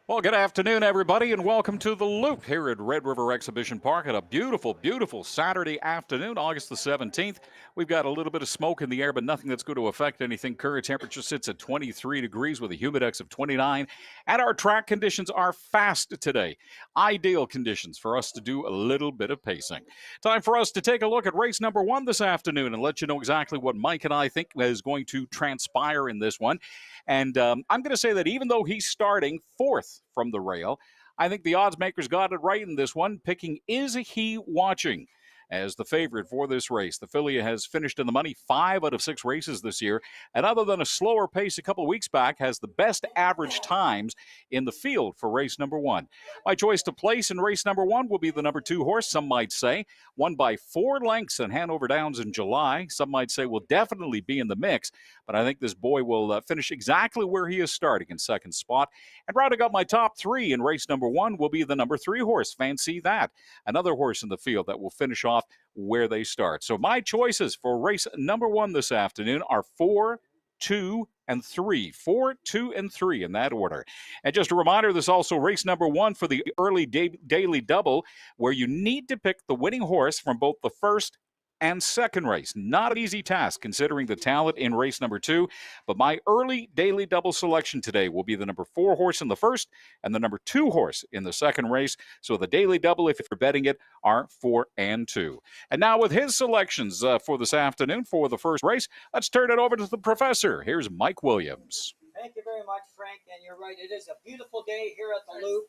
Well, good afternoon, everybody, and welcome to The Loop here at Red River Exhibition Park on a beautiful, beautiful Saturday afternoon, August the 17th. We've got a little bit of smoke in the air, but nothing that's going to affect anything. Current temperature sits at 23 degrees with a humidex of 29, and our track conditions are fast today. Ideal conditions for us to do a little bit of pacing. Time for us to take a look at race number one this afternoon and let you know exactly what Mike and I think is going to transpire in this one. And I'm going to say that even though he's starting fourth from the rail, I think the odds makers got it right in this one, picking Is He Watching as the favorite for this race. The filly has finished in the money 5 out of 6 races this year, and other than a slower pace a couple of weeks back, has the best average times in the field for race number one. My choice to place in race number one will be the number 2 horse, some might say, won by 4 lengths in Hanover Downs in July. Some might say will definitely be in the mix, but I think this boy will finish exactly where he is starting in second spot. And rounding up my top 3 in race number one will be the number 3 horse, Fancy That, another horse in the field that will finish off where they start. So my choices for race number one this afternoon are 4, 2, and 3. 4, 2, and 3 in that order. And just a reminder, this is also race number one for the early daily double, where you need to pick the winning horse from both the first and second race. Not an easy task considering the talent in race number 2, but my early daily double selection today will be the number 4 horse in the first and the number 2 horse in the second race. So the daily double, if you're betting it, are 4 and 2. And now with his selections for this afternoon for the first race, let's turn it over to the professor. Here's Mike Williams. Thank you very much, Frank. And you're right, it is a beautiful day here at the Loop.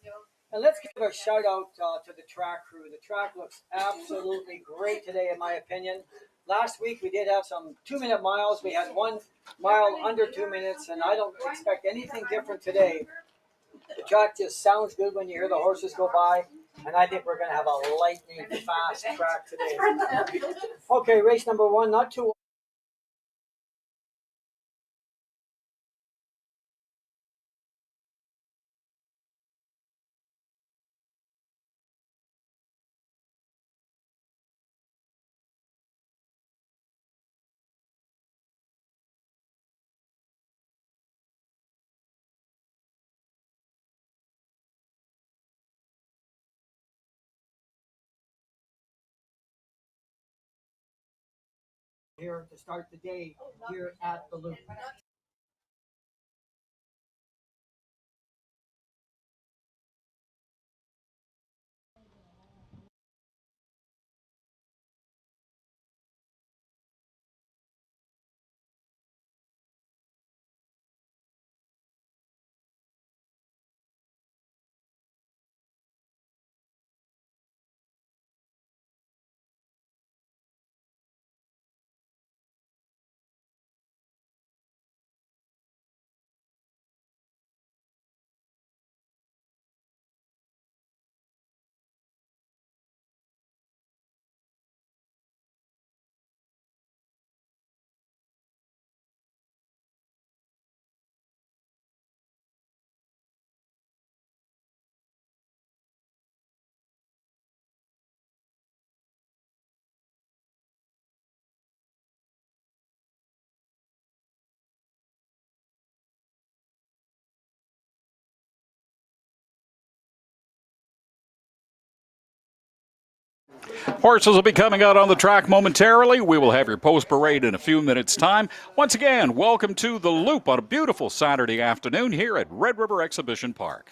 And let's give a shout out to the track crew. The track looks absolutely great today, in my opinion. Last week we did have some 2-minute miles. We had 1 mile under 2 minutes, and I don't expect anything different today. The track just sounds good when you hear the horses go by, and I think we're going to have a lightning fast track today. Okay, race number one, not too here to start the day here at the Loop. Horses will be coming out on the track momentarily. We will have your post parade in a few minutes' time. Once again, welcome to The Loop on a beautiful Saturday afternoon here at Red River Exhibition Park.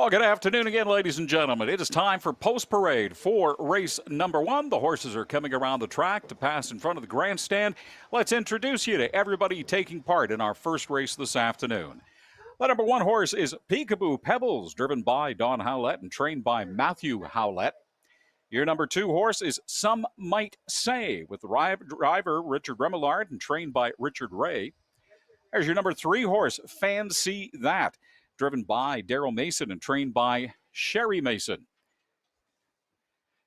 Well, good afternoon again, ladies and gentlemen. It is time for post parade for race number one. The horses are coming around the track to pass in front of the grandstand. Let's introduce you to everybody taking part in our first race this afternoon. The number one horse is Peekaboo Pebbles, driven by Don Howlett and trained by Matthew Howlett. Your number two horse is Some Might Say, with driver Richard Remillard and trained by Richard Ray. There's your number three horse, Fancy That, driven by Daryl Mason and trained by Sherry Mason.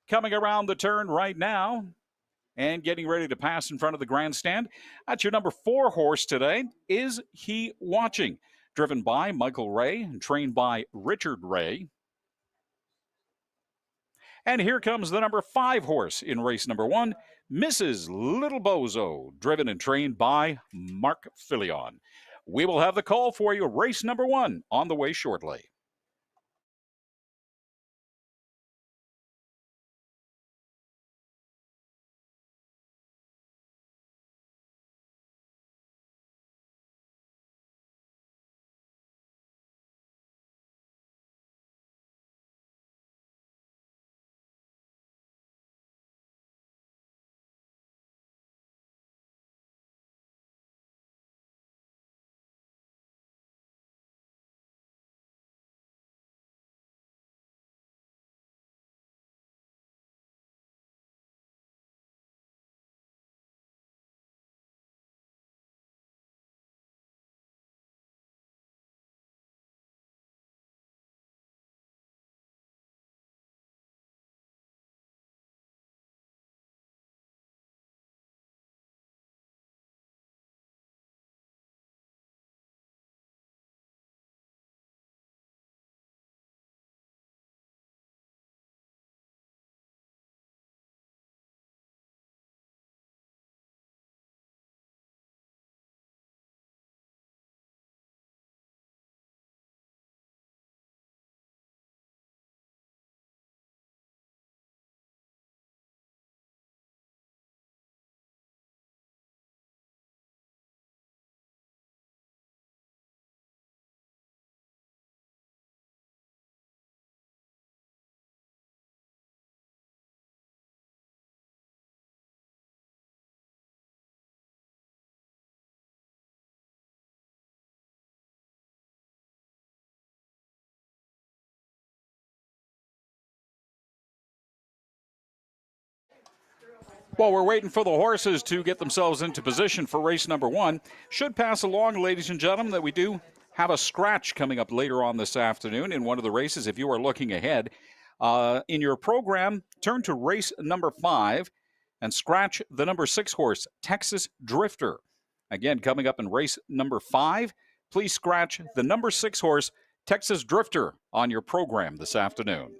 Coming around the turn right now and getting ready to pass in front of the grandstand, that's your number four horse today, Is He Watching, driven by Michael Ray and trained by Richard Ray. And here comes the number five horse in race number one, Mrs. Little Bozo, driven and trained by Mark Filion. We will have the call for you, race number one, on the way shortly. While we're waiting for the horses to get themselves into position for race number one, should pass along, ladies and gentlemen, that we do have a scratch coming up later on this afternoon in one of the races. If you are looking ahead in your program, turn to race number 5 and scratch the number 6 horse, Texas Drifter. Again, coming up in race number 5, please scratch the number 6 horse, Texas Drifter, on your program this afternoon.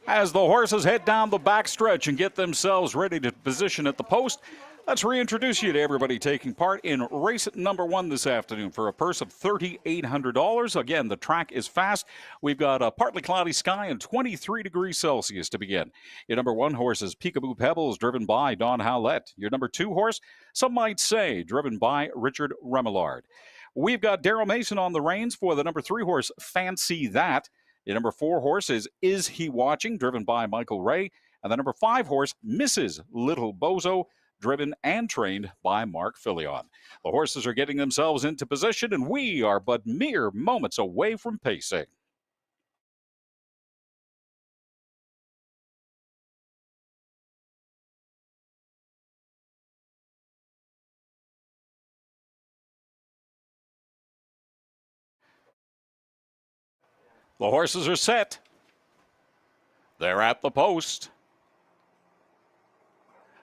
As the horses head down the backstretch and get themselves ready to position at the post, let's reintroduce you to everybody taking part in race number 1 this afternoon for a purse of $3,800. Again, the track is fast. We've got a partly cloudy sky and 23 degrees Celsius to begin. Your number 1 horse is Peekaboo Pebbles, driven by Don Howlett. Your number 2 horse, Some Might Say, driven by Richard Remillard. We've got Daryl Mason on the reins for the number 3 horse, Fancy That. The number 4 horse is He Watching, driven by Michael Ray. And the number 5 horse, Mrs. Little Bozo, driven and trained by Mark Filion. The horses are getting themselves into position, and we are but mere moments away from pacing. The horses are set. They're at the post.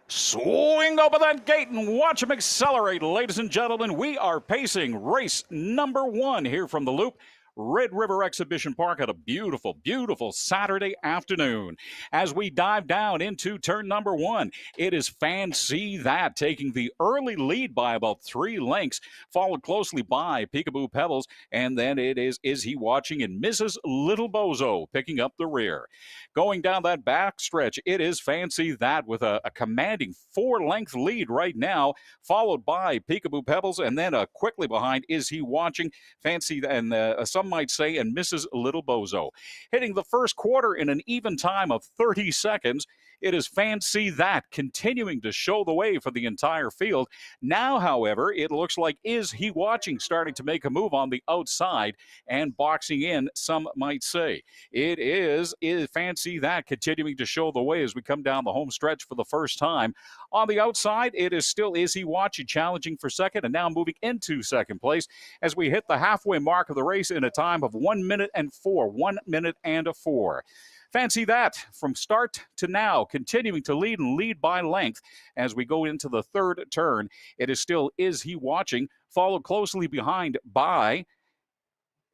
Swing open that gate and watch them accelerate, ladies and gentlemen. We are pacing race number 1 here from the Loop. Red River Exhibition Park at a beautiful, beautiful Saturday afternoon. As we dive down into turn number 1, it is Fancy That taking the early lead by about 3 lengths, followed closely by Peekaboo Pebbles, and then it is He Watching and Mrs. Little Bozo picking up the rear. Going down that back stretch, it is Fancy That with a commanding 4-length lead right now, followed by Peekaboo Pebbles, and then quickly behind is He Watching, Fancy, and Some Might Say, and Mrs. Little Bozo. Hitting the first quarter in an even time of 30 seconds, it is Fancy That continuing to show the way for the entire field. Now, however, it looks like Is He Watching starting to make a move on the outside and boxing in, Some Might Say. It is Fancy That continuing to show the way as we come down the home stretch for the first time. On the outside, it is still Is He Watching challenging for second and now moving into second place as we hit the halfway mark of the race in a time of 1 minute and 4. 1 minute and 4. Fancy That from start to now, continuing to lead and lead by length as we go into the third turn. It is still Is He Watching, followed closely behind by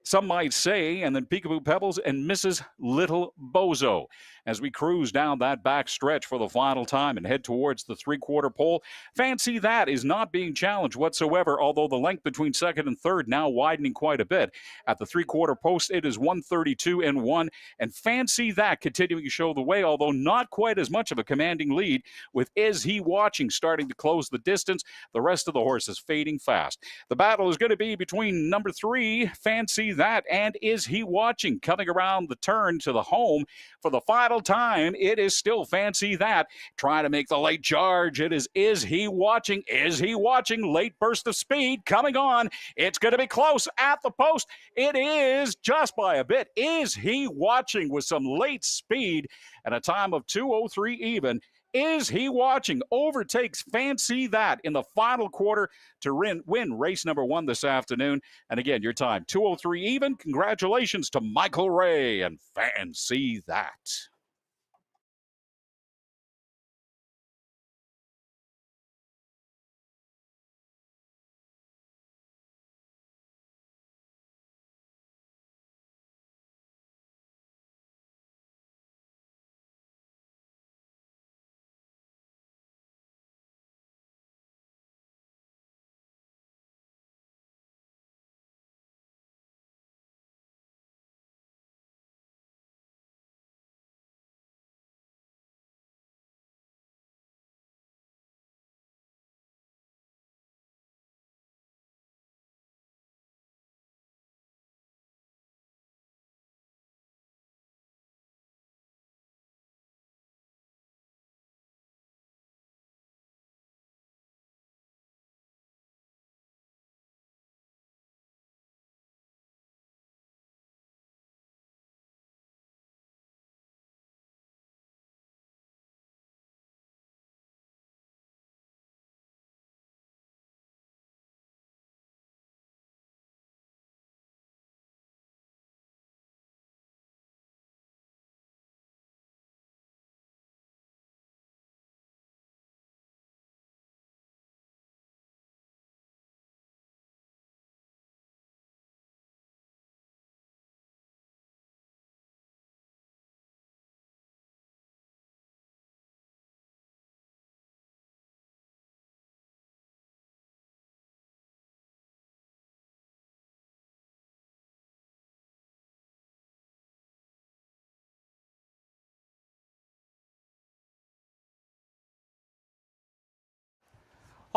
Some Might Say, and then Peekaboo Pebbles and Mrs. Little Bozo. As we cruise down that back stretch for the final time and head towards the 3/4 pole, Fancy That is not being challenged whatsoever, although the length between second and third now widening quite a bit. At the 3/4 post, it is 132 and 1, and Fancy That continuing to show the way, although not quite as much of a commanding lead, with Is He Watching starting to close the distance. The rest of the horses fading fast. The battle is going to be between number 3, Fancy That, and Is He Watching, coming around the turn to the home for the final time. It is still Fancy That trying to make the late charge. It is He Watching? Is He Watching? Late burst of speed coming on. It's going to be close at the post. It is just by a bit. Is He Watching with some late speed at a time of 2:03 even? Is He Watching overtakes Fancy That in the final quarter to win race number 1 this afternoon. And again, your time, 2:03 even. Congratulations to Michael Ray and Fancy That.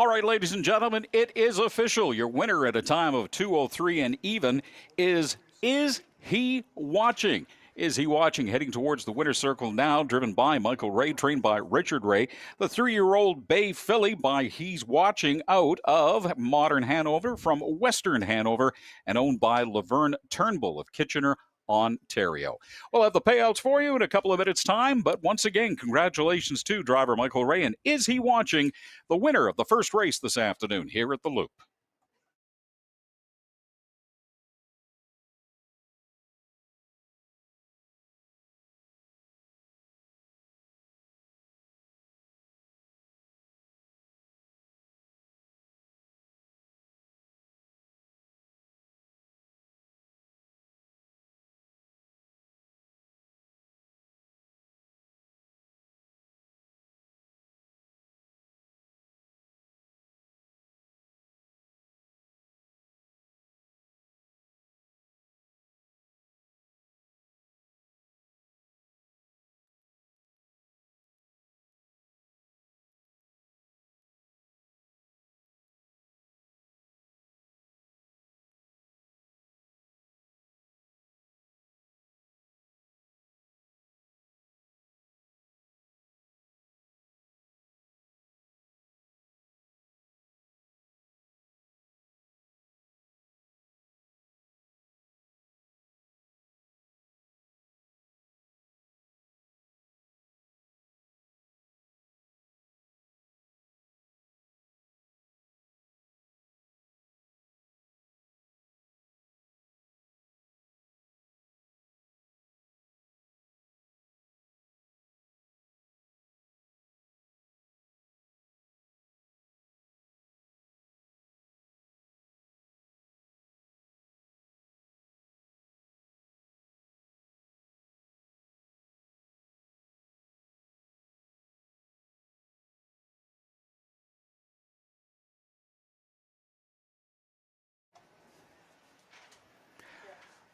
All right, ladies and gentlemen, it is official. Your winner at a time of 2:03 and even is he watching? Is he watching? Heading towards the winner's circle now, driven by Michael Ray, trained by Richard Ray. The 3-year-old Bay Filly by He's Watching out of Modern Hanover from Western Hanover and owned by Laverne Turnbull of Kitchener, Ontario. We'll have the payouts for you in a couple of minutes' time, but once again, congratulations to driver Michael Ray. And is he watching, the winner of the first race this afternoon here at the Loop?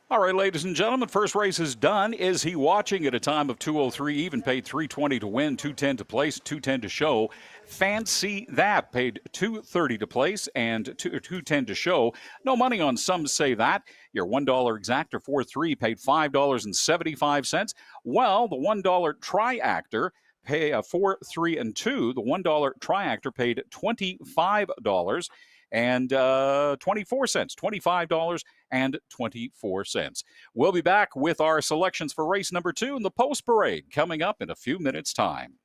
All right, ladies and gentlemen, first race is done. Is he watching at a time of 2:03 even, paid $3.20 to win, $2.10 to place, $2.10 to show. Fancy that, paid $2.30 to place and $2.10 to show. No money on Some Say That. Your $1 exactor 4-3 paid $5.75. Well, the $1 tri-actor pay 4, 3, and 2. The $1 tri-actor paid $25 and 24 cents, $25.24. We'll be back with our selections for race number 2 in the post parade coming up in a few minutes' time.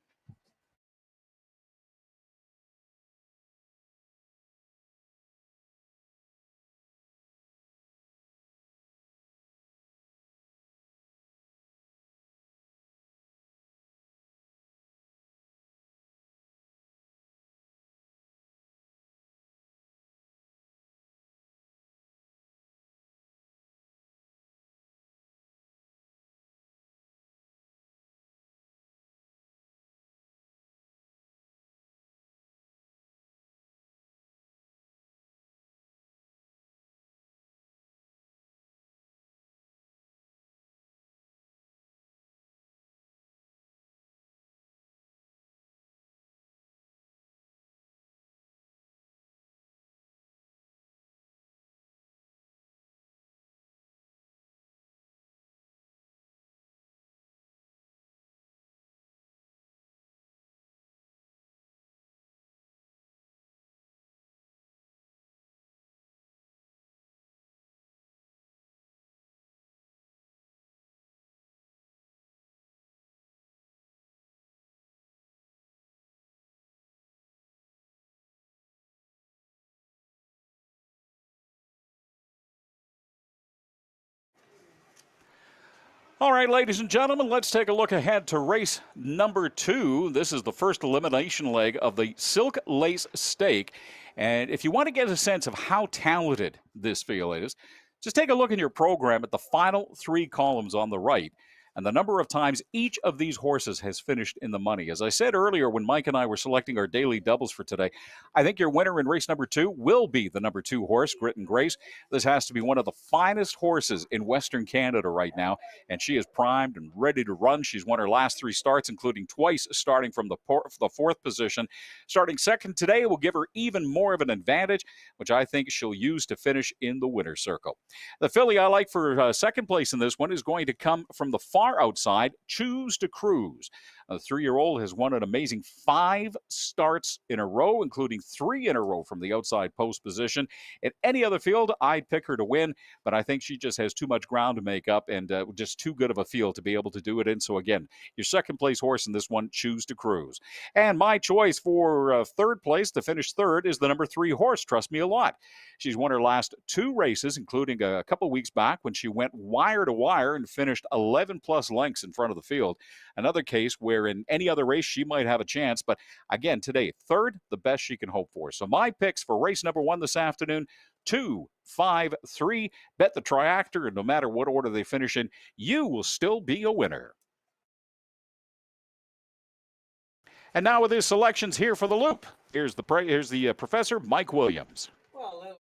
All right, ladies and gentlemen, let's take a look ahead to race number 2. This is the first elimination leg of the Silk Lace Stake. And if you want to get a sense of how talented this field is, just take a look in your program at the final 3 columns on the right. and the number of times each of these horses has finished in the money. As I said earlier, when Mike and I were selecting our daily doubles for today, I think your winner in race number 2 will be the number 2 horse, Grit and Grace. This has to be one of the finest horses in Western Canada right now, and she is primed and ready to run. She's won her last 3 starts, including twice starting from the fourth position. Starting second today will give her even more of an advantage, which I think she'll use to finish in the winner's circle. The filly I like for second place in this one is going to come from the far outside, Choose to Cruise. The 3-year-old has won an amazing 5 starts in a row, including 3 in a row from the outside post position. In any other field, I'd pick her to win, but I think she just has too much ground to make up and just too good of a field to be able to do it in. So again, your second place horse in this one, Choose to Cruise. And my choice for third place to finish third is the number 3 horse, Trust Me a Lot. She's won her last 2 races, including a couple weeks back when she went wire to wire and finished 11 plus lengths in front of the field. Another case where in any other race she might have a chance, but again, today, third, the best she can hope for. So my picks for race number 1 this afternoon, 2, 5, 3. Bet the triactor, and no matter what order they finish in, you will still be a winner. And now with his selections here for the Loop, here's the Professor, Mike Williams. Well,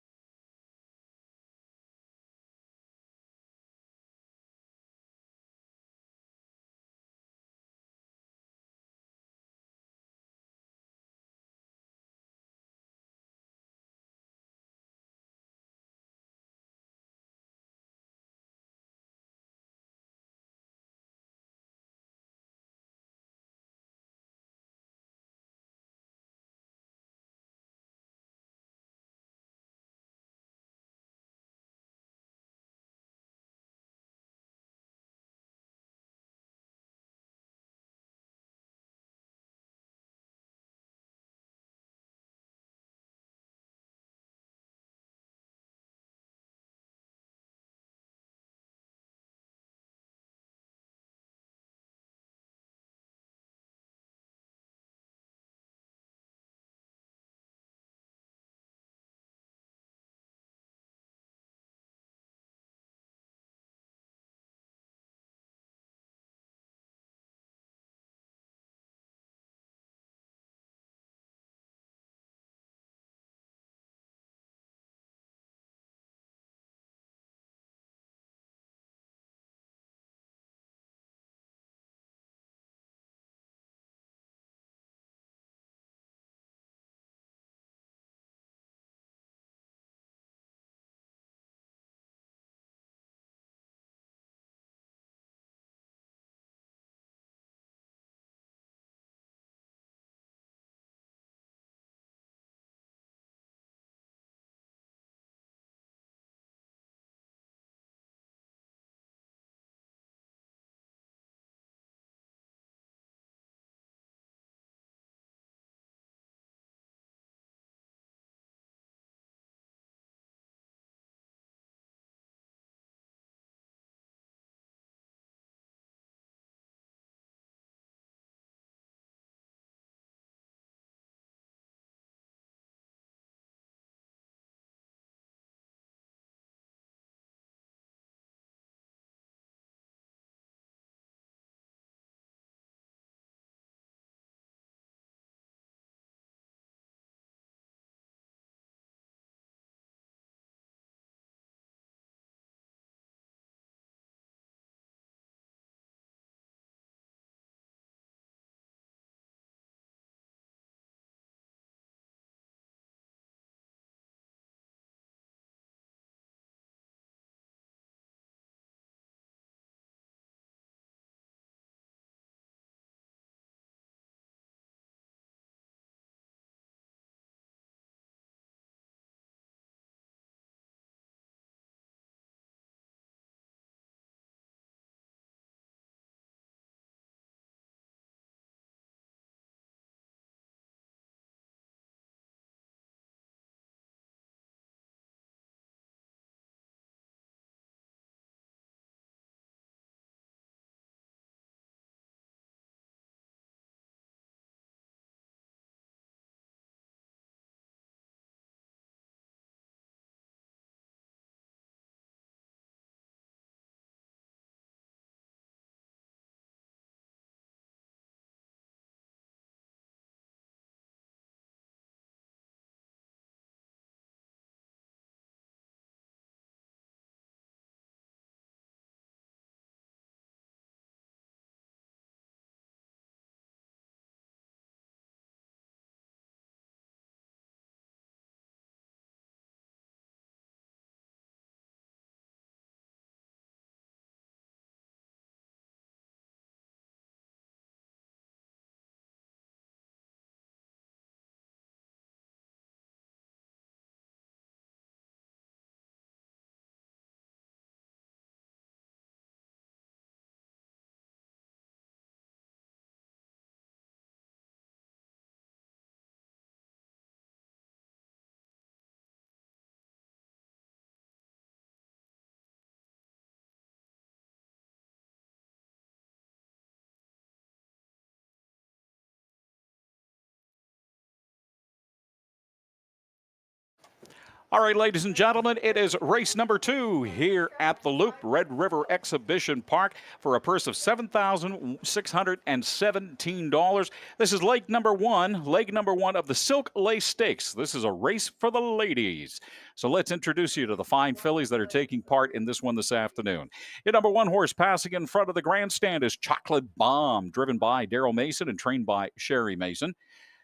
All right, ladies and gentlemen, it is race number 2 here at the Loop, Red River Exhibition Park, for a purse of $7,617. This is leg number 1 of the Silk Lace Stakes. This is a race for the ladies. So let's introduce you to the fine fillies that are taking part in this one this afternoon. Your number 1 horse passing in front of the grandstand is Chocolate Bomb, driven by Daryl Mason and trained by Sherry Mason.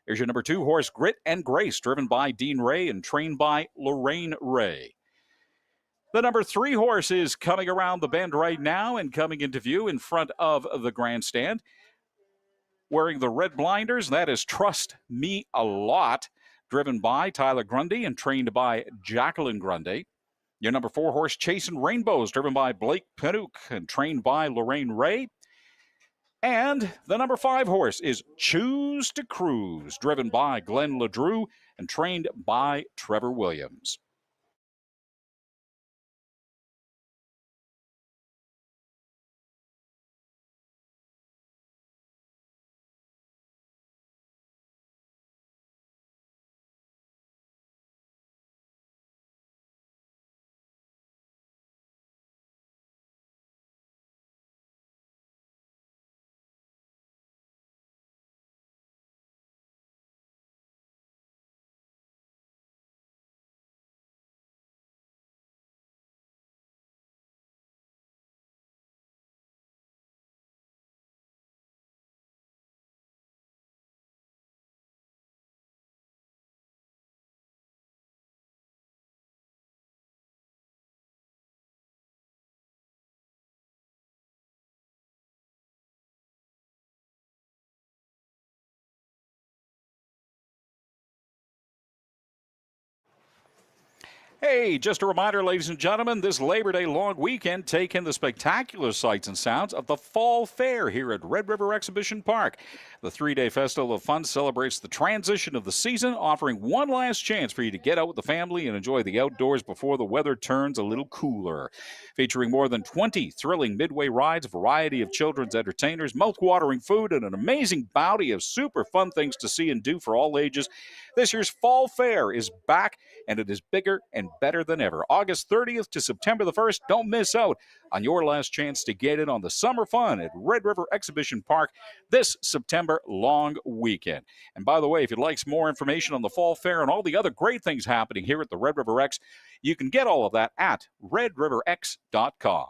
There's your number 2 horse, Grit and Grace, driven by Dean Ray and trained by Lorraine Ray. The number 3 horse is coming around the bend right now and coming into view in front of the grandstand. Wearing the red blinders, that is Trust Me a Lot, driven by Tyler Grundy and trained by Jacqueline Grundy. Your number 4 horse, Chasing Rainbows, driven by Blake Pinook and trained by Lorraine Ray. And the number 5 horse is Choose to Cruise, driven by Glenn LeDrew and trained by Trevor Williams. Hey, just a reminder, ladies and gentlemen, this Labor Day long weekend, take in the spectacular sights and sounds of the Fall Fair here at Red River Exhibition Park. The 3-day festival of fun celebrates the transition of the season, offering one last chance for you to get out with the family and enjoy the outdoors before the weather turns a little cooler. Featuring more than 20 thrilling midway rides, a variety of children's entertainers, mouth-watering food, and an amazing bounty of super fun things to see and do for all ages, this year's Fall Fair is back, and it is bigger and better than ever. August 30th to September the 1st. Don't miss out on your last chance to get in on the summer fun at Red River Exhibition Park this September long weekend. And by the way, if you'd like some more information on the Fall Fair and all the other great things happening here at the Red River X, you can get all of that at redriverx.com.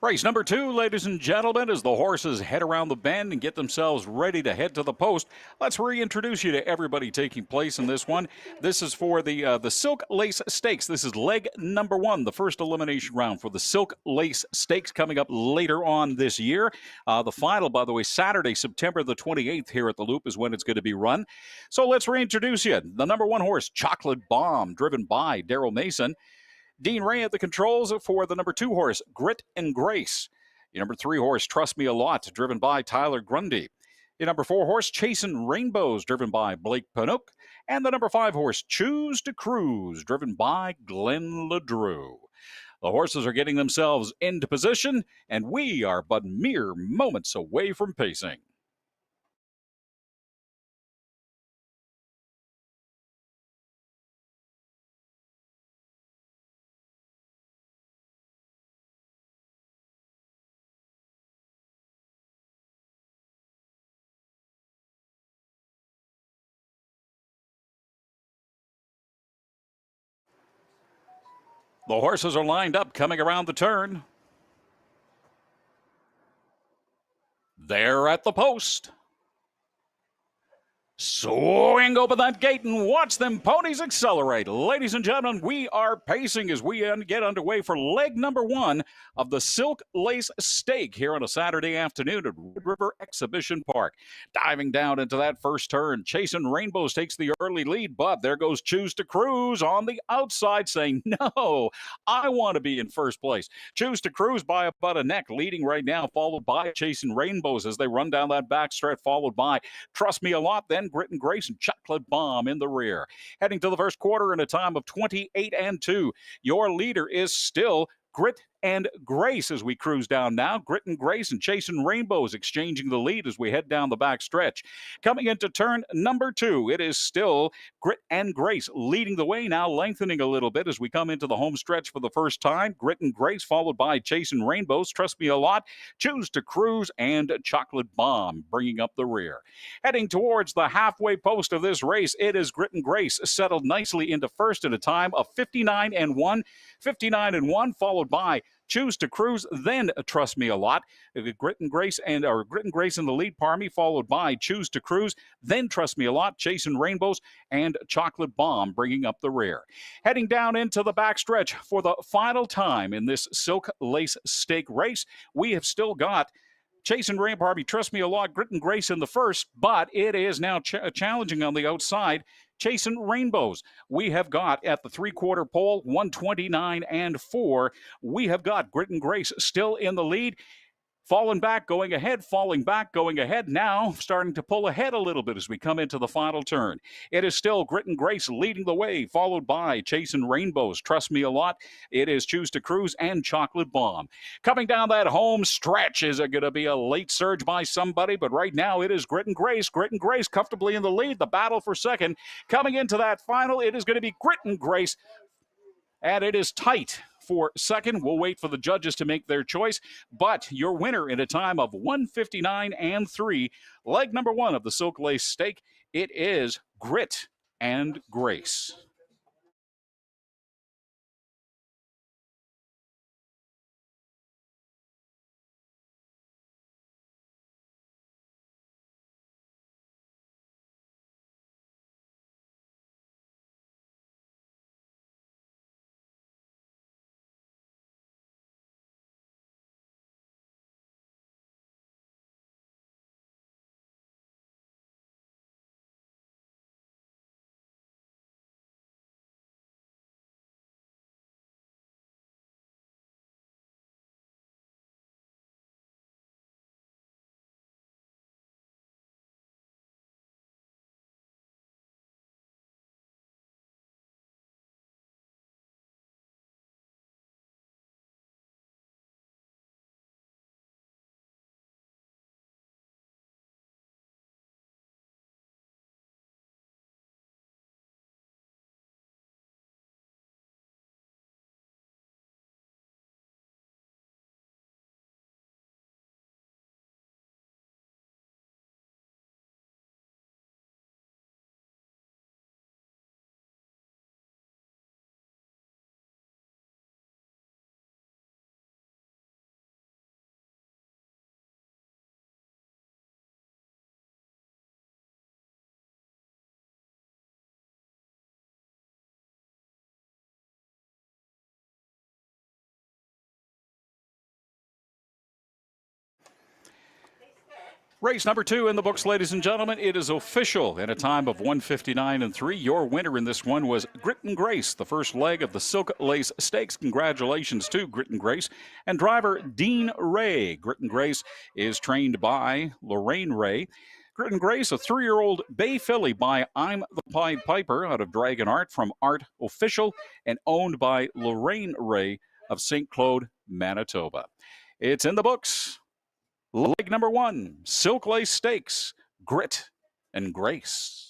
Race number 2, ladies and gentlemen, as the horses head around the bend and get themselves ready to head to the post. Let's reintroduce you to everybody taking place in this one. This is for the Silk Lace Stakes. This is leg number 1, the first elimination round for the Silk Lace Stakes coming up later on this year. The final, by the way, Saturday, September the 28th here at the Loop is when it's going to be run. So let's reintroduce you. The number 1 horse, Chocolate Bomb, driven by Daryl Mason. Dean Ray at the controls for the number 2 horse, Grit and Grace. Your number 3 horse, Trust Me a Lot, driven by Tyler Grundy. Your number 4 horse, Chasing Rainbows, driven by Blake Panook. And the number 5 horse, Choose to Cruise, driven by Glenn LeDrew. The horses are getting themselves into position, and we are but mere moments away from pacing. The horses are lined up coming around the turn. They're at the post. Swing open that gate and watch them ponies accelerate. Ladies and gentlemen, we are pacing as we get underway for leg number 1 of the Silk Lace Stake here on a Saturday afternoon at Red River Exhibition Park. Diving down into that first turn, Chasing Rainbows takes the early lead, but there goes Choose to Cruise on the outside saying, no, I want to be in first place. Choose to Cruise by about a neck, leading right now, followed by Chasing Rainbows as they run down that back stretch, followed by Trust Me a Lot, then Grit and Grace and Chocolate Bomb in the rear. Heading to the first quarter in a time of 28-2. Your leader is still Grit and Grace as we cruise down now. Grit and Grace and Chasing Rainbows exchanging the lead as we head down the back stretch. Coming into turn number 2, it is still Grit and Grace leading the way, now lengthening a little bit as we come into the home stretch for the first time. Grit and Grace followed by Chasing Rainbows, Trust Me a Lot, Choose to Cruise, and Chocolate Bomb bringing up the rear. Heading towards the halfway post of this race, it is Grit and Grace settled nicely into first at a time of 59-1. 59-1, followed by Choose to Cruise, then Trust Me a Lot. Grit and Grace in the lead, pardon me, followed by Choose to Cruise, then Trust Me a Lot, Chasing Rainbows, and Chocolate Bomb bringing up the rear. Heading down into the backstretch for the final time in this Silk Lace Stake race, we have still got Chasing Rainbow, Trust Me a Lot, Grit and Grace in the first, but it is now challenging on the outside. Chasing Rainbows. We have got at the 3/4 pole 129-4. We have got Grit and Grace still in the lead. Falling back, going ahead, falling back, going ahead. Now starting to pull ahead a little bit as we come into the final turn. It is still Grit and Grace leading the way, followed by Chasing Rainbows, Trust Me a Lot. It is Choose to Cruise and Chocolate Bomb. Coming down that home stretch, is it going to be a late surge by somebody? But right now it is Grit and Grace. Grit and Grace comfortably in the lead. The battle for second. Coming into that final, it is going to be Grit and Grace. And it is tight for second. We'll wait for the judges to make their choice. But your winner in a time of 159-3, leg number 1 of the Silk Lace Stake, it is Grit and Grace. Race number 2 in the books, ladies and gentlemen. It is official. In a time of 1:59.3, your winner in this one was Grit and Grace, the first leg of the Silk Lace Stakes. Congratulations to Grit and Grace and driver Dean Ray. Grit and Grace is trained by Lorraine Ray. Grit and Grace, a 3-year-old bay filly by I'm the Pied Piper out of Dragon Art from Art Official and owned by Lorraine Ray of St. Claude, Manitoba. It's in the books. Leg number 1, Silk Lace Stakes, Grit and Grace.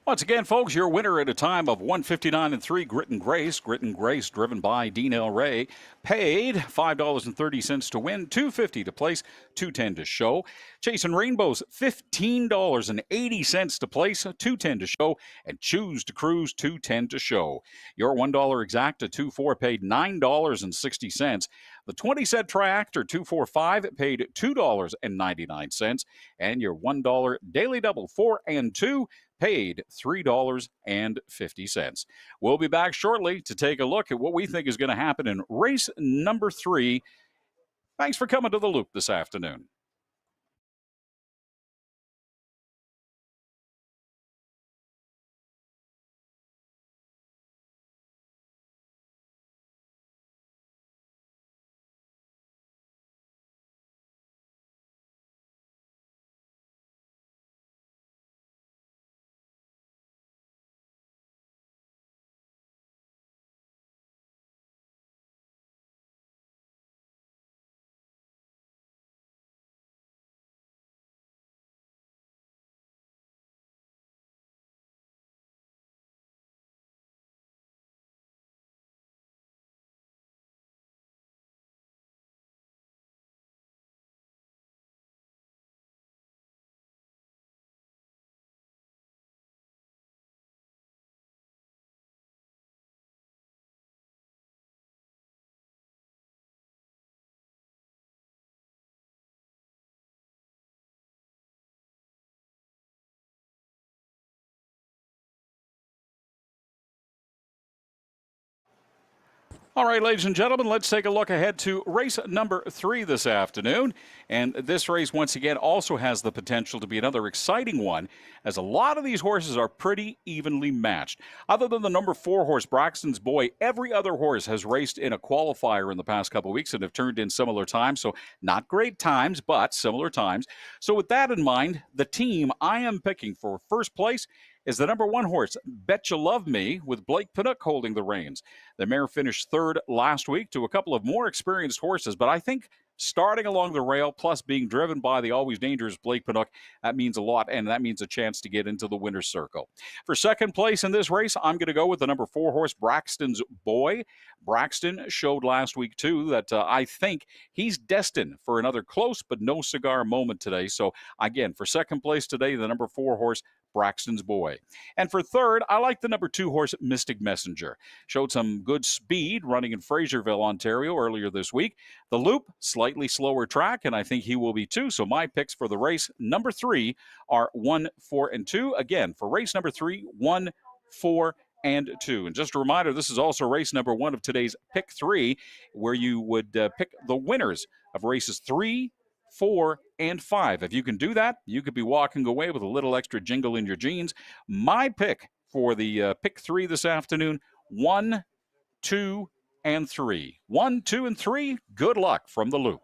Once again, folks, your winner at a time of 1:59.3, Grit and Grace. Grit and Grace, driven by Dean L. Ray, paid $5.30 to win, $2.50 to place, $2.10 to show. Chasing Rainbows, $15.80 to place, $2.10 to show, and Choose to Cruise, $2.10 to show. Your $1 exacta 2-4 paid $9.60. The 20-set Triactor 245 paid $2.99, and your $1 daily double 4 and 2 paid $3.50. We'll be back shortly to take a look at what we think is going to happen in race number 3. Thanks for coming to the Loop this afternoon. All right, ladies and gentlemen, let's take a look ahead to race number 3 this afternoon. And this race, once again, also has the potential to be another exciting one, as a lot of these horses are pretty evenly matched. Other than the number 4 horse, Braxton's Boy, every other horse has raced in a qualifier in the past couple of weeks and have turned in similar times. So not great times, but similar times. So with that in mind, the team I am picking for first place is the number 1 horse, Bet You Love Me, with Blake Pinnock holding the reins. The mare finished third last week to a couple of more experienced horses, but I think starting along the rail, plus being driven by the always dangerous Blake Pinnock, that means a lot, and that means a chance to get into the winner's circle. For second place in this race, I'm going to go with the number 4 horse, Braxton's Boy. Braxton showed last week, too, that I think he's destined for another close but no cigar moment today. So, again, for second place today, the number 4 horse, Braxton's Boy. And for third, I like the number 2 horse, Mystic Messenger. Showed some good speed running in Fraserville, Ontario earlier this week. The Loop, slightly slower track, and I think he will be too. So my picks for the race number 3 are 1, 4, and 2. Again, for race number 3, 1, 4, and 2. And just a reminder, this is also race number 1 of today's Pick 3, where you would pick the winners of races 3, 4, and 5. If you can do that, you could be walking away with a little extra jingle in your jeans. My pick for the Pick 3 this afternoon, 1, 2, and 3. 1, 2, and 3. Good luck from the Loop.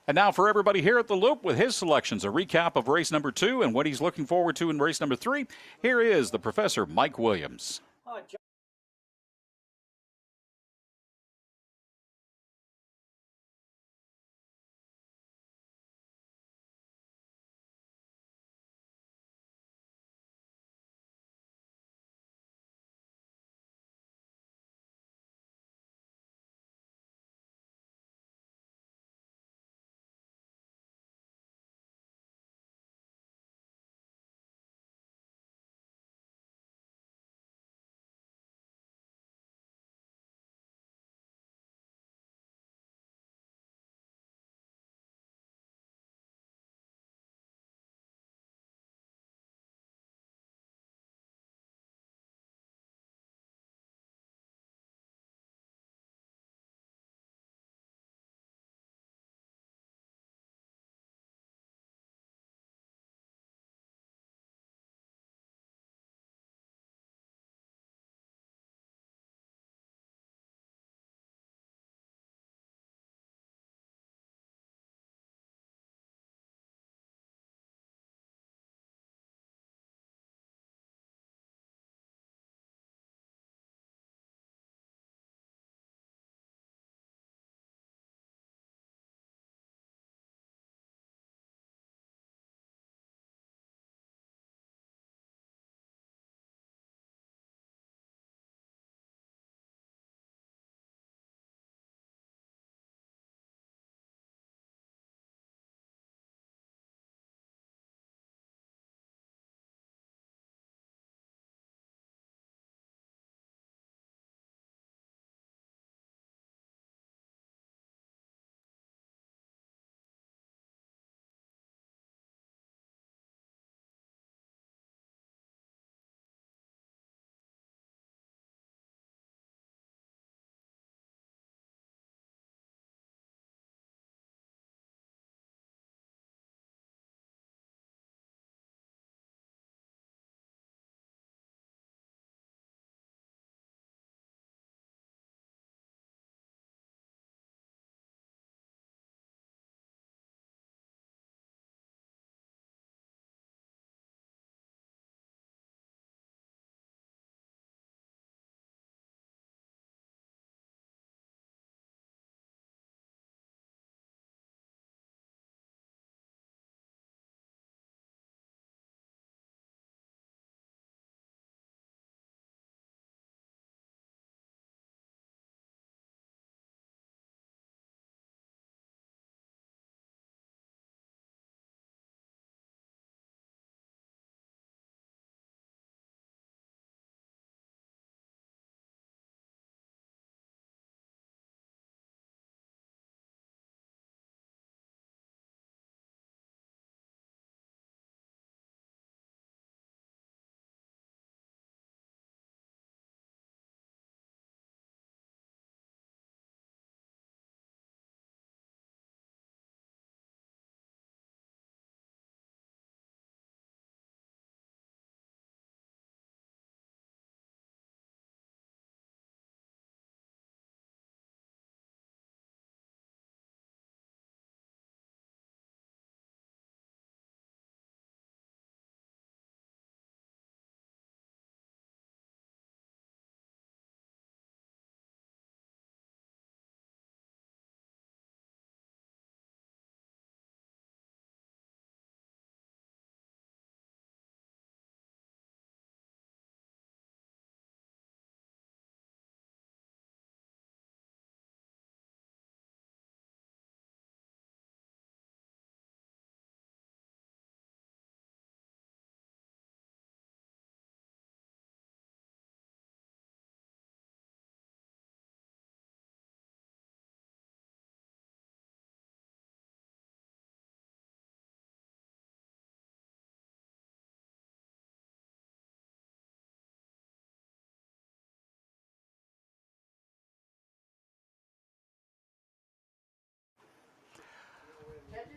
And now for everybody here at the Loop with his selections, a recap of race number 2 and what he's looking forward to in race number 3. Here is the Professor Mike Williams.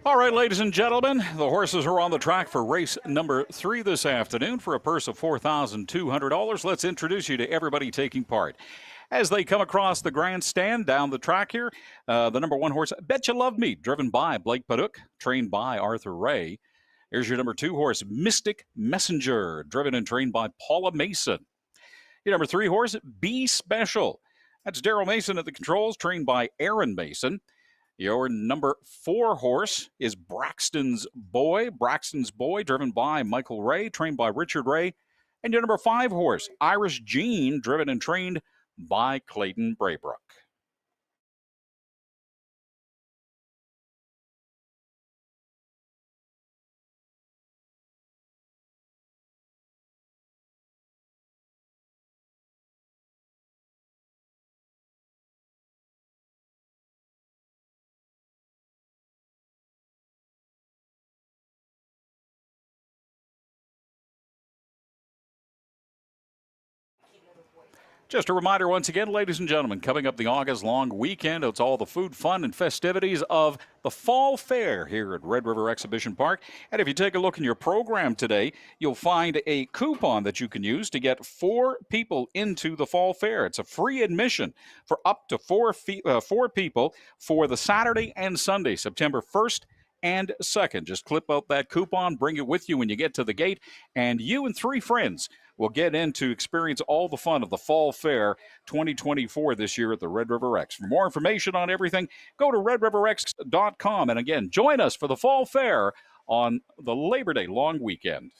All right, ladies and gentlemen, the horses are on the track for race number 3 this afternoon for a purse of $4,200. Let's introduce you to everybody taking part. As they come across the grandstand down the track here, the number 1 horse, Bet You Love Me, driven by Blake Paduk, trained by Arthur Ray. Here's your number 2 horse, Mystic Messenger, driven and trained by Paula Mason. Your number 3 horse, Be Special. That's Daryl Mason at the controls, trained by Aaron Mason. Your number 4 horse is Braxton's Boy. Braxton's Boy, driven by Michael Ray, trained by Richard Ray. And your number 5 horse, Irish Jean, driven and trained by Clayton Braybrook. Just a reminder once again, ladies and gentlemen, coming up the August long weekend, it's all the food, fun, and festivities of the Fall Fair here at Red River Exhibition Park. And if you take a look in your program today, you'll find a coupon that you can use to get 4 people into the Fall Fair. It's a free admission for up to 4 people for the Saturday and Sunday, September 1st and 2nd. Just clip out that coupon, bring it with you when you get to the gate, and you and 3 friends will get in to experience all the fun of the Fall Fair 2024 this year at the Red River X. For more information on everything, go to redriverx.com. And again, join us for the Fall Fair on the Labor Day long weekend.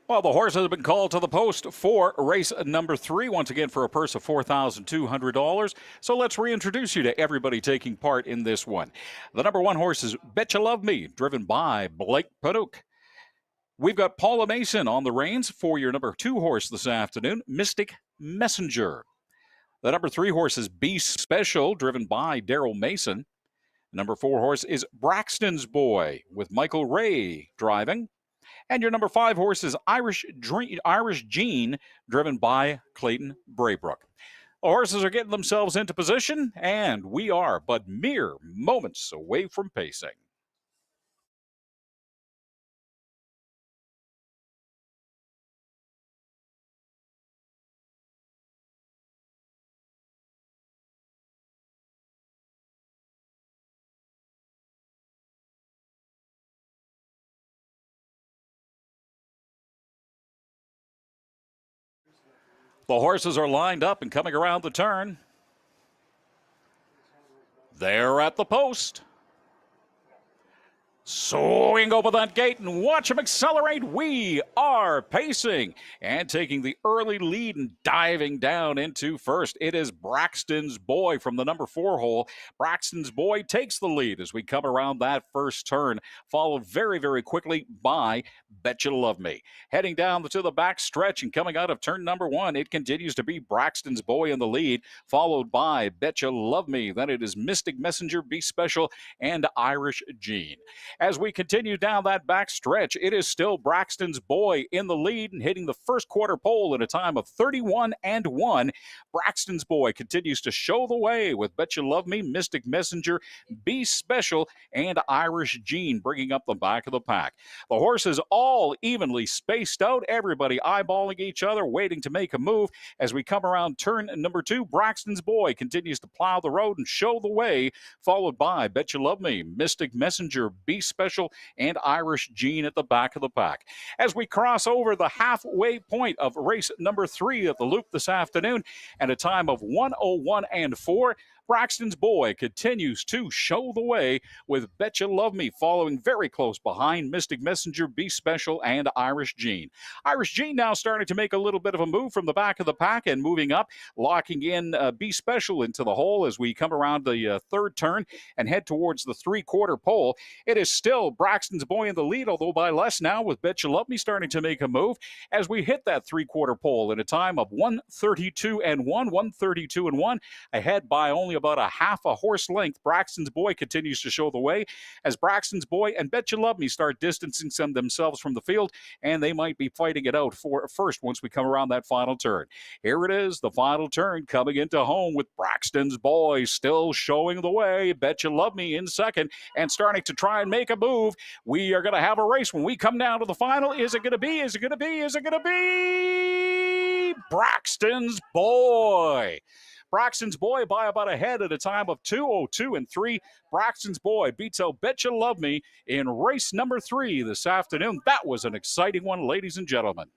Well, the horses have been called to the post for race number 3, once again for a purse of $4,200. So let's reintroduce you to everybody taking part in this one. The number 1 horse is Betcha Love Me, driven by Blake Paduch. We've got Paula Mason on the reins for your number 2 horse this afternoon, Mystic Messenger. The number 3 horse is Be Special, driven by Daryl Mason. Number 4 horse is Braxton's Boy, with Michael Ray driving. And your number 5 horse is Irish Gene, driven by Clayton Braybrook. The horses are getting themselves into position, and we are but mere moments away from pacing. The horses are lined up and coming around the turn. They're at the post. Swing over that gate and watch him accelerate. We are pacing and taking the early lead and diving down into first. It is Braxton's Boy from the number 4 hole. Braxton's Boy takes the lead as we come around that first turn, followed very, very quickly by Betcha Love Me. Heading down to the back stretch and coming out of turn number 1, it continues to be Braxton's Boy in the lead, followed by Betcha Love Me. Then it is Mystic Messenger, Be Special, and Irish Gene. As we continue down that back stretch, it is still Braxton's Boy in the lead and hitting the first quarter pole in a time of 31-1. Braxton's Boy continues to show the way with Betcha Love Me, Mystic Messenger, Be Special, and Irish Gene bringing up the back of the pack. The horses all evenly spaced out, everybody eyeballing each other, waiting to make a move. As we come around turn number 2, Braxton's Boy continues to plow the road and show the way, followed by Betcha Love Me, Mystic Messenger, Be Special, and Irish Gene at the back of the pack. As we cross over the halfway point of race number 3 at the Loop this afternoon, and a time of 1:01.4, Braxton's Boy continues to show the way with Betcha Love Me following very close behind Mystic Messenger, Be Special, and Irish Gene. Irish Gene now starting to make a little bit of a move from the back of the pack and moving up, locking in Be Special into the hole as we come around the third turn and head towards the three-quarter pole. It is still Braxton's Boy in the lead, although by less now, with Betcha Love Me starting to make a move as we hit that three-quarter pole in a time of 1:32.1, ahead by only about a half a horse length. Braxton's Boy continues to show the way as Braxton's Boy and Betcha Love Me start distancing themselves from the field, and they might be fighting it out for first once we come around that final turn. Here it is, the final turn coming into home with Braxton's Boy still showing the way. Betcha Love Me in second and starting to try and make a move. We are going to have a race when we come down to the final. Is it going to be? Is it going to be? Is it going to be Braxton's Boy? Braxton's Boy by about a head at a time of 2:02.3. Braxton's Boy beats out Betcha Love Me in race number 3 this afternoon. That was an exciting one, ladies and gentlemen.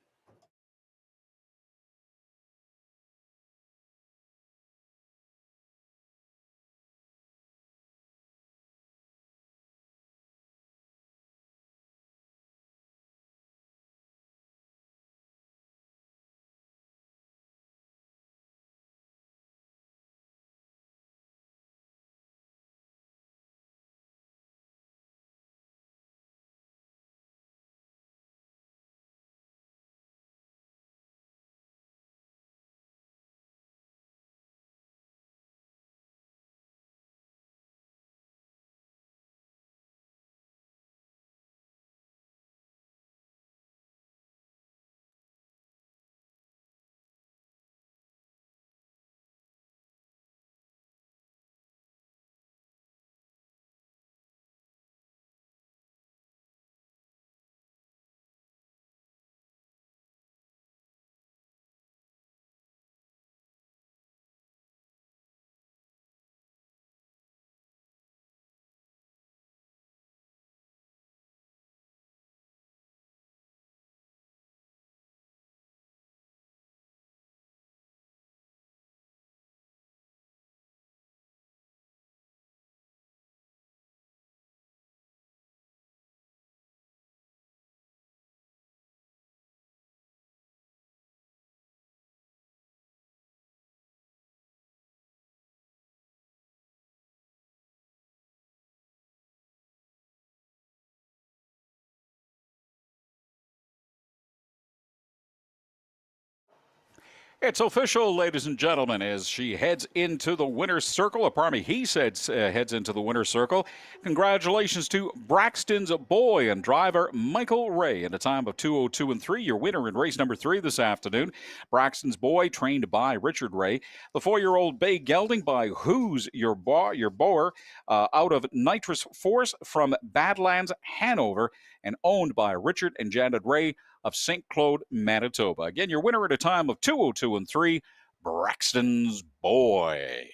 It's official, ladies and gentlemen, as she heads into the winner's circle, or pardon me, heads into the winner's circle. Congratulations to Braxton's boy and driver Michael Ray in a time of 2:02 and 3. Your winner in race number 3 this afternoon. Braxton's boy, trained by Richard Ray. The 4-year-old Bay Gelding by Who's Your Boer, out of Nitrous Force from Badlands, Hanover, and owned by Richard and Janet Ray of St. Claude, Manitoba. Again, your winner at a time of 2:02 and 3, Braxton's boy.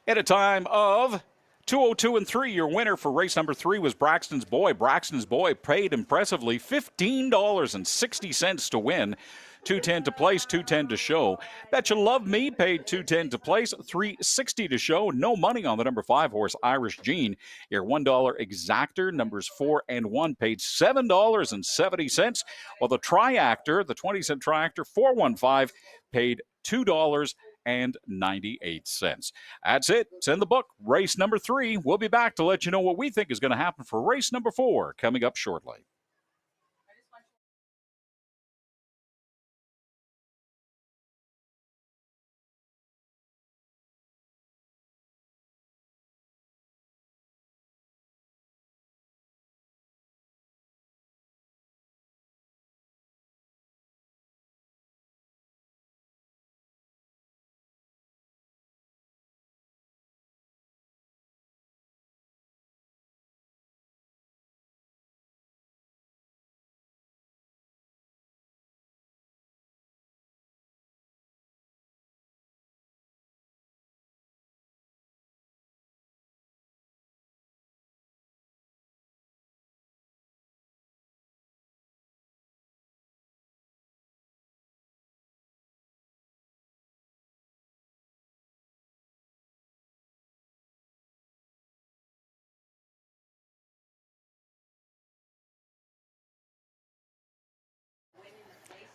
At a time of 2:02 and 3, your winner for race number 3 was Braxton's boy. Braxton's boy paid impressively $15.60 to win. 210 to place, 210 to show. Bet You Love Me paid 210 to place, 360 to show. No money on the number 5 horse Irish Gene. Your $1 exactor, numbers 4 and 1, paid $7.70. While the triactor, the 20-cent triactor 415, paid $2.98. That's it. It's in the book. Race number 3. We'll be back to let you know what we think is going to happen for race number 4 coming up shortly.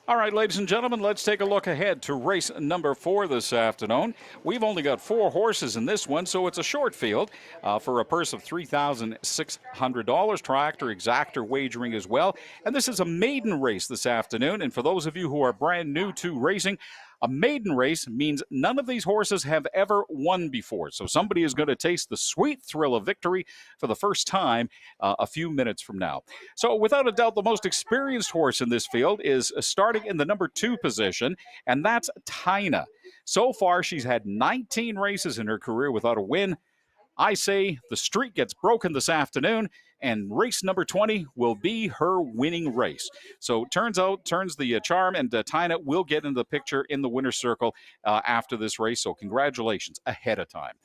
All right, ladies and gentlemen, let's take a look ahead to race number 4 this afternoon. We've only got 4 horses in this one, so it's a short field for a purse of $3,600. Tractor exactor wagering as well. And this is a maiden race this afternoon. And for those of you who are brand new to racing, a maiden race means none of these horses have ever won before. So somebody is going to taste the sweet thrill of victory for the first time a few minutes from now. So, without a doubt, the most experienced horse in this field is starting in the number 2 position, and that's Tina. So far, she's had 19 races in her career without a win. I say the streak gets broken this afternoon, and race number 20 will be her winning race. So turns the charm, and Tina will get into the picture in the winner's circle after this race. So congratulations ahead of time.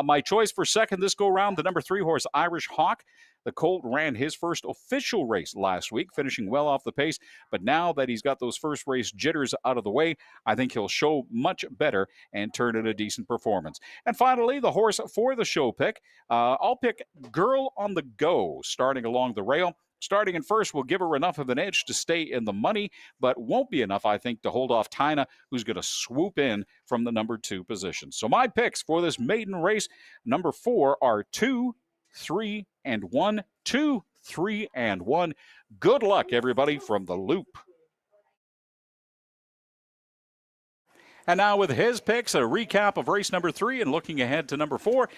My choice for second this go round, the number 3 horse Irish Hawk. The colt ran his first official race last week, finishing well off the pace. But now that he's got those first race jitters out of the way, I think he'll show much better and turn in a decent performance. And finally, the horse for the show pick. I'll pick Girl on the Go, starting along the rail. Starting in first will give her enough of an edge to stay in the money, but won't be enough, I think, to hold off Tina, who's going to swoop in from the number 2 position. So my picks for this maiden race, number 4, are 2, 3, and 1. 2, 3, and 1. Good luck, everybody, from the Loop. And now with his picks, a recap of race number 3 and looking ahead to number 4.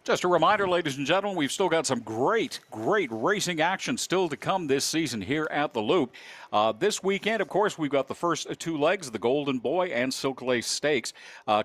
Just a reminder, ladies and gentlemen, we've still got some great racing action still to come this season here at the Loop. This weekend, of course, we've got the first two legs, the Golden Boy and Silk Lace Stakes.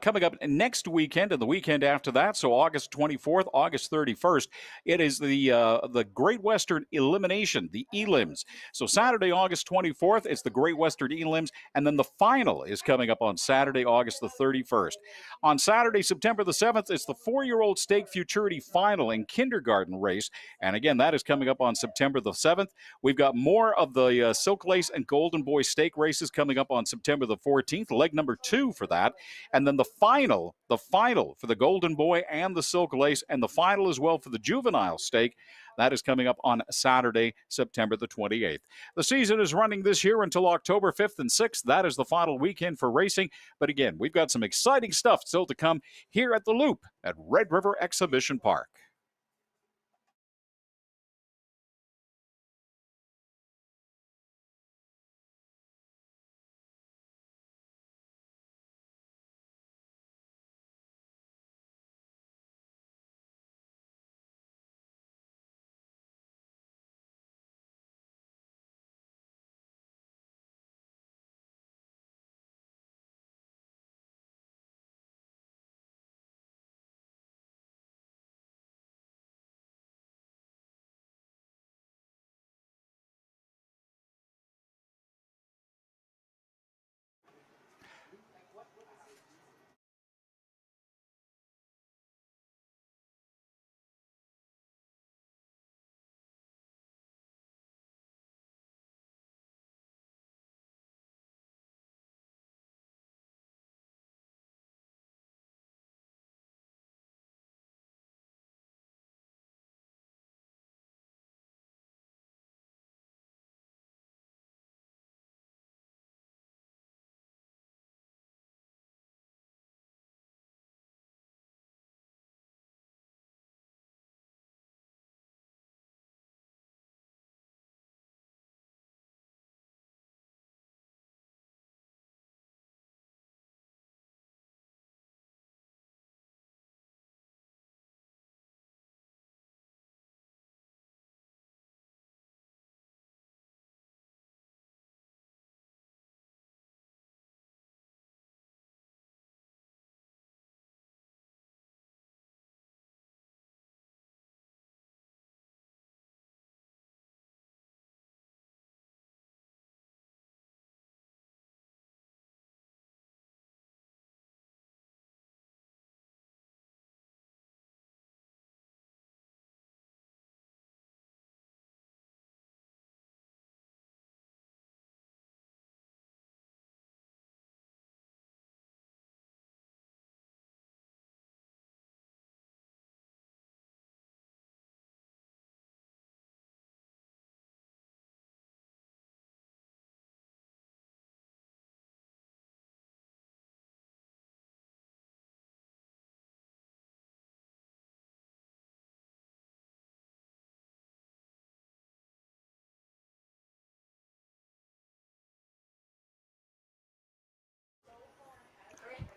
Coming up next weekend and the weekend after that, so August 24th, August 31st, it is the Great Western Elimination, the Elims. So Saturday, August 24th, it's the Great Western Elims, and then the final is coming up on Saturday, August the 31st. On Saturday, September the 7th, it's the 4-year-old Stake Futurity Final and Kindergarten race. And again, that is coming up on September the 7th. We've got more of the Silk Lace and Golden Boy Stake races coming up on September the 14th, leg number 2 for that. And then the final for the Golden Boy and the Silk Lace, and the final as well for the Juvenile Stake. That is coming up on Saturday, September the 28th. The season is running this year until October 5th and 6th. That is the final weekend for racing. But again, we've got some exciting stuff still to come here at the Loop at Red River Exhibition Park.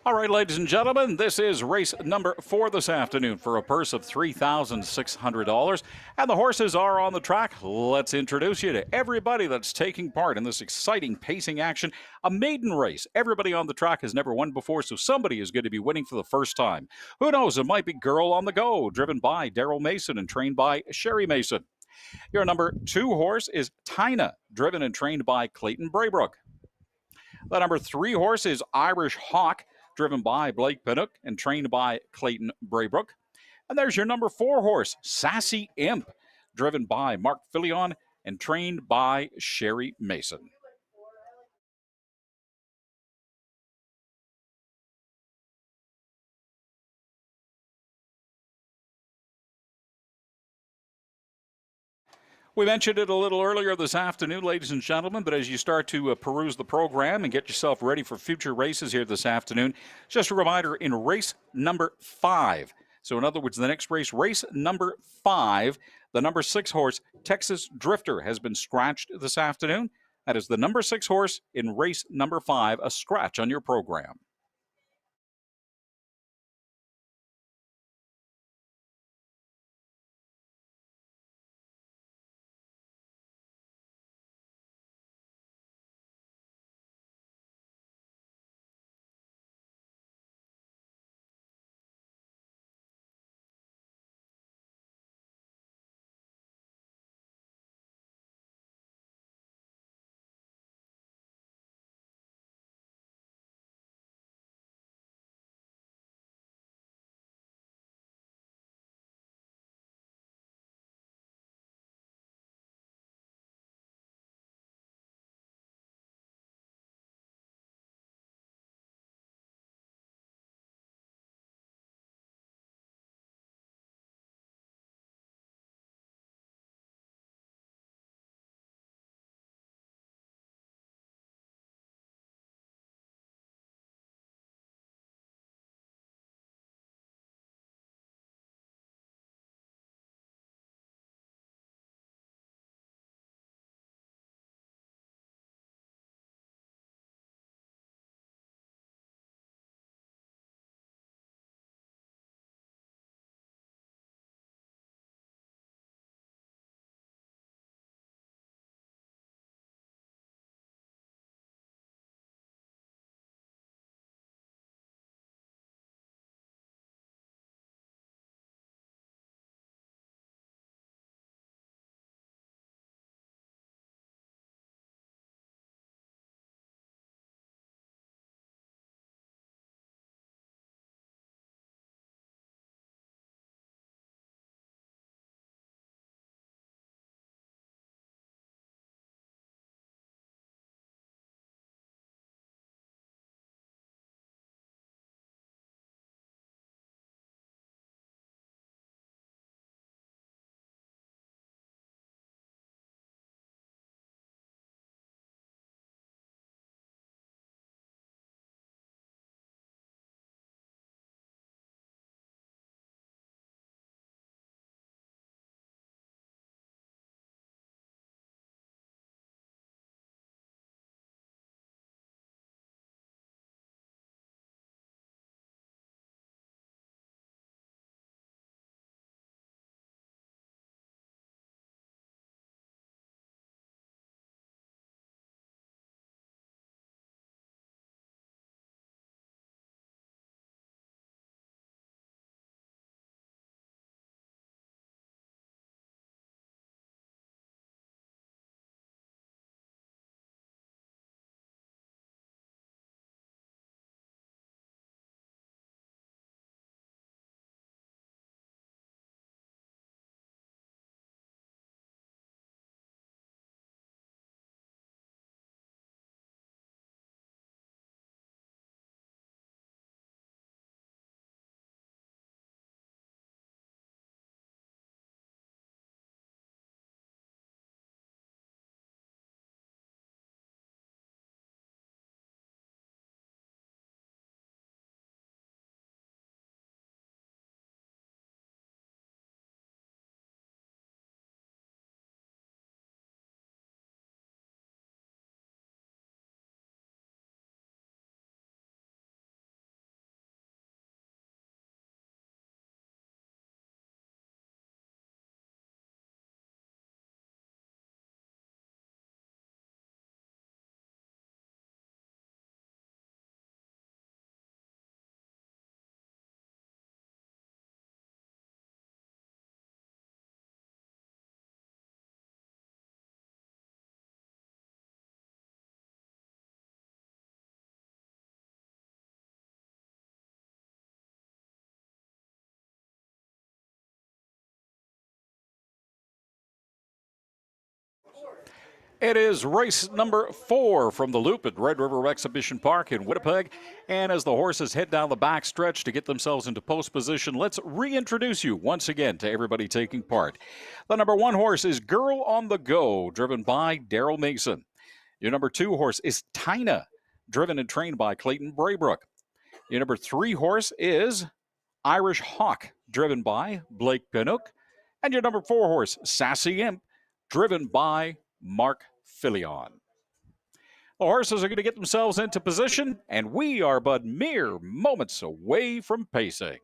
All right, ladies and gentlemen, this is race number 4 this afternoon for a purse of $3,600. And the horses are on the track. Let's introduce you to everybody that's taking part in this exciting pacing action. A maiden race. Everybody on the track has never won before, so somebody is going to be winning for the first time. Who knows? It might be Girl on the Go, driven by Daryl Mason and trained by Sherry Mason. Your number 2 horse is Tina, driven and trained by Clayton Braybrook. The number 3 horse is Irish Hawk, driven by Blake Pinnock and trained by Clayton Braybrook. And there's your number 4 horse, Sassy Imp, driven by Mark Fillion and trained by Sherry Mason. We mentioned it a little earlier this afternoon, ladies and gentlemen, but as you start to peruse the program and get yourself ready for future races here this afternoon, just a reminder in race number 5. So, in other words, the next race, race number 5, the number 6 horse, Texas Drifter, has been scratched this afternoon. That is the number 6 horse in race number 5, a scratch on your program. It is race number 4 from the Loop at Red River Exhibition Park in Winnipeg. And as the horses head down the back stretch to get themselves into post position, let's reintroduce you once again to everybody taking part. The number 1 horse is Girl on the Go, driven by Daryl Mason. Your number 2 horse is Tina, driven and trained by Clayton Braybrook. Your number 3 horse is Irish Hawk, driven by Blake Pinook. And your number 4 horse, Sassy Imp, driven by Mark Filion. The horses are going to get themselves into position, and we are but mere moments away from pacing.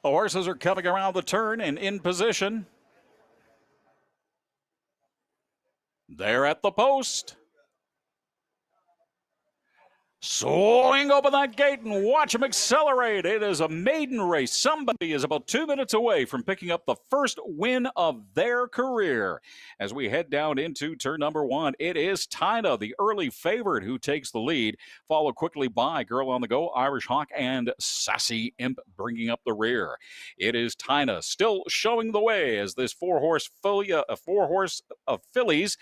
The horses are coming around the turn and in position. They're at the post. Swing open that gate and watch them accelerate. It is a maiden race. Somebody is about 2 minutes away from picking up the first win of their career. As we head down into turn number 1, it is Tina, the early favorite, who takes the lead, followed quickly by Girl on the Go, Irish Hawk, and Sassy Imp bringing up the rear. It is Tina still showing the way as this four-horse of fillies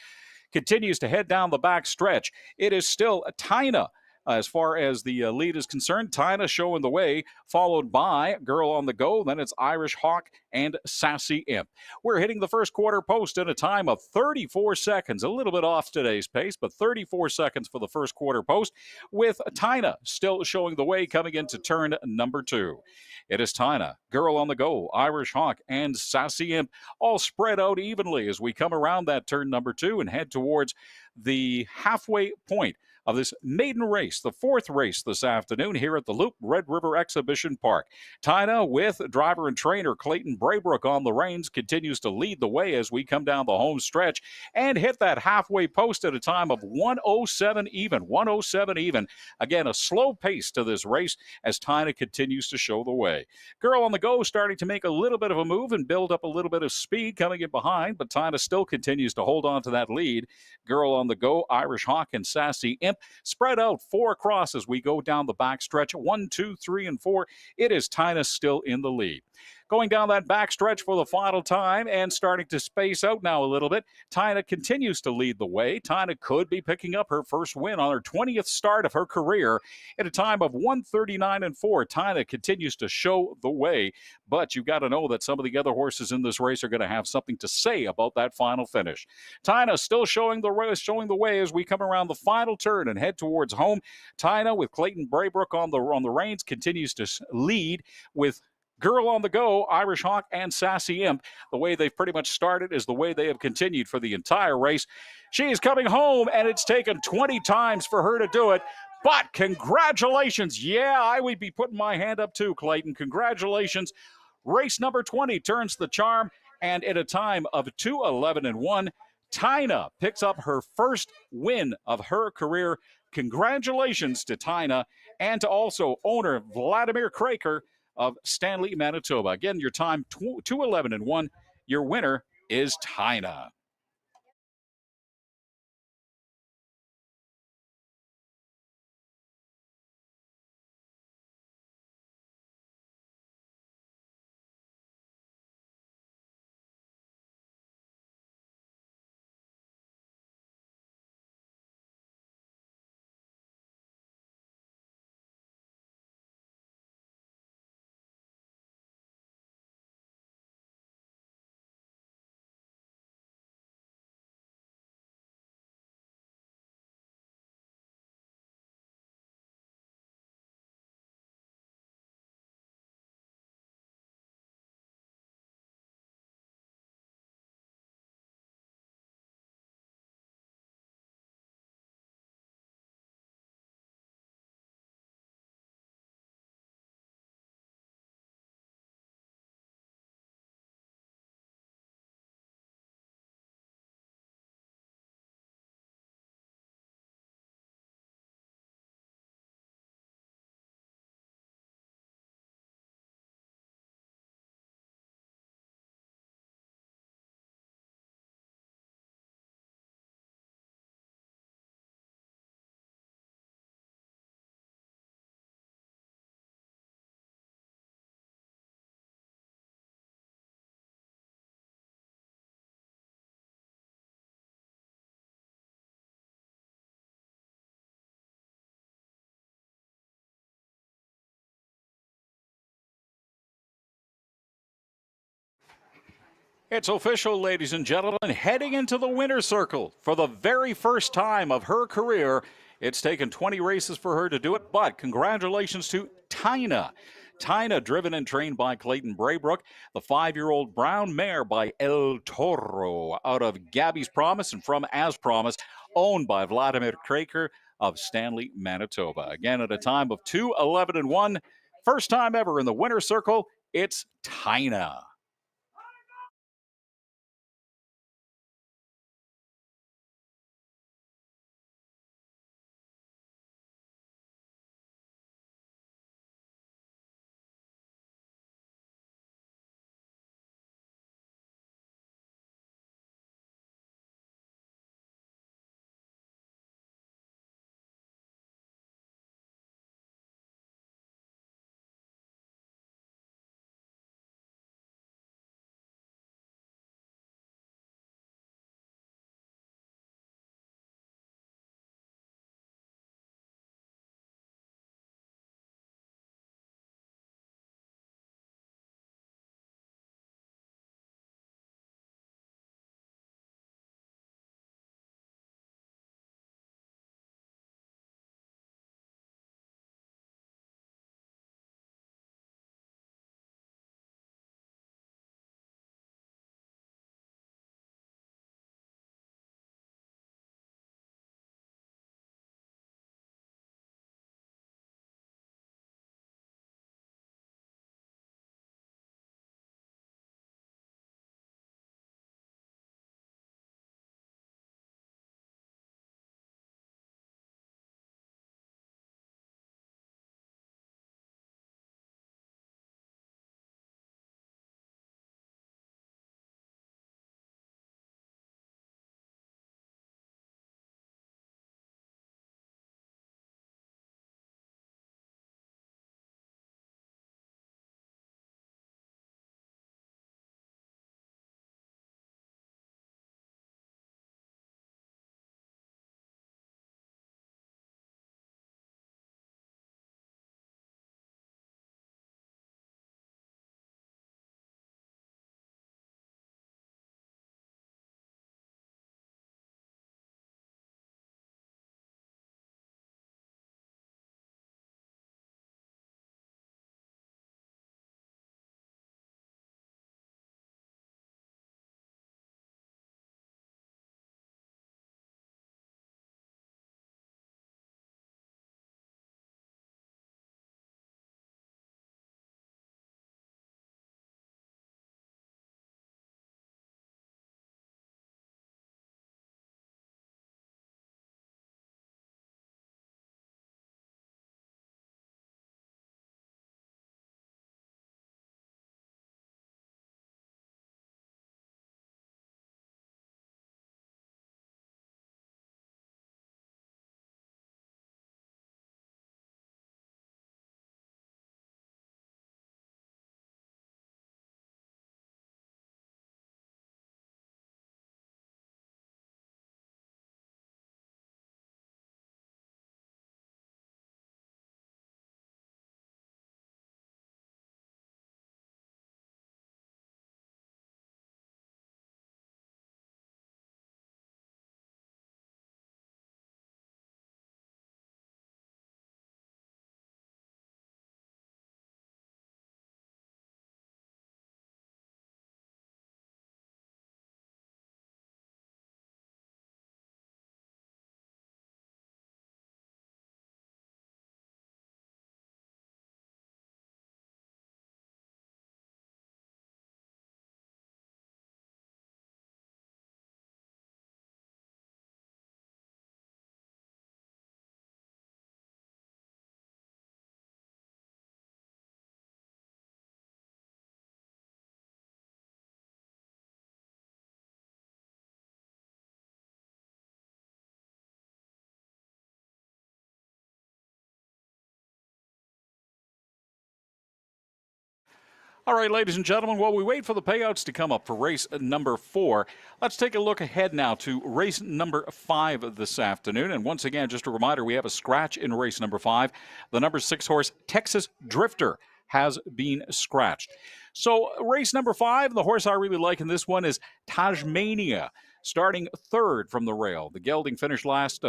continues to head down the back stretch. It is still Tina. As far as the lead is concerned, Tina showing the way, followed by Girl on the Go. Then it's Irish Hawk and Sassy Imp. We're hitting the first quarter post in a time of 34 seconds. A little bit off today's pace, but 34 seconds for the first quarter post, with Tina still showing the way coming into turn number 2. It is Tina, Girl on the Go, Irish Hawk, and Sassy Imp all spread out evenly as we come around that turn number 2 and head towards the halfway point of this maiden race, the 4th race this afternoon here at the Loop Red River Exhibition Park. Tina, with driver and trainer Clayton Braybrook on the reins, continues to lead the way as we come down the home stretch and hit that halfway post at a time of 107 even. 107 even. Again, a slow pace to this race as Tina continues to show the way. Girl on the Go starting to make a little bit of a move and build up a little bit of speed coming in behind, but Tina still continues to hold on to that lead. Girl on the Go, Irish Hawk, and Sassy Imp spread out 4 across as we go down the back stretch. 1, 2, 3, and 4. It is Tina still in the lead. Going down that back stretch for the final time and starting to space out now a little bit. Tina continues to lead the way. Tina could be picking up her first win on her 20th start of her career at a time of 139 and 4. Tina continues to show the way, but you've got to know that some of the other horses in this race are going to have something to say about that final finish. Tina still showing the way as we come around the final turn and head towards home. Tina, with Clayton Braybrook on the reins, continues to lead with Girl on the Go, Irish Hawk, and Sassy Imp. The way they've pretty much started is the way they have continued for the entire race. She is coming home, and it's taken 20 times for her to do it. But congratulations. Yeah, I would be putting my hand up too, Clayton. Congratulations. Race number 20 turns the charm, and at a time of 2:11 and 1, Tina picks up her first win of her career. Congratulations to Tina and to also owner Vladimir Kraker of Stanley, Manitoba. Again, your time 2:11 and 1. Your winner is Tina. It's official, ladies and gentlemen, heading into the winner's circle for the very first time of her career. It's taken 20 races for her to do it, but congratulations to Tina. Tina, driven and trained by Clayton Braybrook, the 5-year-old brown mare by El Toro out of Gabby's Promise and from As Promised, owned by Vladimir Kraker of Stanley, Manitoba. Again, at a time of 2:11-1, first time ever in the winner's circle, it's Tina. All right, ladies and gentlemen, while we wait for the payouts to come up for race number 4, let's take a look ahead now to race number 5 this afternoon. And once again, just a reminder, we have a scratch in race number 5. The number 6 horse, Texas Drifter, has been scratched. So, race number 5, the horse I really like in this one is Tajmania, starting third from the rail. The gelding finished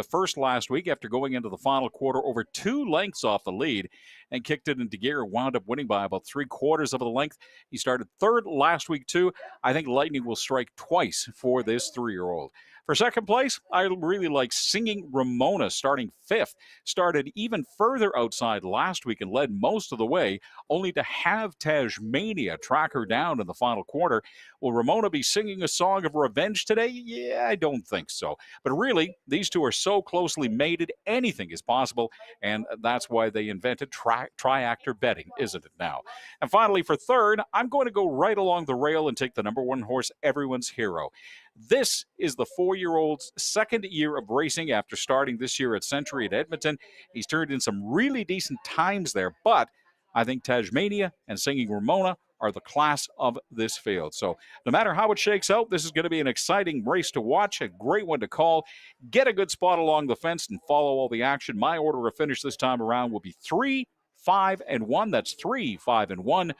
first last week after going into the final quarter over 2 lengths off the lead and kicked it into gear. Wound up winning by about 3/4 of the length. He started third last week too. I think lightning will strike twice for this 3-year-old. For second place, I really like Singing Ramona, starting fifth. Started even further outside last week and led most of the way, only to have Tajmania track her down in the final quarter. Will Ramona be singing a song of revenge today? Yeah, I don't think so. But really, these two are so closely mated, anything is possible, and that's why they invented triactor betting, isn't it now? And finally, for third, I'm going to go right along the rail and take the number 1 horse, everyone's hero. This is the 4-year-old's second year of racing after starting this year at Century at Edmonton. He's turned in some really decent times there, but I think Tajmania and Singing Ramona are the class of this field. So no matter how it shakes out, this is going to be an exciting race to watch, a great one to call. Get a good spot along the fence and follow all the action. My order of finish this time around will be 3, 5, and 1. That's 3, 5, and 1.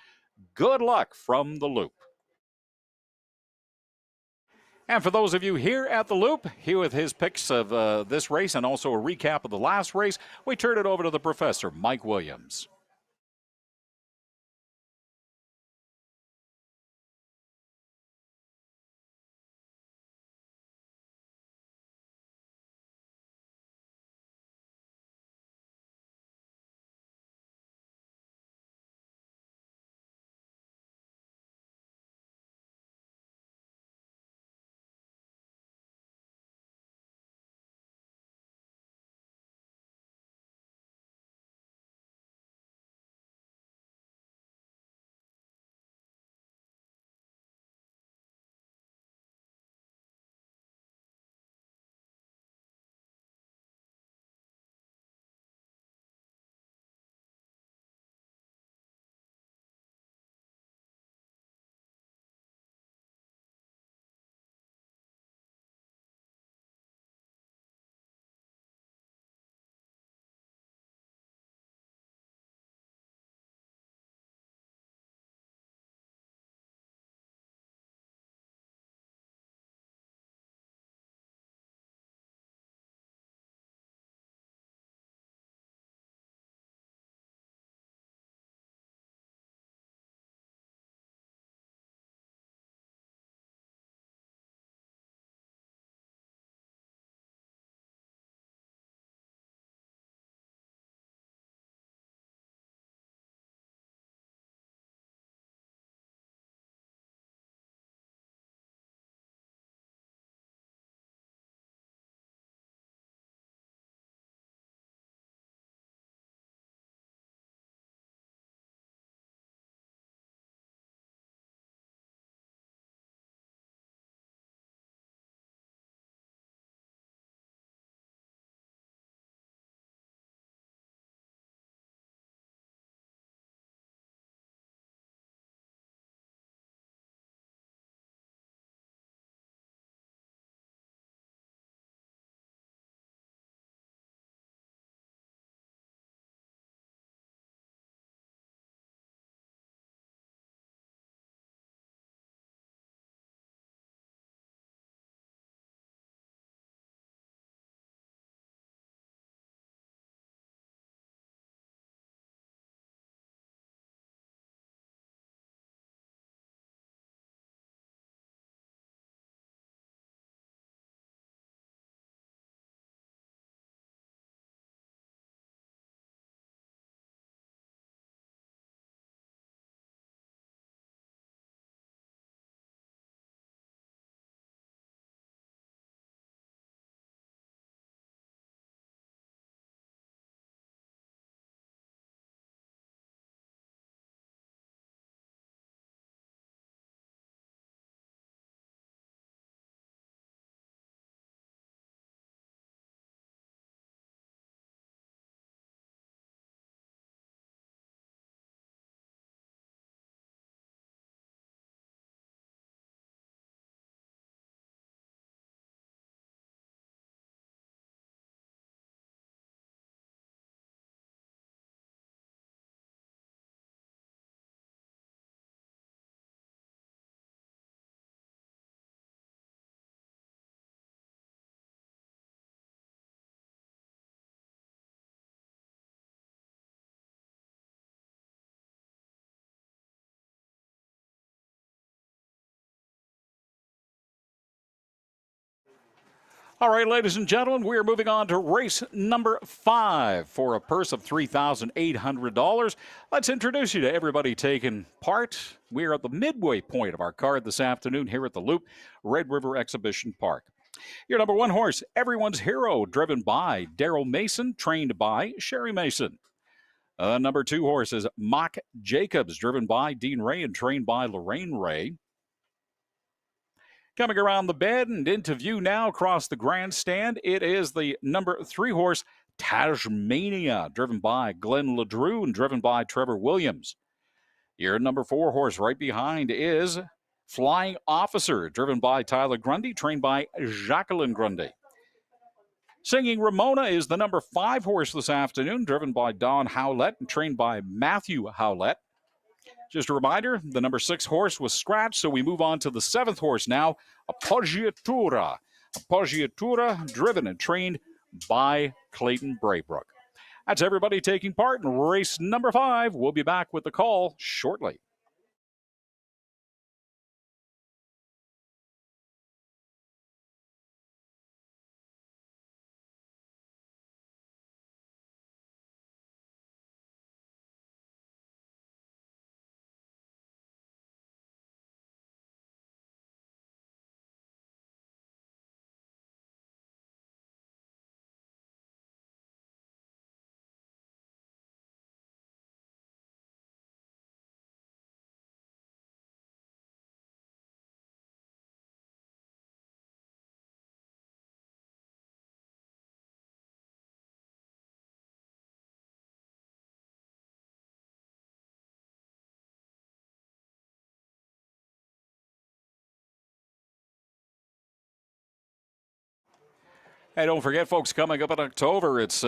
Good luck from the Loop. And for those of you here at the Loop, here with his picks of this race and also a recap of the last race, we turn it over to the professor, Mike Williams. All right, ladies and gentlemen, we are moving on to race number 5 for a purse of $3,800. Let's introduce you to everybody taking part. We are at the midway point of our card this afternoon here at the Loop, Red River Exhibition Park. Your number 1 horse, Everyone's Hero, driven by Daryl Mason, trained by Sherry Mason. Number 2 horse is Mock Jacobs, driven by Dean Ray and trained by Lorraine Ray. Coming around the bend and into view now across the grandstand, it is the number 3 horse, Tasmania, driven by Glenn LeDrew and driven by Trevor Williams. Your number 4 horse right behind is Flying Officer, driven by Tyler Grundy, trained by Jacqueline Grundy. Singing Ramona is the number 5 horse this afternoon, driven by Don Howlett and trained by Matthew Howlett. Just a reminder, the number 6 horse was scratched, so we move on to the 7th horse now, Appoggiatura. Appoggiatura, driven and trained by Clayton Braybrook. That's everybody taking part in race number 5. We'll be back with the call shortly. Hey, don't forget, folks, coming up in October, it's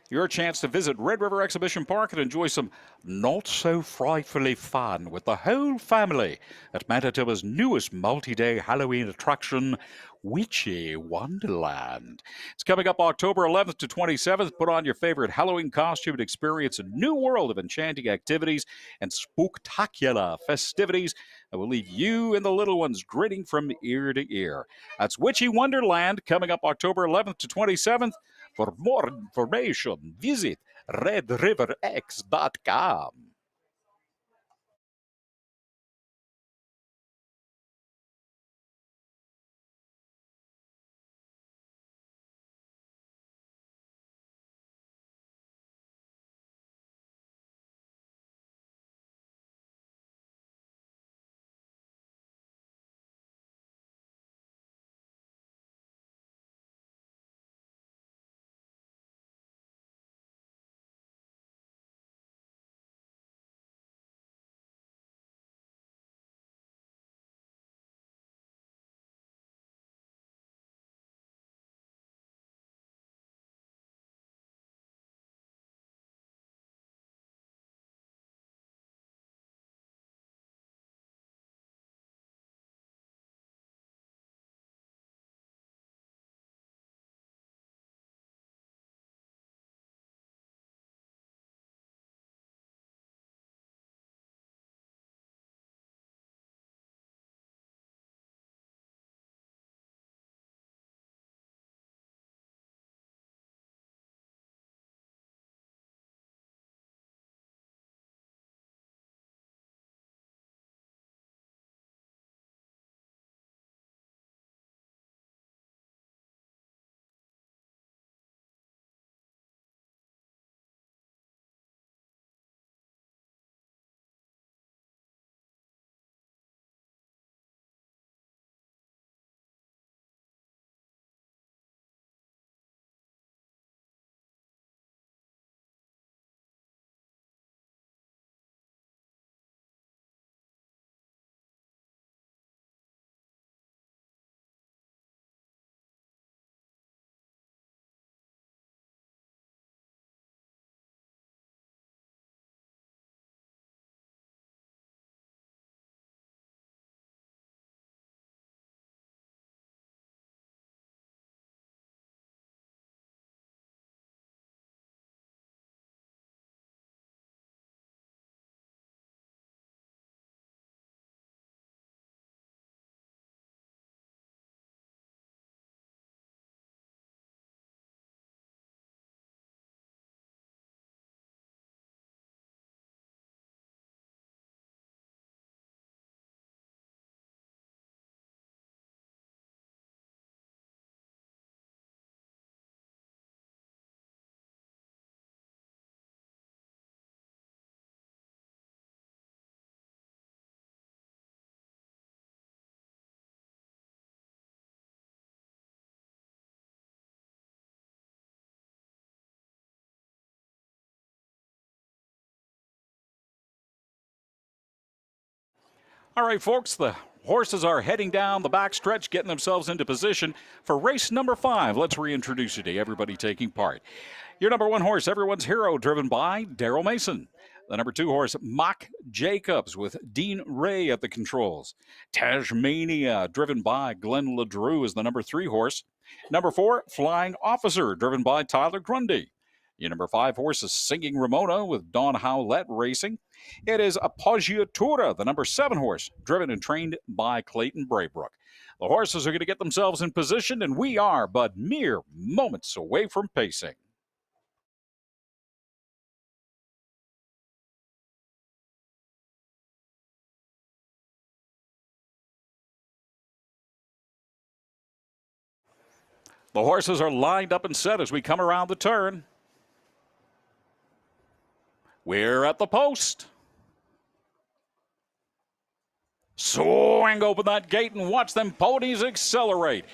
your chance to visit Red River Exhibition Park and enjoy some not so frightfully fun with the whole family at Manitoba's newest multi-day Halloween attraction, Witchy Wonderland. It's coming up October 11th to 27th. Put on your favorite Halloween costume and experience a new world of enchanting activities and spooktacular festivities that will leave you and the little ones grinning from ear to ear. That's Witchy Wonderland coming up October 11th to 27th. For more information, visit redriverx.com. All right, folks, the horses are heading down the backstretch, getting themselves into position for race number 5. Let's reintroduce you to everybody taking part. Your number 1 horse, everyone's hero, driven by Daryl Mason. The number 2 horse, Mock Jacobs, with Dean Ray at the controls. Tasmania, driven by Glenn LeDrew, is the number 3 horse. Number 4, Flying Officer, driven by Tyler Grundy. Your number 5 horse is Singing Ramona with Don Howlett Racing. It is Appoggiatura, the number 7 horse, driven and trained by Clayton Braybrook. The horses are going to get themselves in position, and we are but mere moments away from pacing. The horses are lined up and set as we come around the turn. We're at the post. Swing open that gate and watch them ponies accelerate.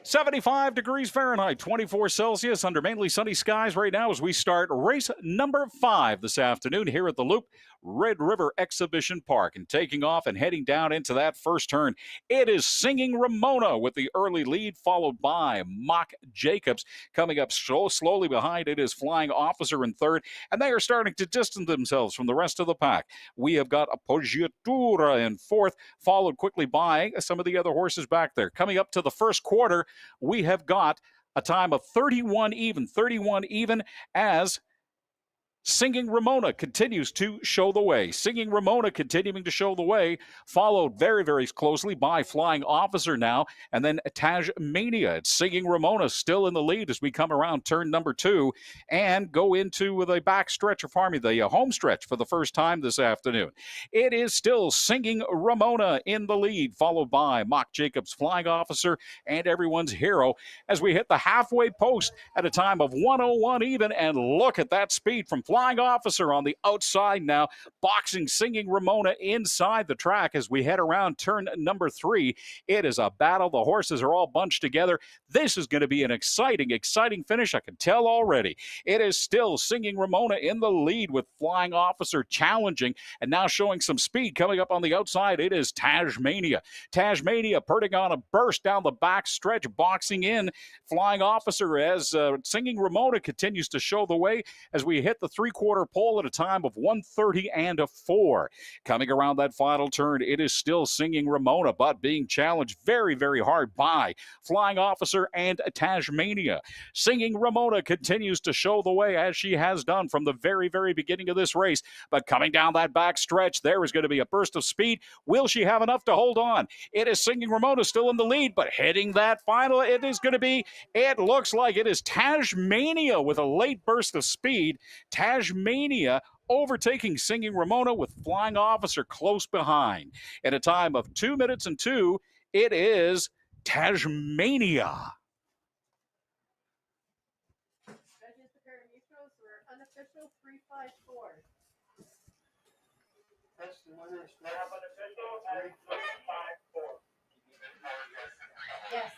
75 degrees Fahrenheit, 24 Celsius, under mainly sunny skies right now as we start race number 5 this afternoon here at the Loop, Red River Exhibition Park. And taking off and heading down into that first turn, it is Singing Ramona with the early lead, followed by Mock Jacobs. Coming up slowly behind it is Flying Officer in third, and they are starting to distance themselves from the rest of the pack. We have got Appoggiatura in fourth, followed quickly by some of the other horses back there. Coming up to the first quarter, we have got a time of 31 even as Singing Ramona continues to show the way. Singing Ramona continuing to show the way, followed very, very closely by Flying Officer now, and then Tasmania. It's Singing Ramona still in the lead as we come around turn number 2 and go into the back stretch of Farming, the home stretch for the first time this afternoon. It is still Singing Ramona in the lead, followed by Mock Jacobs, Flying Officer, and everyone's hero as we hit the halfway post at a time of 101 even, and look at that speed from Flying Officer on the outside now, boxing Singing Ramona inside the track as we head around turn number 3. It is a battle. The horses are all bunched together. This is going to be an exciting finish. I can tell already. It is still Singing Ramona in the lead with Flying Officer challenging and now showing some speed coming up on the outside. It is Tasmania. Tasmania putting on a burst down the back stretch, boxing in Flying Officer as Singing Ramona continues to show the way as we hit the three-quarter pole at a time of 1:30.04. Coming around that final turn, it is still Singing Ramona, but being challenged very, very hard by Flying Officer and Tasmania. Singing Ramona continues to show the way as she has done from the very, very beginning of this race. But coming down that back stretch, there is going to be a burst of speed. Will she have enough to hold on? It is Singing Ramona still in the lead, but heading that final, it looks like it is Tasmania with a late burst of speed. Tasmania overtaking Singing Ramona with Flying Officer close behind. At a time of 2 minutes and 2, it is Tasmania. Unofficial 354. That's the one that's not unofficial. 354. Yes.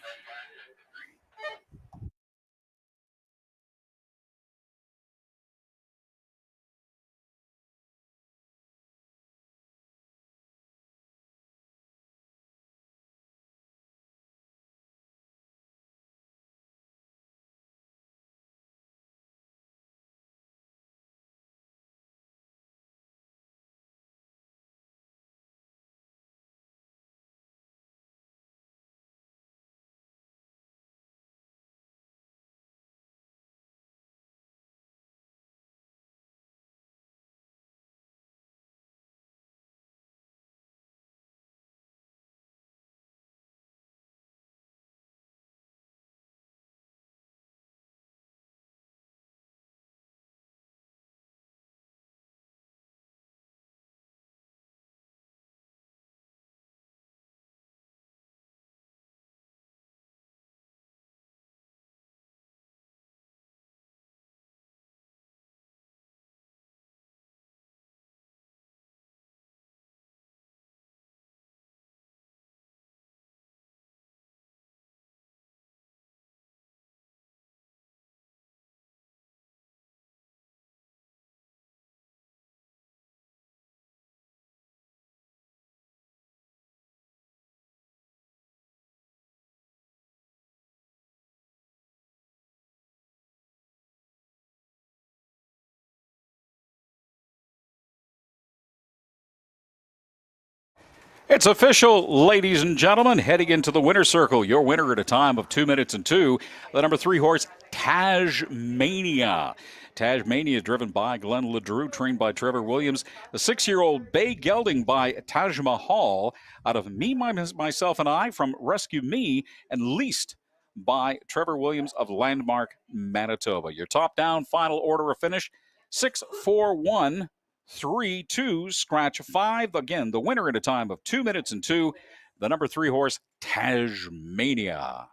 It's official, ladies and gentlemen, heading into the winner's circle. Your winner at a time of 2 minutes and 2, the number 3 horse, Tajmania. Tajmania is driven by Glenn LeDrew, trained by Trevor Williams. The 6-year-old Bay Gelding by Taj Mahal out of Me, Myself, and I from Rescue Me, and Least by Trevor Williams of Landmark, Manitoba. Your top down final order of finish, 6-4-1. 3-2, scratch 5. Again, the winner at a time of 2 minutes and 2, the number 3 horse, Tajmania.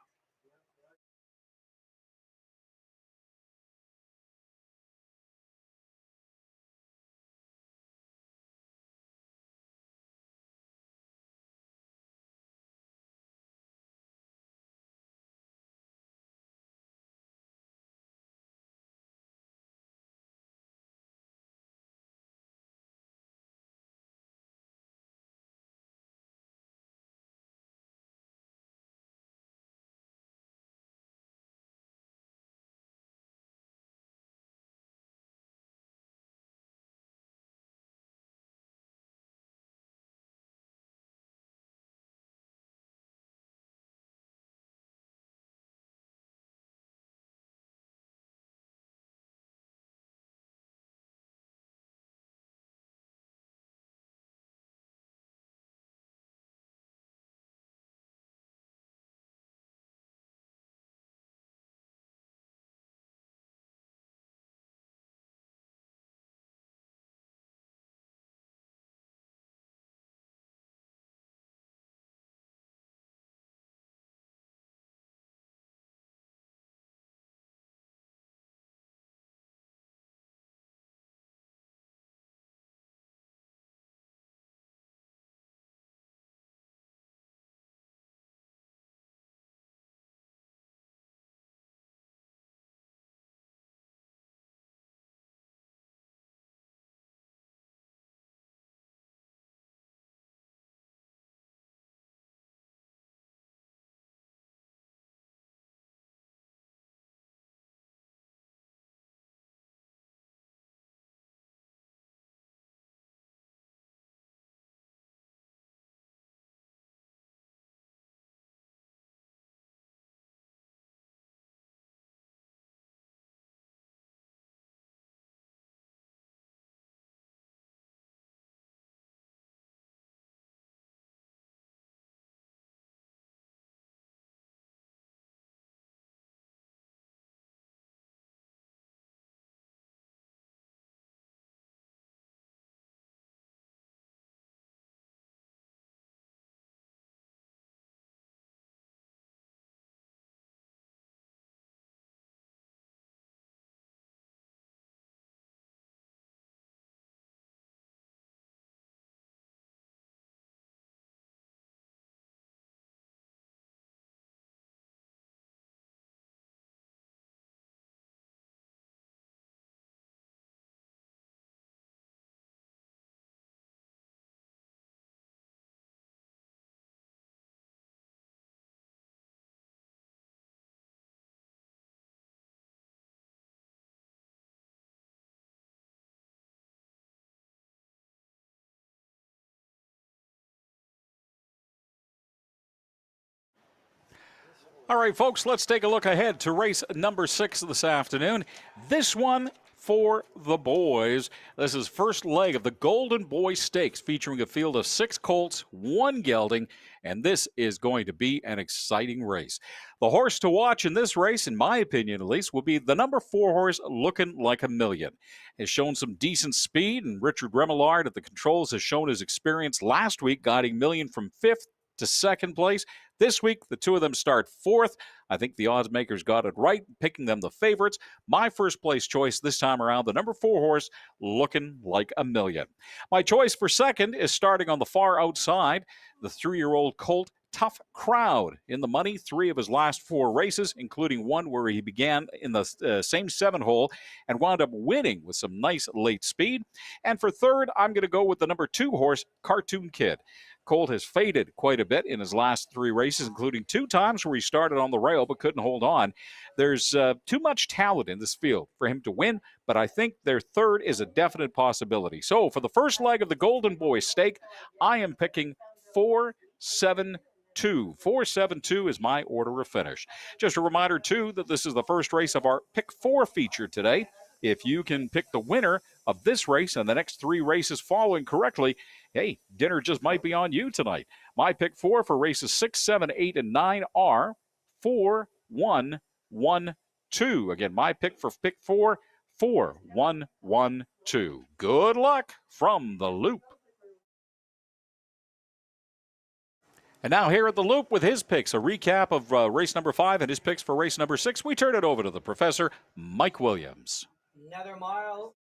All right, folks, let's take a look ahead to race number 6 this afternoon. This one for the boys. This is first leg of the Golden Boy Stakes, featuring a field of 6 colts, 1 gelding, and this is going to be an exciting race. The horse to watch in this race, in my opinion at least, will be the number 4 horse, Looking Like a Million. Has shown some decent speed, and Richard Remillard at the controls has shown his experience last week, guiding Million from 5th to 2nd place. This week, the two of them start 4th. I think the odds makers got it right, picking them the favorites. My first place choice this time around, the number 4 horse, Looking Like a Million. My choice for second is starting on the far outside, the 3-year-old colt, Tough Crowd. In the money, 3 of his last 4 races, including one where he began in the same 7 hole and wound up winning with some nice late speed. And for third, I'm going to go with the number 2 horse, Cartoon Kid. Colt has faded quite a bit in his last 3 races, including 2 times where he started on the rail but couldn't hold on. There's too much talent in this field for him to win, but I think their third is a definite possibility. So for the first leg of the Golden Boy Stake, I am picking 472. 472 is my order of finish. Just a reminder, too, that this is the first race of our Pick 4 feature today. If you can pick the winner of this race and the next 3 races following correctly, hey, dinner just might be on you tonight. My Pick 4 for races 6, 7, 8, and 9 are 4, 1, 1, 2. Again, my pick for Pick 4, 4, 1, 1, 2. Good luck from the Loop. And now here at the Loop with his picks, a recap of race number 5 and his picks for race number 6. We turn it over to the professor, Mike Williams. Another mile.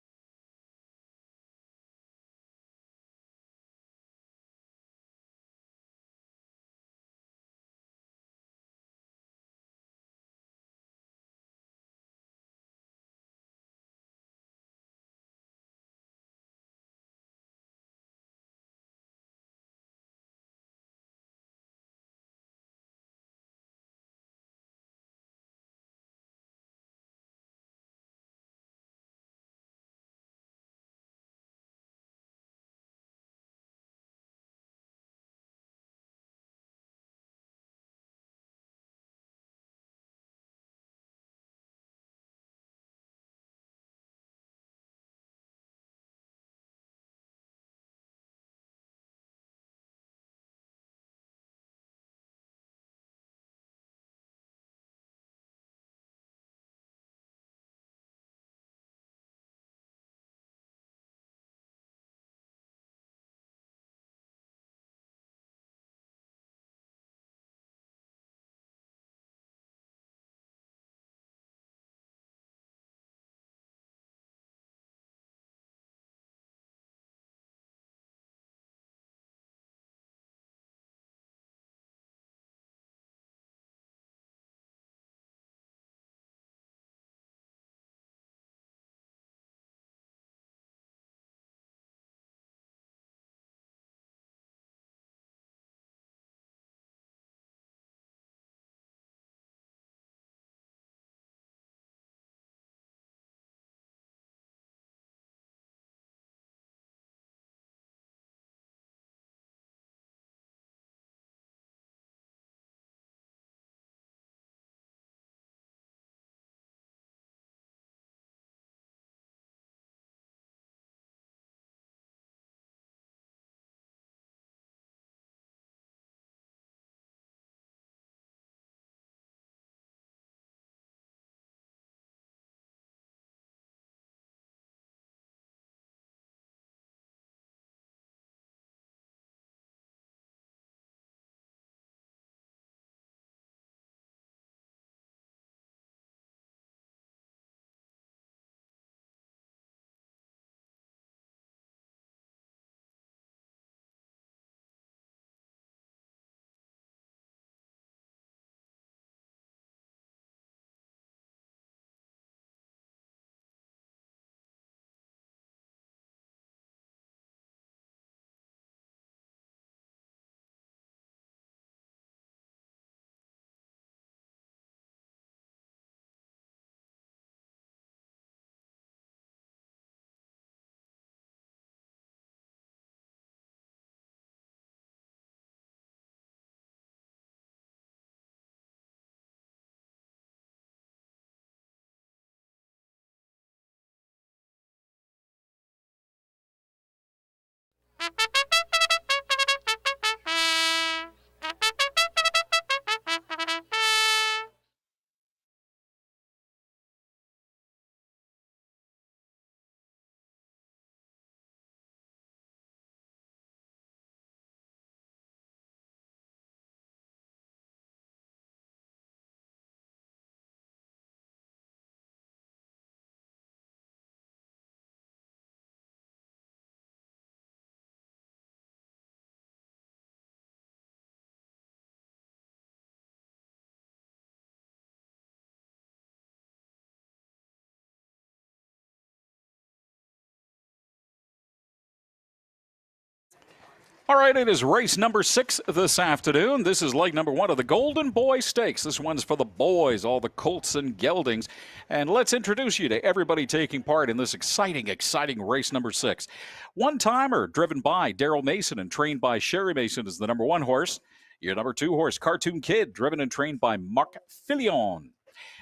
All right, it is race number 6 this afternoon. This is leg number 1 of the Golden Boy Stakes. This one's for the boys, all the colts and geldings. And let's introduce you to everybody taking part in this exciting race number 6. One timer driven by Daryl Mason and trained by Sherry Mason is the number 1 horse. Your number 2 horse, Cartoon Kid, driven and trained by Marc Filion.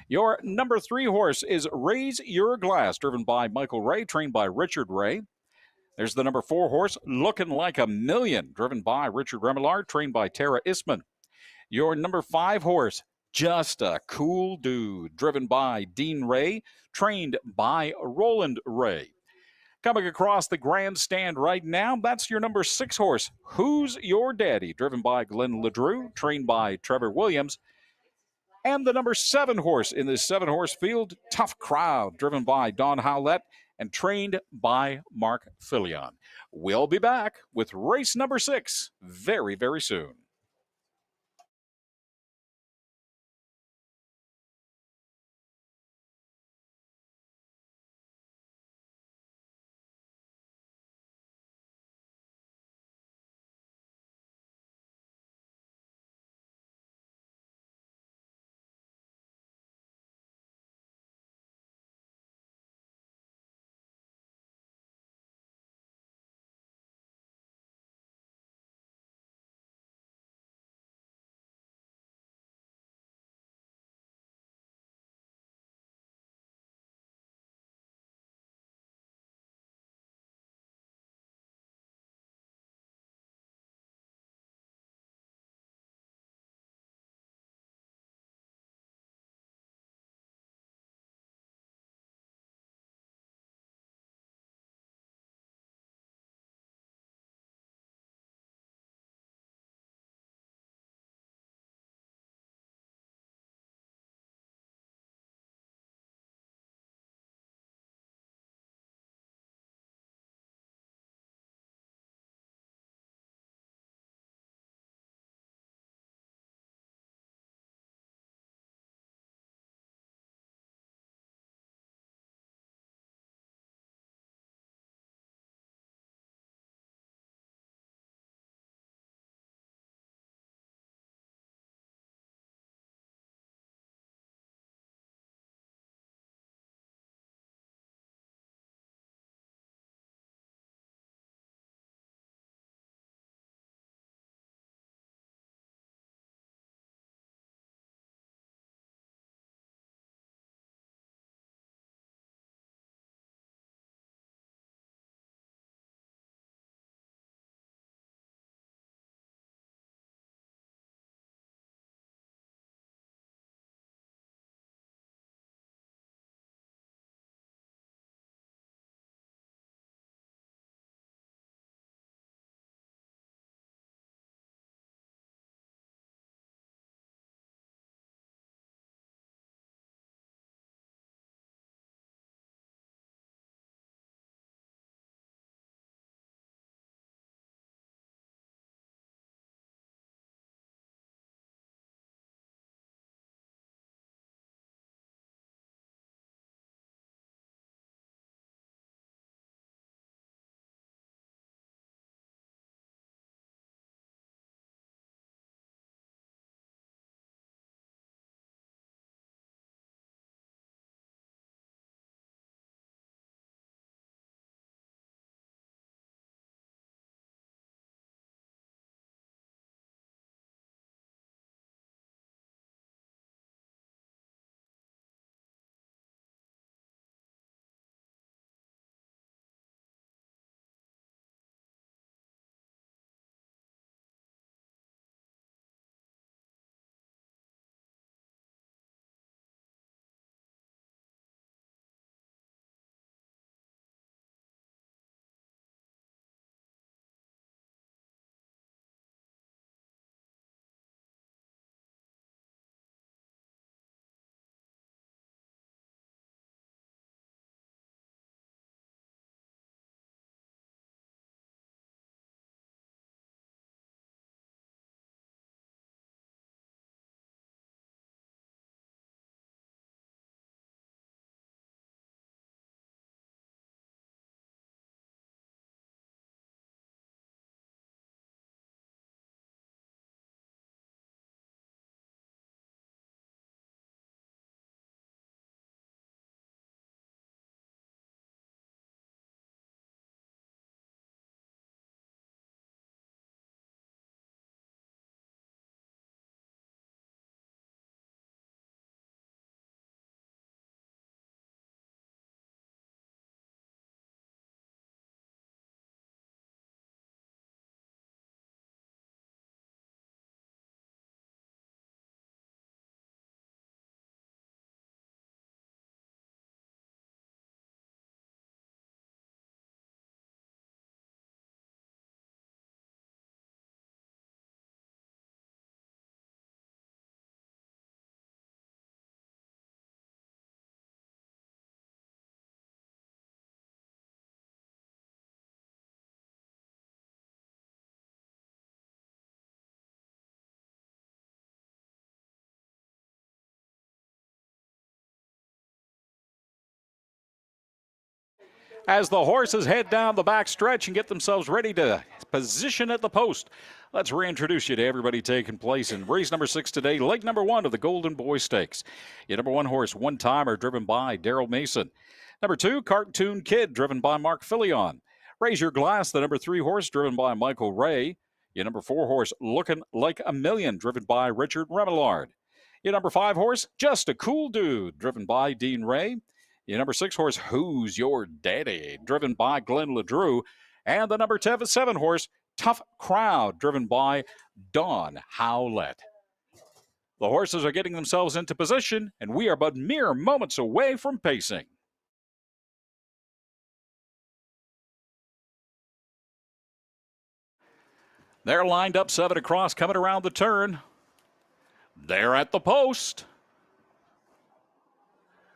Your number 3 horse is Raise Your Glass, driven by Michael Ray, trained by Richard Ray. There's the number 4 horse, Looking Like a Million, driven by Richard Remillard, trained by Tara Isman. Your number 5 horse, Just a Cool Dude, driven by Dean Ray, trained by Roland Ray. Coming across the grandstand right now, that's your number 6 horse, Who's Your Daddy, driven by Glenn LeDrew, trained by Trevor Williams. And the number 7 horse in this 7-horse field, Tough Crowd, driven by Don Howlett and trained by Marc Filion. We'll be back with race number 6 very soon. as the horses head down the back stretch and get themselves ready to position at the post. Let's reintroduce you to everybody taking place in race number 6 today, leg number 1 of the Golden Boy Stakes. Your number 1 horse, One Timer, driven by Daryl Mason. Number 2, Cartoon Kid, driven by Mark Filion. Raise Your Glass, the number 3 horse, driven by Michael Ray. Your number 4 horse, Looking Like a Million, driven by Richard Remillard. Your number 5 horse, Just a Cool Dude, driven by Dean Ray. Your number 6 horse, Who's Your Daddy, driven by Glenn LeDrew. And the number 7 horse, Tough Crowd, driven by Don Howlett. The horses are getting themselves into position, and we are but mere moments away from pacing. They're lined up 7 across, coming around the turn. They're at the post.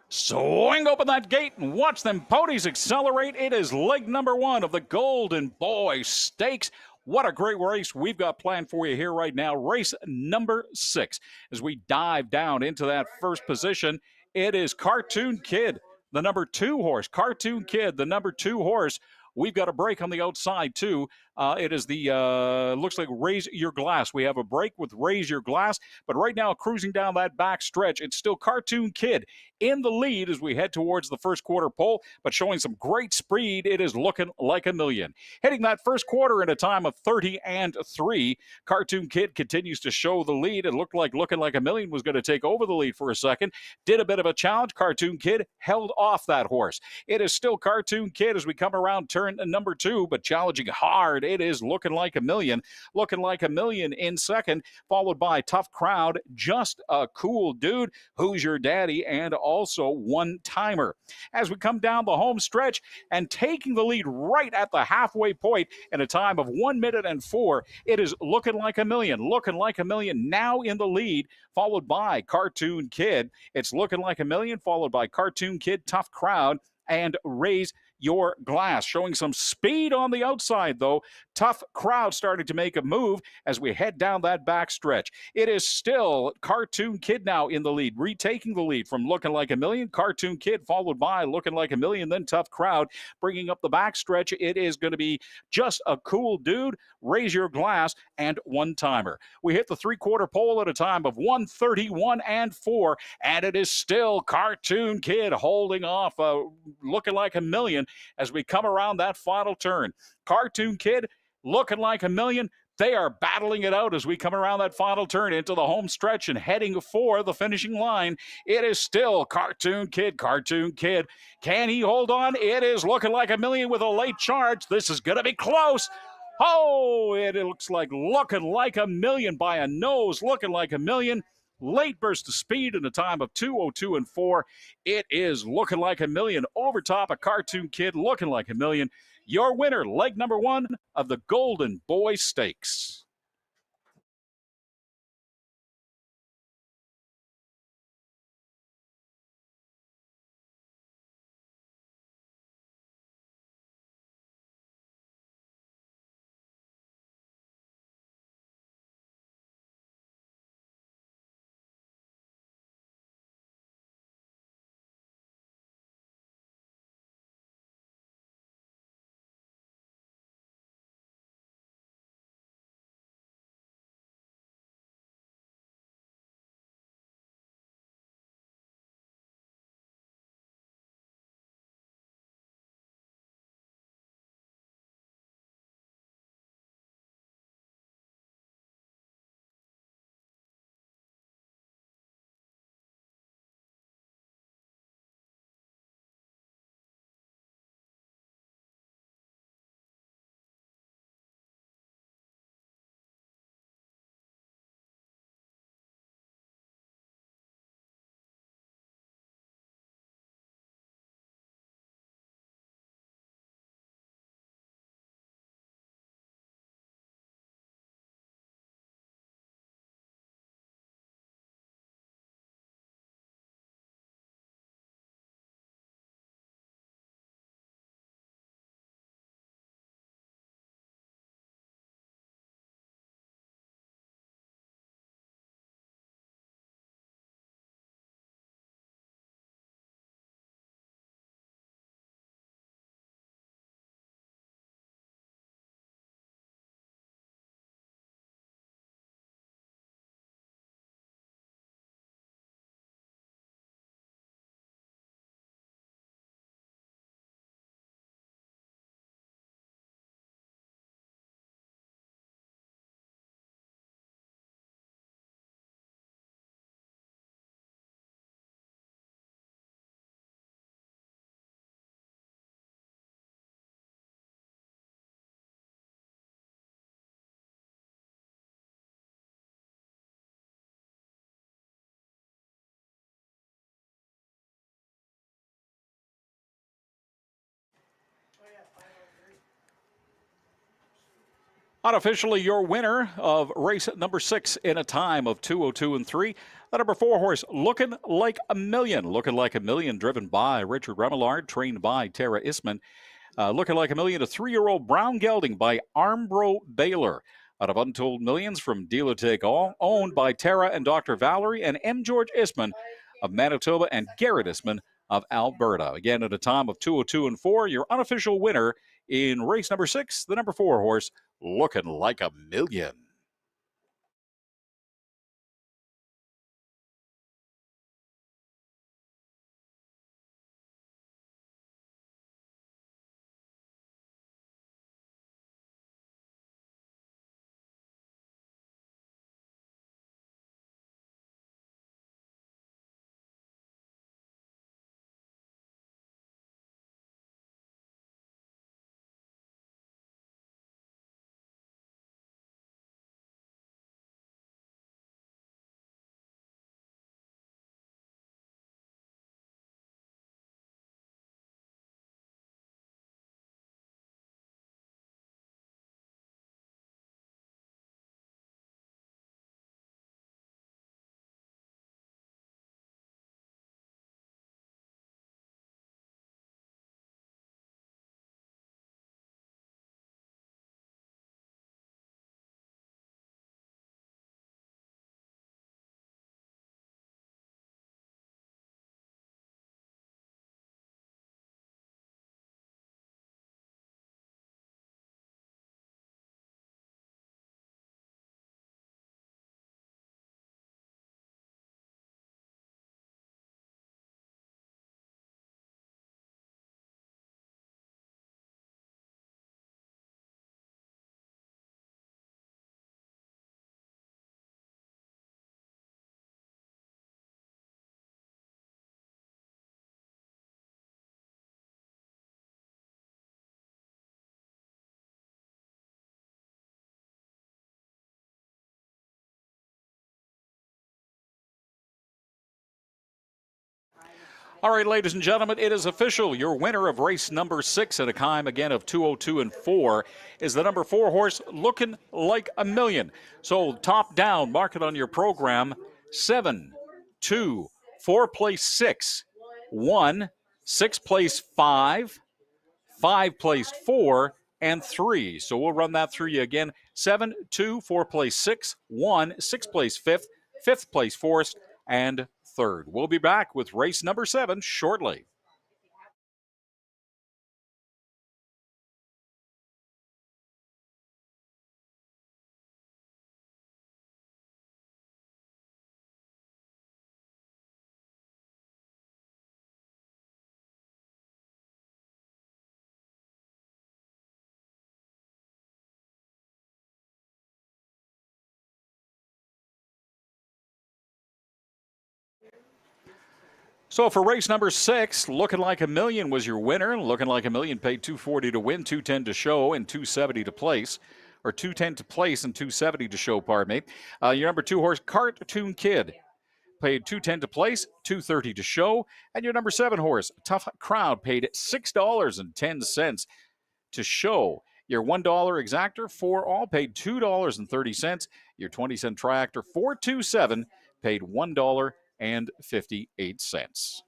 Swing open that gate and watch them ponies accelerate. It is leg number 1 of the Golden Boy Stakes. What a great race we've got planned for you here right now. Race number 6. As we dive down into that first position, it is Cartoon Kid, the number 2 horse. Cartoon Kid, the number 2 horse. We've got a break on the outside, too. It is the, looks like Raise Your Glass. We have a break with Raise Your Glass. But right now, cruising down that back stretch, it's still Cartoon Kid in the lead as we head towards the first quarter pole, but showing some great speed. It is Looking Like a Million. Hitting that first quarter in a time of 30-3. Cartoon Kid continues to show the lead. It looked like Looking Like a Million was going to take over the lead for a second. Did a bit of a challenge. Cartoon Kid held off that horse. It is still Cartoon Kid as we come around turn number 2, but challenging hard. It is Looking Like a Million. Looking Like a Million in second, followed by Tough Crowd, Just a Cool Dude, Who's Your Daddy, and also One Timer. As we come down the home stretch and taking the lead right at the halfway point in a time of 1 minute and 4, it is Looking Like a Million. Looking Like a Million now in the lead, followed by Cartoon Kid. It's Looking Like a Million, followed by Cartoon Kid, Tough Crowd, and Raise Your Glass. Showing some speed on the outside, though. Tough Crowd starting to make a move as we head down that back stretch. It is still Cartoon Kid now in the lead, retaking the lead from Looking Like a Million. Cartoon Kid followed by Looking Like a Million, then Tough Crowd. Bringing up the back stretch, it is going to be Just a Cool Dude, Raise Your Glass, and One Timer. We hit the three-quarter pole at a time of 1:31.4, and it is still Cartoon Kid holding off Looking Like a Million as we come around that final turn. Cartoon Kid, Looking Like a Million, they are battling it out as we come around that final turn into the home stretch and heading for the finishing line. It is still Cartoon Kid. Cartoon Kid, can he hold on? It is Looking Like a Million with a late charge. This is going to be close. Oh, it looks like Looking Like a Million by a nose. Looking Like a Million. Late burst of speed in a time of 2:02.4. It is Looking Like a Million over top of Cartoon Kid. Looking Like a Million. Your winner, leg number 1 of the Golden Boy Stakes. Unofficially, your winner of race number 6 in a time of 2:02 and 3. The number 4 horse, Looking Like a Million. Looking Like a Million, driven by Richard Remillard, trained by Tara Isman. Looking Like a Million, a 3-year-old brown gelding by Armbro Baylor. Out of Untold Millions from Dealer Take All, owned by Tara and Dr. Valerie and M. George Isman of Manitoba and Garrett Isman of Alberta. Again, at a time of 2:02 and 4, your unofficial winner in race number 6, the number 4 horse, Looking Like a Million. All right, ladies and gentlemen, it is official. Your winner of race number 6 at a time again of 2:02 and 4 is the number 4 horse, Looking Like a Million. So top down, mark it on your program. 7, 2, 4 place 6, 1, 6 place 5, 5 placed 4, and 3. So we'll run that through you again. 7, 2, 4 place 6, 1, 6 place 5th, 5th place 4th, and 3rd. We'll be back with race number 7 shortly. So for race number 6, Looking Like a Million was your winner. Looking Like a Million paid $240 to win, $210 to show, and $270 to place. Or $210 to place and $270 to show, pardon me. Your number 2 horse, Cartoon Kid, paid $210 to place, $230 to show. And your number 7 horse, Tough Crowd, paid $6.10 to show. Your $1 exactor for all paid $2.30. Your 20-cent triactor 427 paid $1.58.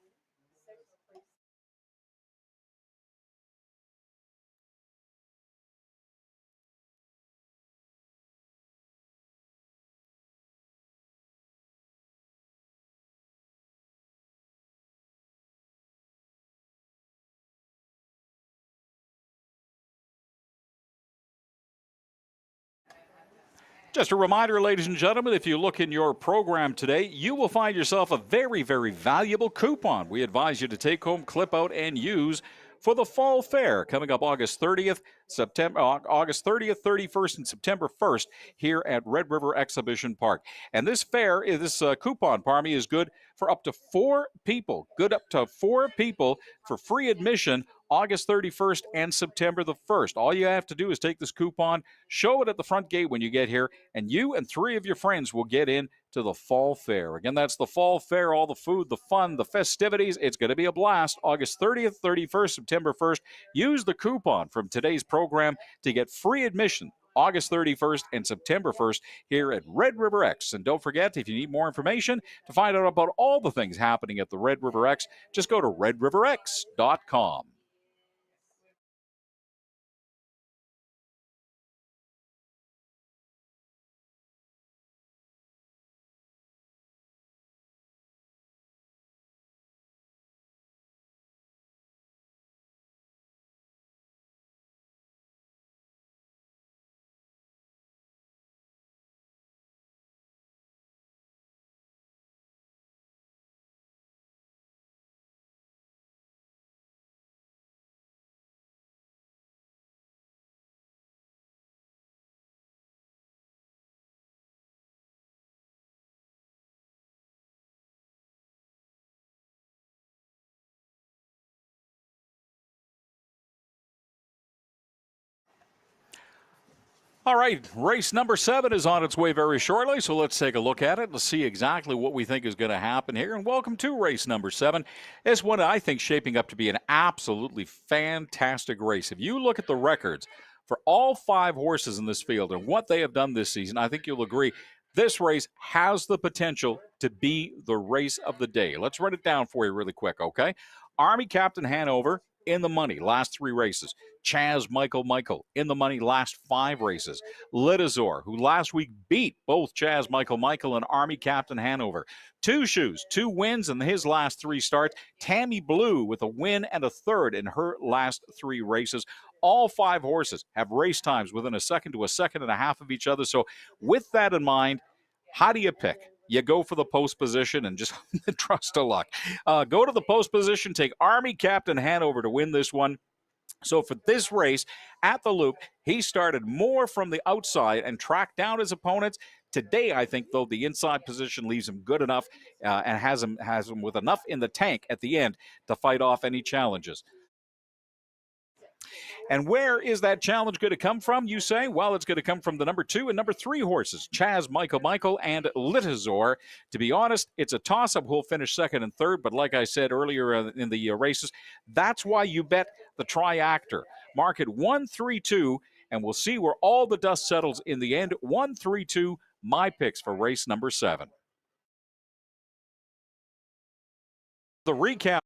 Just a reminder, ladies and gentlemen, if you look in your program today, you will find yourself a very, very valuable coupon. We advise you to take home, clip out, and use for the Fall Fair coming up August 30th, 31st, and September 1st here at Red River Exhibition Park. And this fair, this coupon, pardon me, is good for up to 4 people. Good up to 4 people for free admission August 31st and September the 1st. All you have to do is take this coupon, show it at the front gate when you get here, and you and 3 of your friends will get in to the Fall Fair. Again, that's the Fall Fair, all the food, the fun, the festivities. It's going to be a blast. August 30th, 31st, September 1st. Use the coupon from today's program to get free admission August 31st and September 1st here at Red River X. And don't forget, if you need more information to find out about all the things happening at the Red River X, just go to redriverx.com. All right, race number 7 is on its way very shortly, so let's take a look at it. Let's see exactly what we think is going to happen here. And welcome to race number 7. It's one I think shaping up to be an absolutely fantastic race. If you look at the records for all 5 horses in this field and what they have done this season, I think you'll agree this race has the potential to be the race of the day. Let's run it down for you really quick, okay? Army Captain Hanover in the money, last 3 races. Chaz Michael in the money last 5 races. Litazor, who last week beat both Chaz Michael and Army Captain Hanover. 2 Shoes, 2 wins in his last 3 starts. Tammy Blue with a win and a third in her last 3 races. All 5 horses have race times within a second to a second and a half of each other. So with that in mind, how do you pick? You go for the post position and just trust to luck. Go to the post position, take Army Captain Hanover to win this one. So for this race at the Loop, he started more from the outside and tracked down his opponents. Today, I think, though, the inside position leaves him good enough and has him with enough in the tank at the end to fight off any challenges. And where is that challenge going to come from, you say? Well, it's going to come from the number 2 and number 3 horses, Chaz Michael and Litazor. To be honest, it's a toss-up who'll finish second and third, but like I said earlier in the races, that's why you bet the triactor. Mark it 1-3-2, and we'll see where all the dust settles in the end. 1-3-2, my picks for race number 7. The recap.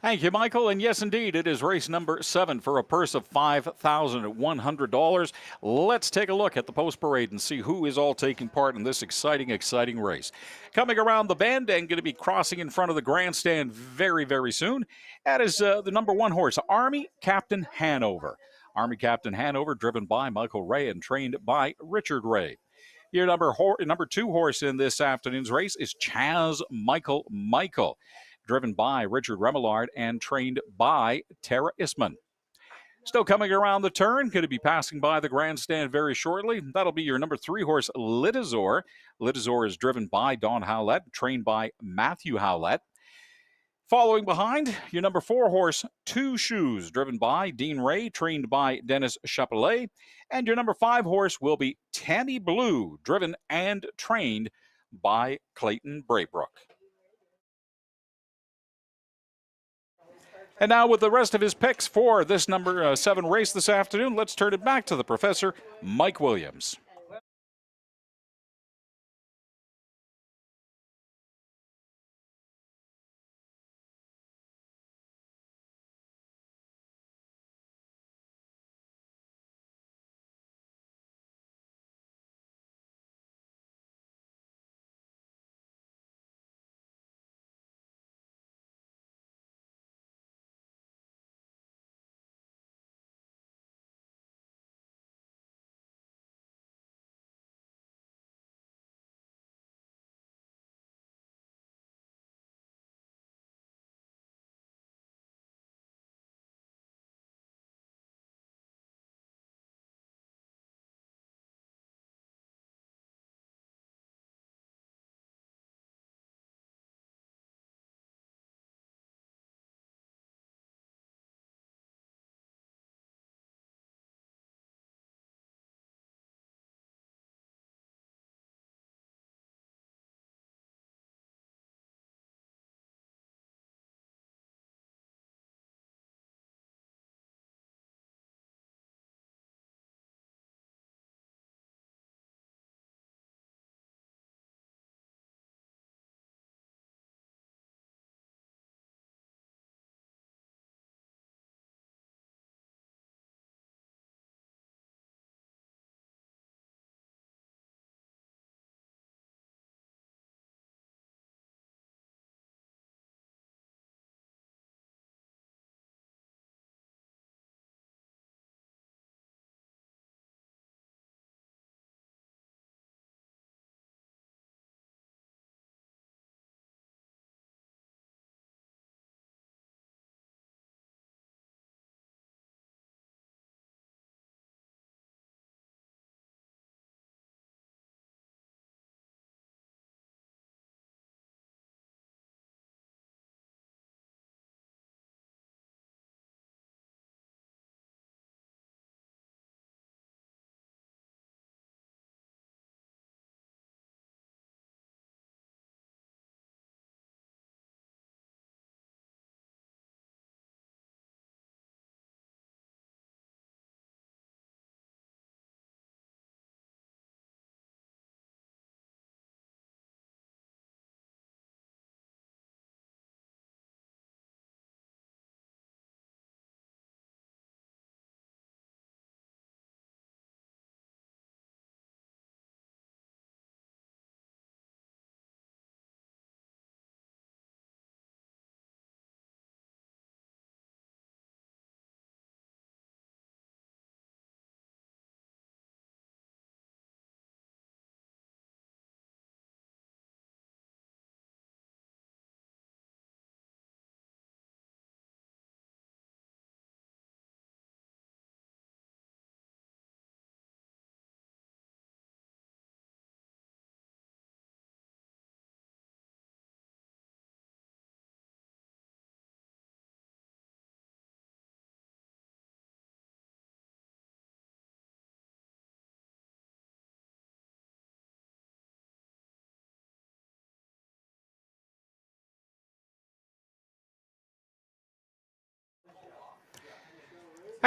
Thank you, Michael. And yes, indeed, it is race number 7 for a purse of $5,100. Let's take a look at the post parade and see who is all taking part in this exciting race. Coming around the bend and going to be crossing in front of the grandstand very, very soon. That is the number 1 horse, Army Captain Hanover. Army Captain Hanover, driven by Michael Ray and trained by Richard Ray. Your number 2 horse in this afternoon's race is Chaz Michael, driven by Richard Remillard and trained by Tara Isman. Still coming around the turn, going to be passing by the grandstand very shortly. That'll be your number 3 horse, Litazor. Litazor is driven by Don Howlett, trained by Matthew Howlett. Following behind, your number 4 horse, 2 Shoes, driven by Dean Ray, trained by Dennis Chapelet. And your number 5 horse will be Tammy Blue, driven and trained by Clayton Braybrook. And now with the rest of his picks for this number 7 race this afternoon, let's turn it back to the professor, Mike Williams.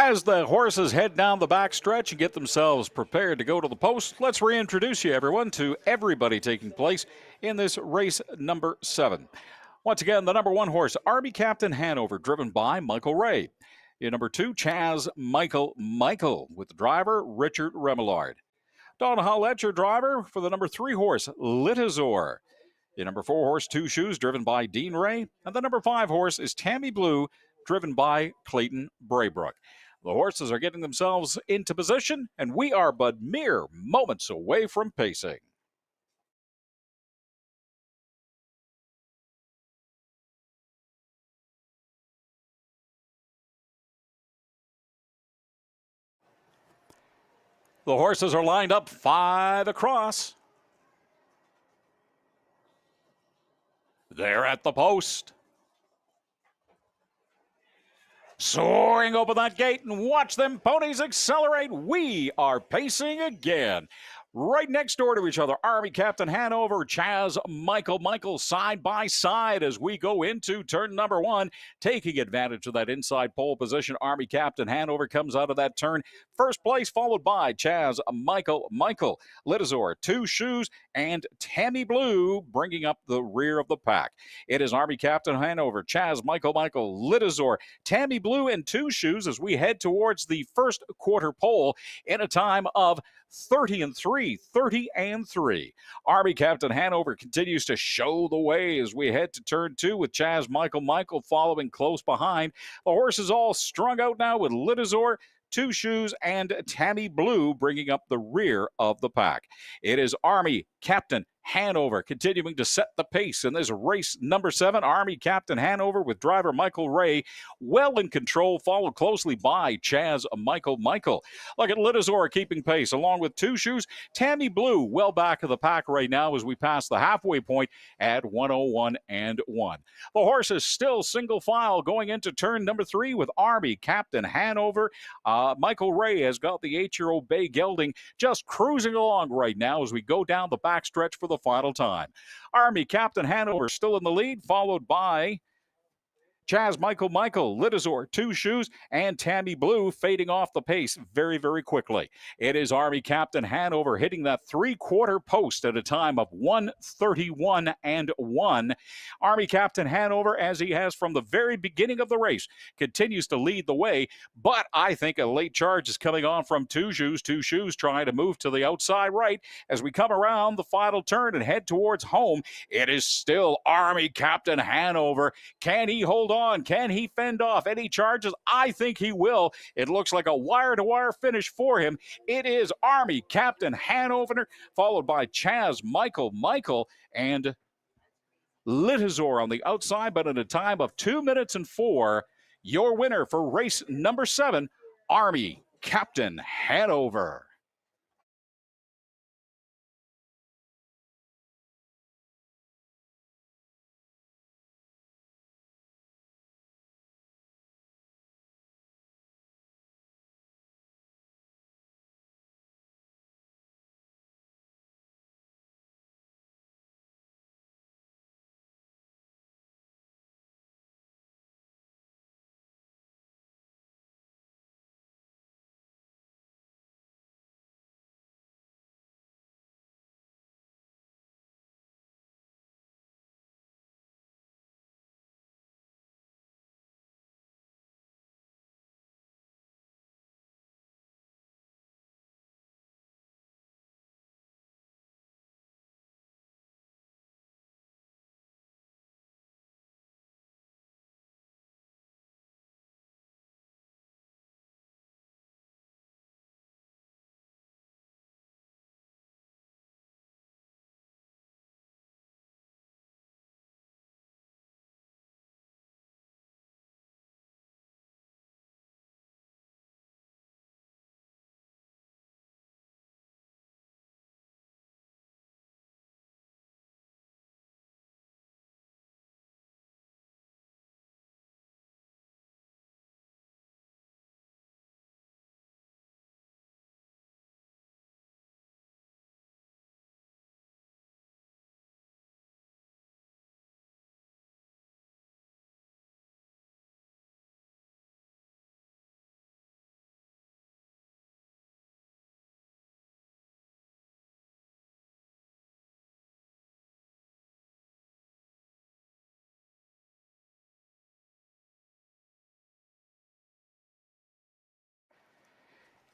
As the horses head down the backstretch and get themselves prepared to go to the post, let's reintroduce you, everyone, to everybody taking place in this race number 7. Once again, the number 1 horse, Army Captain Hanover, driven by Michael Ray. In number 2, Chaz Michael, with the driver Richard Remillard. Don Hollett, your driver for the number 3 horse, Litazor. The number 4 horse, Two Shoes, driven by Dean Ray. And the number 5 horse is Tammy Blue, driven by Clayton Braybrook. The horses are getting themselves into position, and we are but mere moments away from pacing. The horses are lined up 5 across. They're at the post. Soaring open that gate, and watch them ponies accelerate. We are pacing again. Right next door to each other, Army Captain Hanover, Chaz Michael side by side as we go into turn number 1, taking advantage of that inside pole position. Army Captain Hanover comes out of that turn first place, followed by Chaz Michael, Litazor, Two Shoes, and Tammy Blue bringing up the rear of the pack. It is Army Captain Hanover, Chaz Michael, Litazor, Tammy Blue, and Two Shoes as we head towards the first quarter pole in a time of 30-3. Army Captain Hanover continues to show the way as we head to turn 2 with Chaz Michael following close behind. The horses all strung out now with Litazor, Two Shoes, and Tammy Blue bringing up the rear of the pack. It is Army Captain Hanover continuing to set the pace in this race number 7. Army Captain Hanover with driver Michael Ray well in control, followed closely by Chaz Michael. Look at Litazor keeping pace along with Two Shoes. Tammy Blue well back of the pack right now as we pass the halfway point at 101 and 1. The horse is still single file going into turn number 3 with Army Captain Hanover. Michael Ray has got the 8-year-old bay gelding just cruising along right now as we go down the backstretch for the final time. Army Captain Hanover still in the lead, followed by Chaz Michael, Litazor, Two Shoes, and Tammy Blue fading off the pace very, very quickly. It is Army Captain Hanover hitting that 3-quarter post at a time of 1:31 and 1. Army Captain Hanover, as he has from the very beginning of the race, continues to lead the way, but I think a late charge is coming on from Two Shoes. Two Shoes trying to move to the outside right as we come around the final turn and head towards home. It is still Army Captain Hanover. Can he hold on? Can he fend off any charges? I think he will. It looks like a wire-to-wire finish for him. It is Army Captain Hanover, followed by Chaz Michael, and Litazor on the outside, but in a time of 2 minutes and 4. Your winner for race number 7, Army Captain Hanover.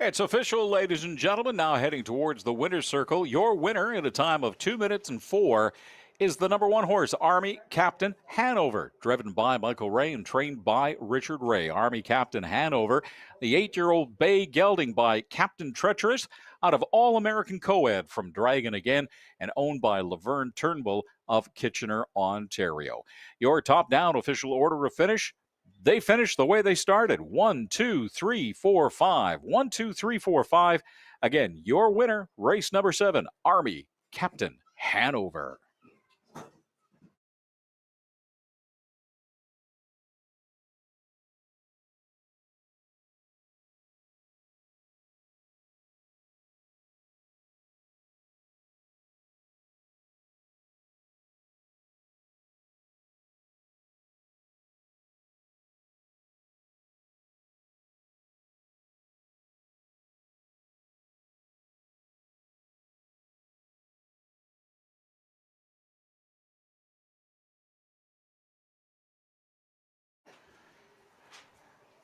It's official, ladies and gentlemen. Now heading towards the winner's circle. Your winner in a time of 2 minutes and 4 is the number 1 horse, Army Captain Hanover, driven by Michael Ray and trained by Richard Ray. Army Captain Hanover, the 8-year-old bay gelding by Captain Treacherous out of All American Coed from Dragon Again and owned by Laverne Turnbull of Kitchener, Ontario. Your top down official order of finish. They finished the way they started. 1, 2, 3, 4, 5. 1, 2, 3, 4, 5. Again, your winner, race number 7, Army Captain Hanover.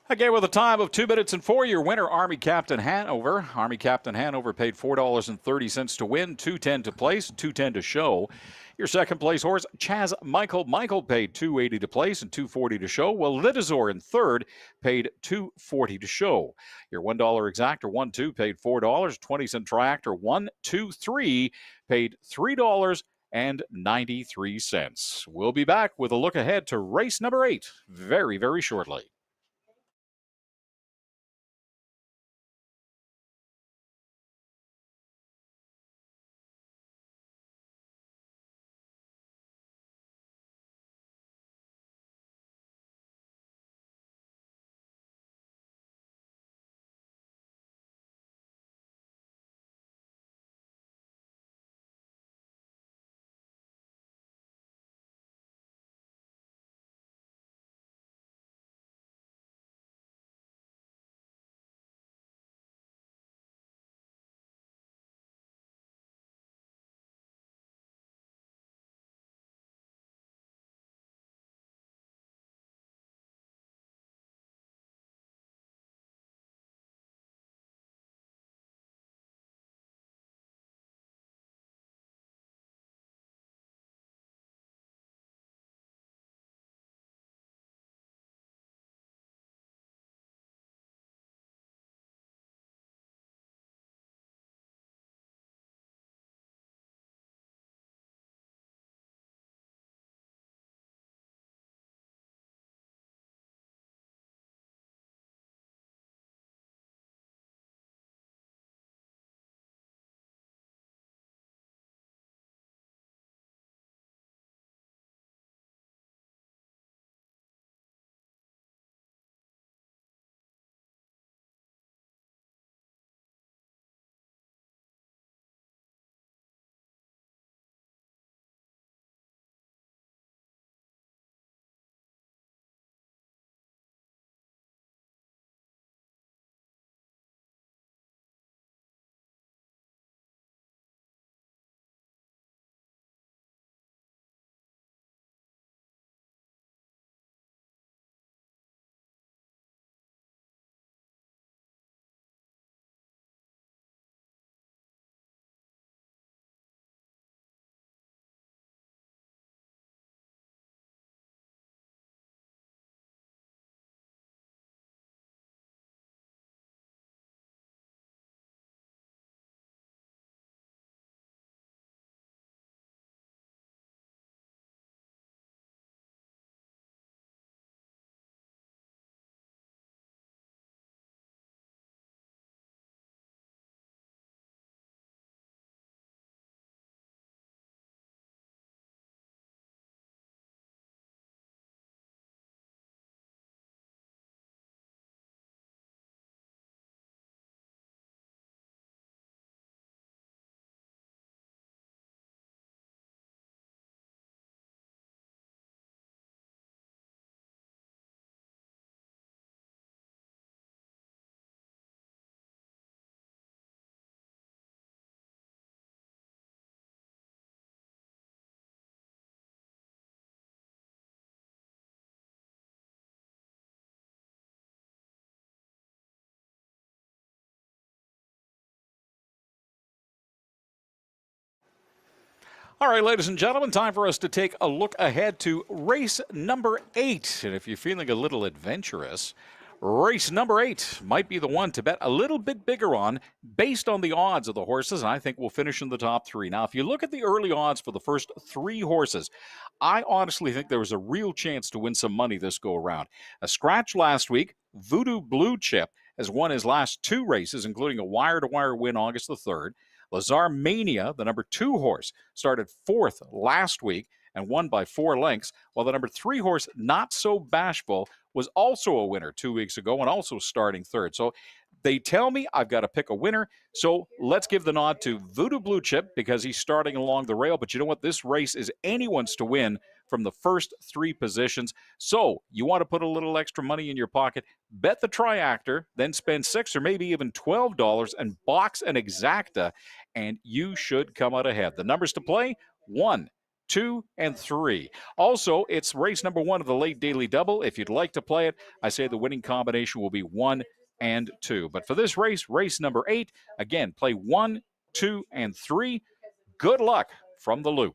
Again, with a time of 2 minutes and 4, your winner, Army Captain Hanover. Army Captain Hanover paid $4.30 to win, $2.10 to place, $2.10 to show. Your second place horse, Chaz Michael. Michael paid $2.80 to place and $2.40 to show. Well, Litazor in third paid $2.40 to show. Your $1 exactor, 1-2, paid $4. 20-cent triactor, 1, 2, 3, paid $3.93. We'll be back with a look ahead to race number 8 very, very shortly. All right, ladies and gentlemen, time for us to take a look ahead to race number 8. And if you're feeling a little adventurous, race number 8 might be the one to bet a little bit bigger on based on the odds of the horses. And I think we'll finish in the top 3. Now, if you look at the early odds for the first 3 horses, I honestly think there was a real chance to win some money this go around. A scratch last week, Voodoo Blue Chip has won his last 2 races, including a wire-to-wire win August the 3rd. Lazar Mania, the number 2 horse, started 4th last week and won by 4 lengths, while the number 3 horse, Not So Bashful, was also a winner 2 weeks ago and also starting 3rd. So they tell me I've got to pick a winner. So let's give the nod to Voodoo Blue Chip because he's starting along the rail. But you know what? This race is anyone's to win from the first 3 positions. So you want to put a little extra money in your pocket, bet the Triactor, then spend $6 or maybe even $12 and box an Exacta, and you should come out ahead. The numbers to play, 1, 2, and 3. Also, it's race number 1 of the late daily double. If you'd like to play it, I say the winning combination will be 1 and 2. But for this race, race number 8, again, play 1, 2, and 3. Good luck from the Loop.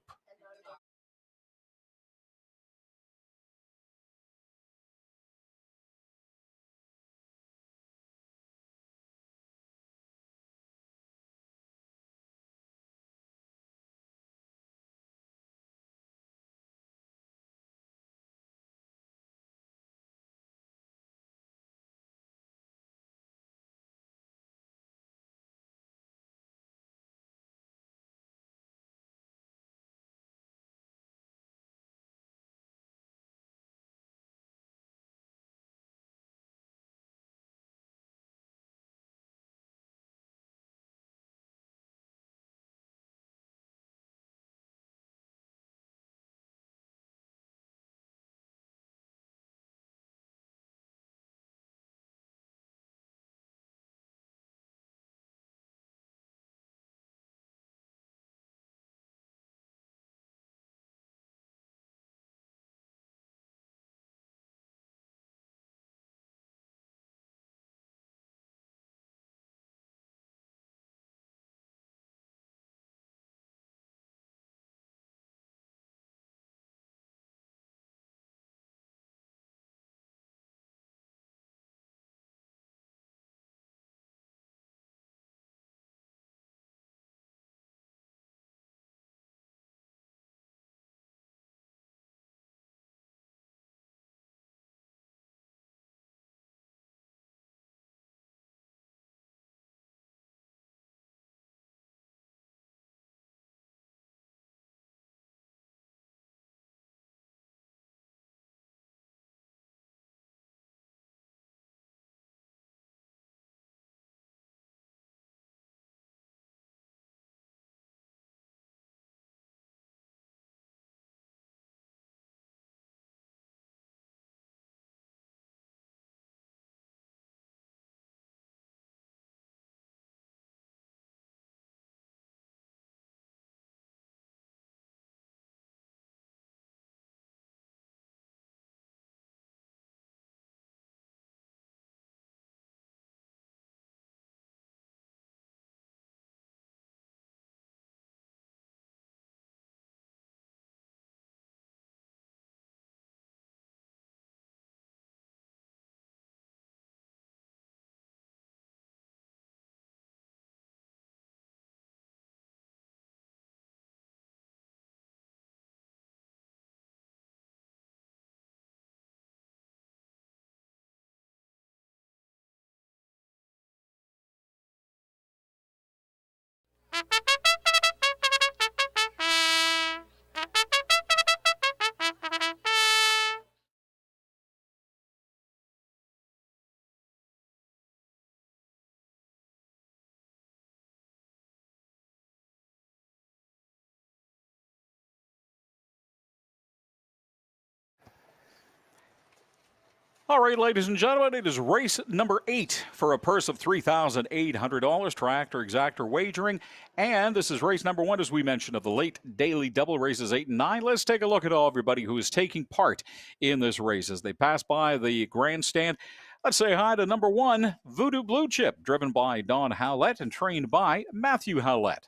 All right, ladies and gentlemen, it is race number 8 for a purse of $3,800, Tractor Exactor wagering. And this is race number 1, as we mentioned, of the late daily double races 8 and 9. Let's take a look at all everybody who is taking part in this race. As they pass by the grandstand, let's say hi to number 1, Voodoo Blue Chip, driven by Don Howlett and trained by Matthew Howlett.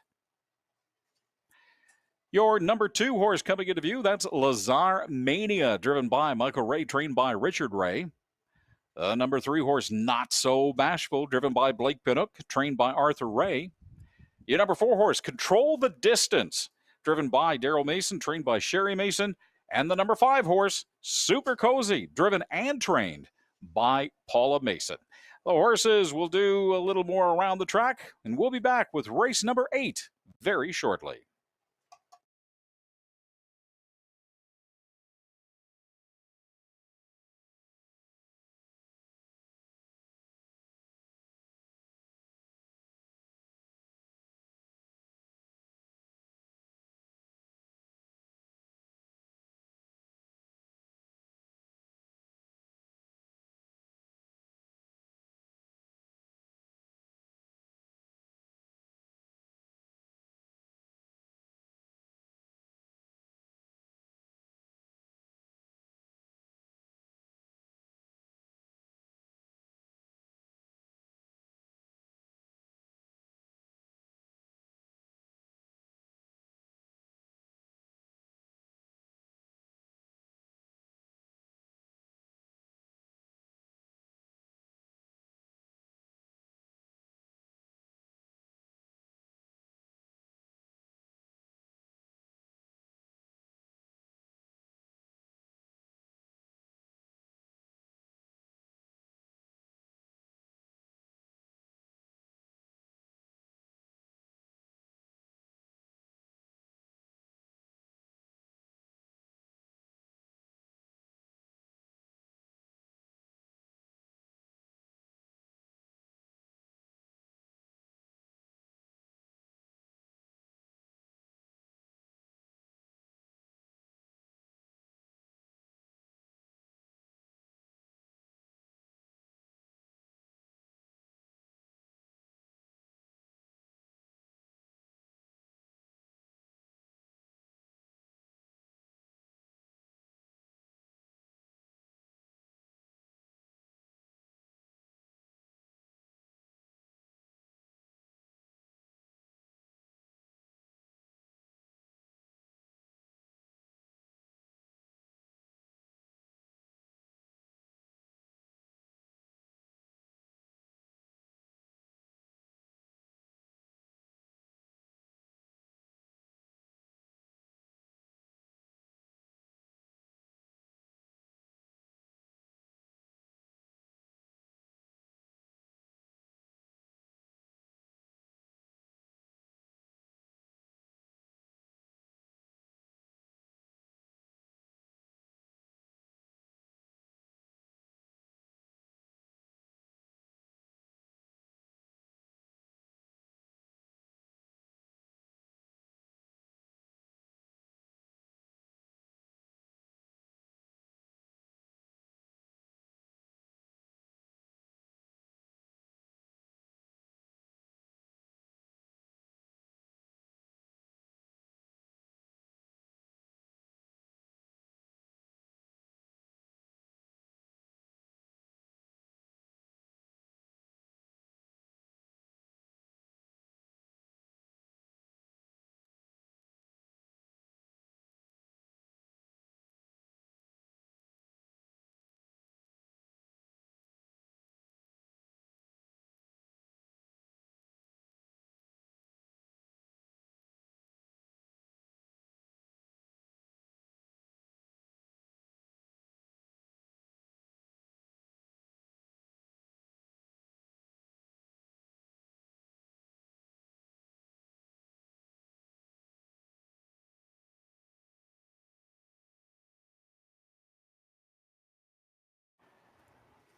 Your number 2 horse coming into view, that's Lazar Mania, driven by Michael Ray, trained by Richard Ray. Number 3 horse, Not So Bashful, driven by Blake Pinnock, trained by Arthur Ray. Your number 4 horse, Control the Distance, driven by Daryl Mason, trained by Sherry Mason. And the number 5 horse, Super Cozy, driven and trained by Paula Mason. The horses will do a little more around the track, and we'll be back with race number 8 very shortly.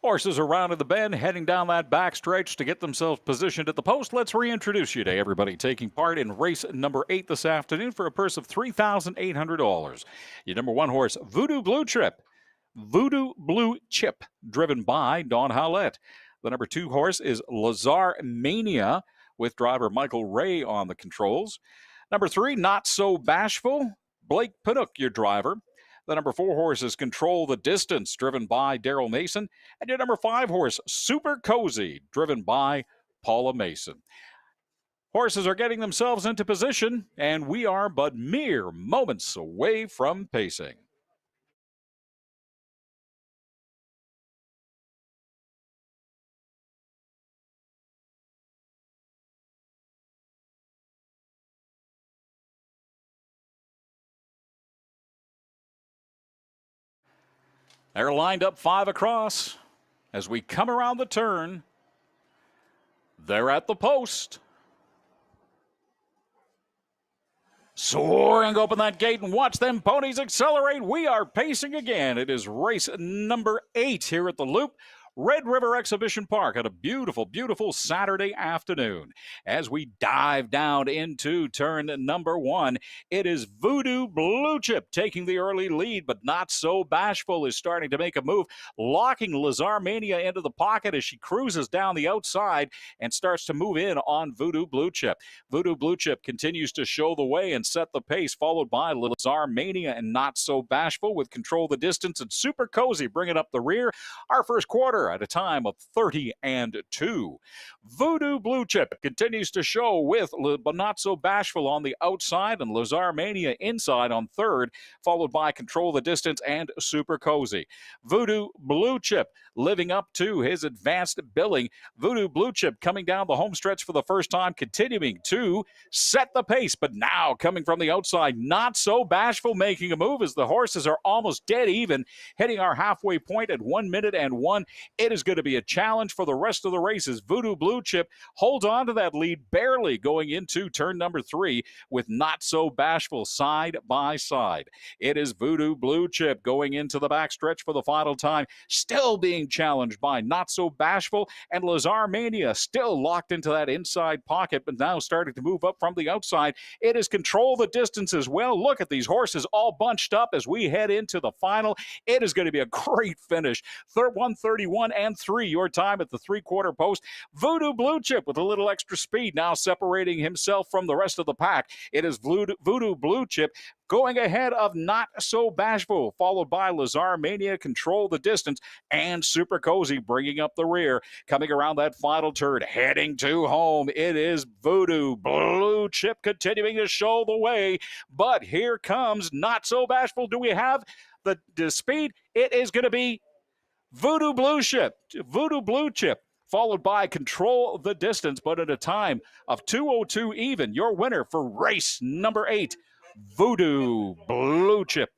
Horses are rounding the bend, heading down that backstretch to get themselves positioned at the post. Let's reintroduce you to everybody taking part in race number 8 this afternoon for a purse of $3,800. Your number 1 horse, Voodoo Blue Chip, driven by Don Howlett. The number 2 horse is Lazar Mania, with driver Michael Ray on the controls. Number 3, Not So Bashful, Blake Pinnock, your driver. The number 4 horse is Control the Distance, driven by Daryl Mason. And your number 5 horse, Super Cozy, driven by Paula Mason. Horses are getting themselves into position, and we are but mere moments away from pacing. They're lined up 5 across. As we come around the turn, they're at the post. Soaring open that gate and watch them ponies accelerate. We are pacing again. It is race number 8 here at the Loop. Red River Exhibition Park on a beautiful, beautiful Saturday afternoon. As we dive down into turn number 1, it is Voodoo Blue Chip taking the early lead, but Not So Bashful is starting to make a move, locking Lazar Mania into the pocket as she cruises down the outside and starts to move in on Voodoo Blue Chip. Voodoo Blue Chip continues to show the way and set the pace, followed by Lazar Mania and Not So Bashful with Control the Distance and Super Cozy bringing up the rear. Our first quarter at a time of 30-2. Voodoo Blue Chip continues to show with Not So Bashful on the outside and Lazar Mania inside on third, followed by Control the Distance and Super Cozy. Voodoo Blue Chip living up to his advanced billing. Voodoo Blue Chip coming down the home stretch for the first time, continuing to set the pace, but now coming from the outside, Not So Bashful making a move as the horses are almost dead even, hitting our halfway point at 1 minute and 1. It is going to be a challenge for the rest of the races. Voodoo Blue Chip holds on to that lead barely going into turn number 3 with Not So Bashful side by side. It is Voodoo Blue Chip going into the backstretch for the final time, still being challenged by Not So Bashful, and Lazar Mania still locked into that inside pocket, but now starting to move up from the outside. It is Control the Distance as well. Look at these horses all bunched up as we head into the final. It is going to be a great finish. 131-3, your time at the three-quarter post. Voodoo Blue Chip with a little extra speed now separating himself from the rest of the pack. It is Voodoo Blue Chip going ahead of Not So Bashful, followed by Lazar Mania, Control the Distance, and Super Cozy bringing up the rear. Coming around that final turn, heading to home, it is Voodoo Blue Chip continuing to show the way. But here comes Not So Bashful. Do we have the speed? It is going to be Voodoo Blue Chip, followed by Control the Distance, but at a time of 2:02 even. Your winner for race number 8, Voodoo Blue Chip.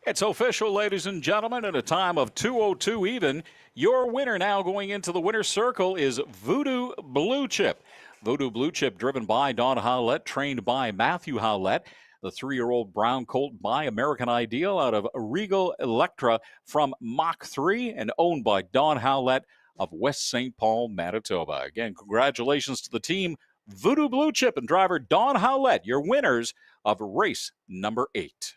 It's official, ladies and gentlemen, at a time of 2:02 even. Your winner now going into the winner's circle is Voodoo Blue Chip. Voodoo Blue Chip, driven by Don Howlett, trained by Matthew Howlett. The 3-year-old brown colt by American Ideal out of Regal Electra from Mach 3 and owned by Don Howlett of West St. Paul, Manitoba. Again, congratulations to the team, Voodoo Blue Chip and driver Don Howlett, your winners of race number 8.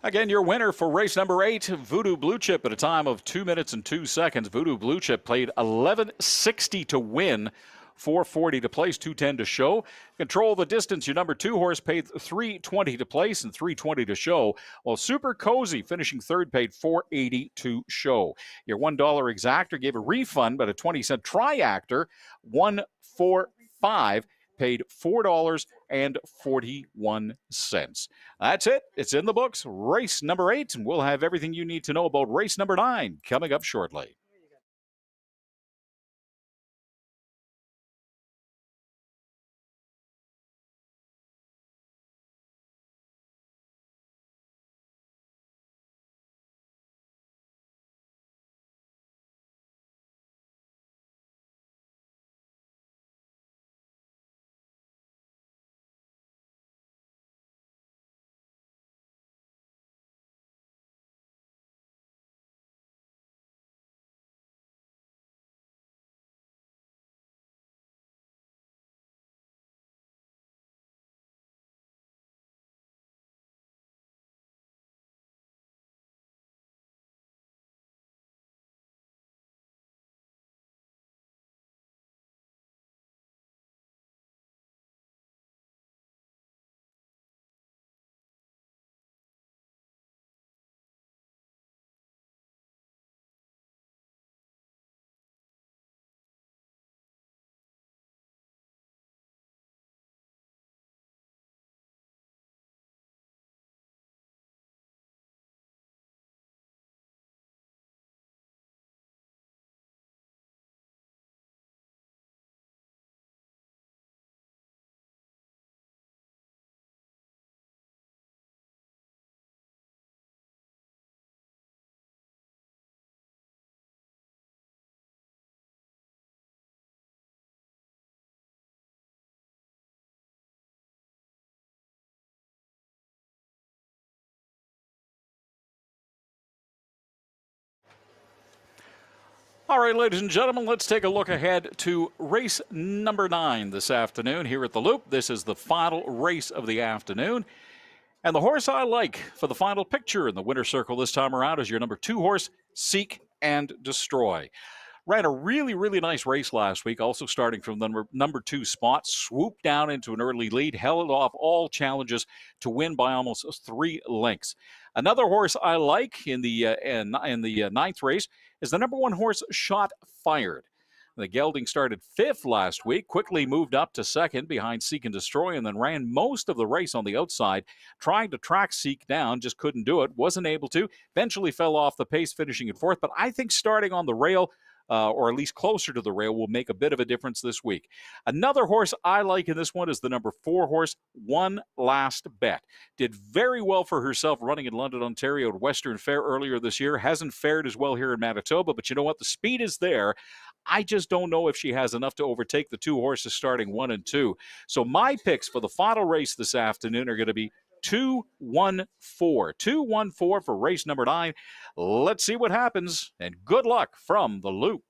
Again, your winner for race number 8, Voodoo Blue Chip, at a time of 2 minutes and 2 seconds. Voodoo Blue Chip played 11.60 to win, 4:40 to place, 2:10 to show. Control the distance. Your number 2 horse paid 3:20 to place and 3:20 to show, while Super Cozy, finishing third, paid 4:80 to show. Your $1 exactor gave a refund, but a 20-cent triactor, 145, paid $4.41. That's it. It's in the books. Race number 8, and we'll have everything you need to know about race number 9 coming up shortly. All right, ladies and gentlemen, let's take a look ahead to race number 9 this afternoon here at the Loop. This is the final race of the afternoon. And the horse I like for the final picture in the winner's circle this time around is your number 2 horse, Seek and Destroy. Ran a really, really nice race last week, also starting from the number 2 spot, swooped down into an early lead, held off all challenges to win by almost 3 lengths. Another horse I like in the ninth race is the number 1 horse, Shot Fired. The gelding started 5th last week, quickly moved up to 2nd behind Seek and Destroy, and then ran most of the race on the outside, trying to track Seek down, just couldn't do it, wasn't able to, eventually fell off the pace, finishing in 4th. But I think starting on the rail, or at least closer to the rail, will make a bit of a difference this week. Another horse I like in this one is the number 4 horse, One Last Bet. Did very well for herself running in London, Ontario at Western Fair earlier this year. Hasn't fared as well here in Manitoba, but you know what? The speed is there. I just don't know if she has enough to overtake the 2 horses starting 1 and 2. So my picks for the final race this afternoon are going to be 2-1-4. 2-1-4 for race number 9. Let's see what happens, and good luck from the Loop.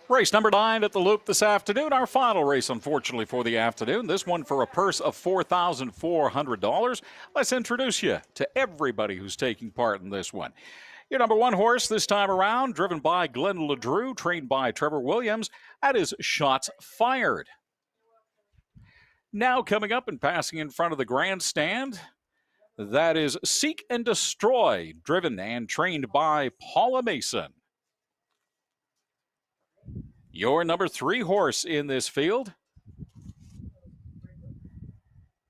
Race number 9 at the Loop this afternoon. Our final race, unfortunately, for the afternoon. This one for a purse of $4,400. Let's introduce you to everybody who's taking part in this one. Your number 1 horse this time around, driven by Glenn LeDrew, trained by Trevor Williams. That is Shots Fired. Now coming up and passing in front of the grandstand, that is Seek and Destroy, driven and trained by Paula Mason. Your number 3 horse in this field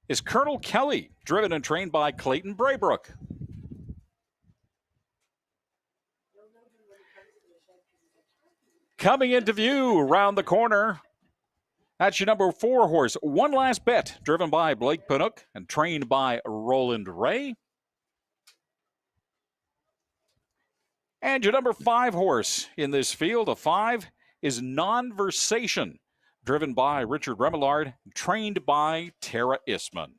is Colonel Kelly, driven and trained by Clayton Braybrook. Coming into view around the corner, that's your number 4 horse, One Last Bet, driven by Blake Pinook and trained by Roland Ray. And your number 5 horse in this field, a 5, is Nonversation, driven by Richard Remillard, trained by Tara Isman.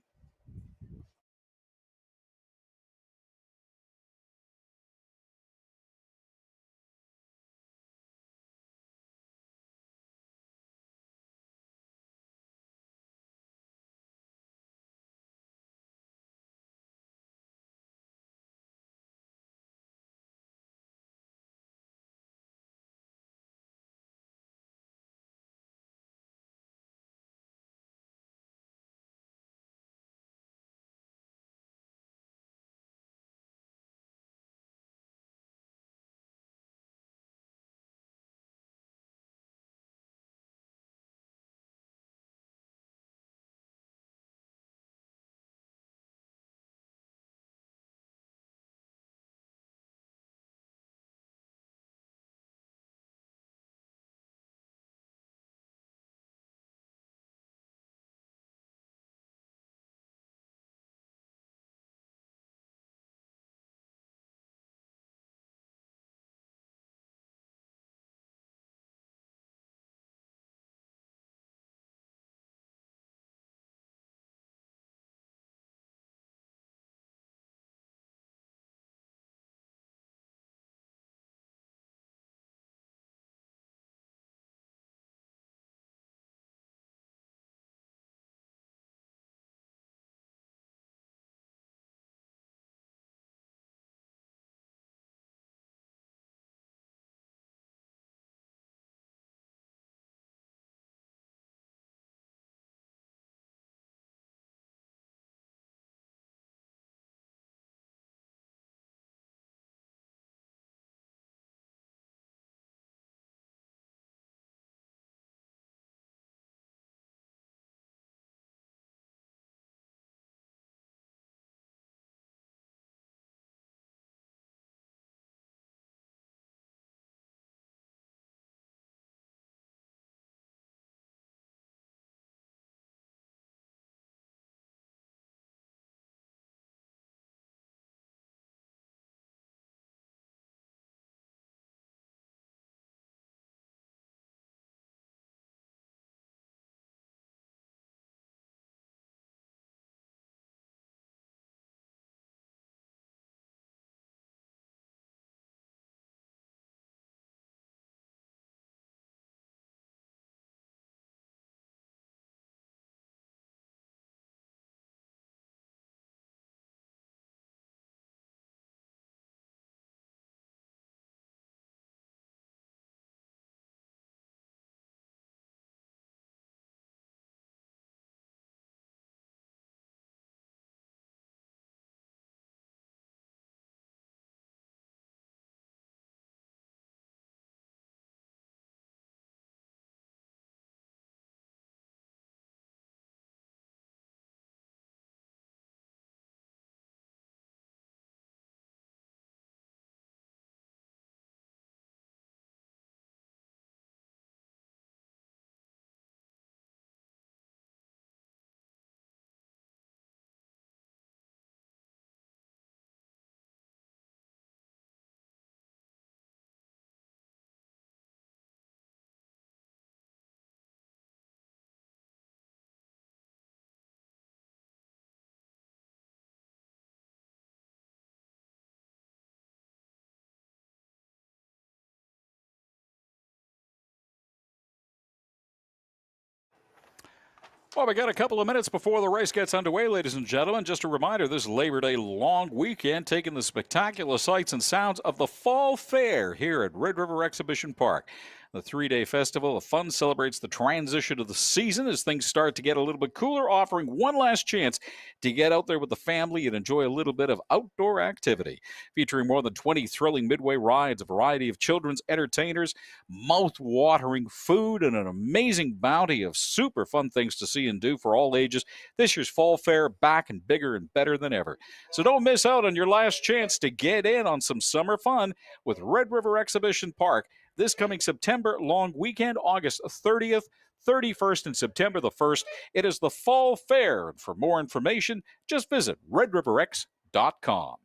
Well, we got a couple of minutes before the race gets underway, ladies and gentlemen. Just a reminder, this Labor Day long weekend, taking the spectacular sights and sounds of the Fall Fair here at Red River Exhibition Park. The three-day festival of fun celebrates the transition of the season as things start to get a little bit cooler, offering one last chance to get out there with the family and enjoy a little bit of outdoor activity. Featuring more than 20 thrilling midway rides, a variety of children's entertainers, mouth-watering food, and an amazing bounty of super fun things to see and do for all ages. This year's Fall Fair back and bigger and better than ever. So don't miss out on your last chance to get in on some summer fun with Red River Exhibition Park this coming September long weekend, August 30th, 31st, and September the 1st. It is the Fall Fair. And for more information, just visit redriverx.com.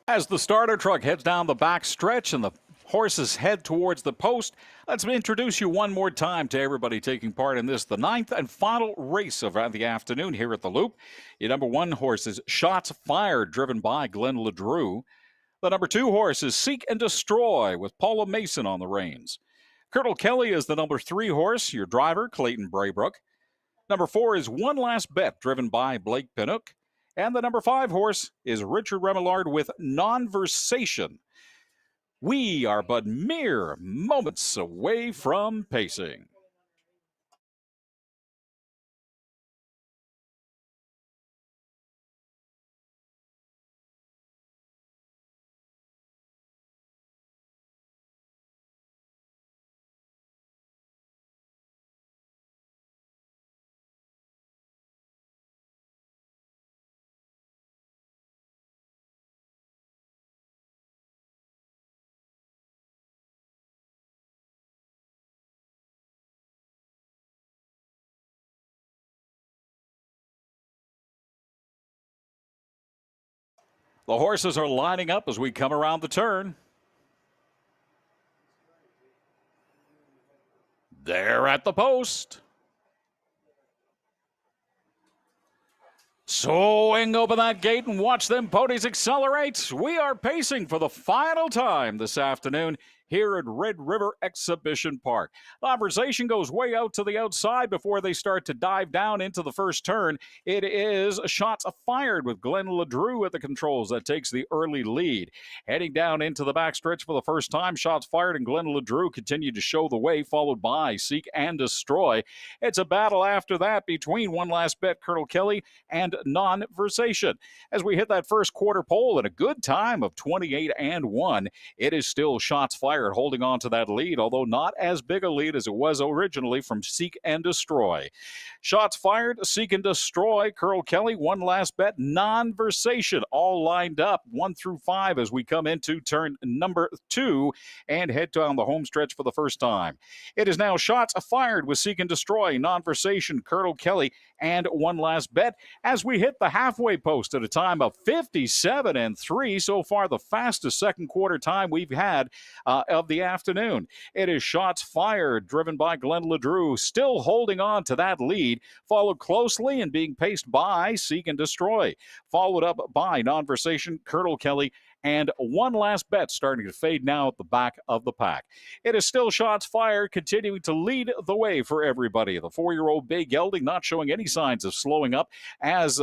As the starter truck heads down the back stretch and the horses head towards the post, let's introduce you one more time to everybody taking part in this, the ninth and final race of the afternoon here at the Loop. Your number one horse is Shots Fired, driven by Glenn LeDrew. The number two horse is Seek and Destroy, with Paula Mason on the reins. Colonel Kelly is the number three horse, your driver, Clayton Braybrook. Number four is One Last Bet, driven by Blake Pinnock. And the number five horse is Richard Remillard with Nonversation. We are but mere moments away from pacing. The horses are lining up as we come around the turn. They're at the post. Swing open that gate and watch them ponies accelerate. We are pacing for the final time this afternoon here at Red River Exhibition Park. Conversation goes way out to the outside before they start to dive down into the first turn. It is Shots Fired with Glenn LeDrew at the controls that takes the early lead. Heading down into the backstretch for the first time, Shots Fired and Glenn LeDrew continue to show the way, followed by Seek and Destroy. It's a battle after that between One Last Bet, Colonel Kelly, and Nonversation. As we hit that first quarter pole at a good time of 28-1, it is still Shots Fired holding on to that lead, although not as big a lead as it was originally from Seek and Destroy. Shots Fired, Seek and Destroy, Colonel Kelly, One Last Bet, Nonversation, all lined up 1 through 5 as we come into turn number 2 and head down the home stretch for the first time. It is now Shots Fired with Seek and Destroy, Nonversation, Colonel Kelly, and One Last Bet as we hit the halfway post at a time of 57-3. So far, the fastest second quarter time we've had of the afternoon. It is Shots Fired, driven by Glenn LeDrew, still holding on to that lead, followed closely and being paced by Seek and Destroy, followed up by Non-Versation, Colonel Kelly, and One Last Bet starting to fade now at the back of the pack. It is still Shots Fired, continuing to lead the way for everybody. The 4-year-old Bay Gelding not showing any signs of slowing up as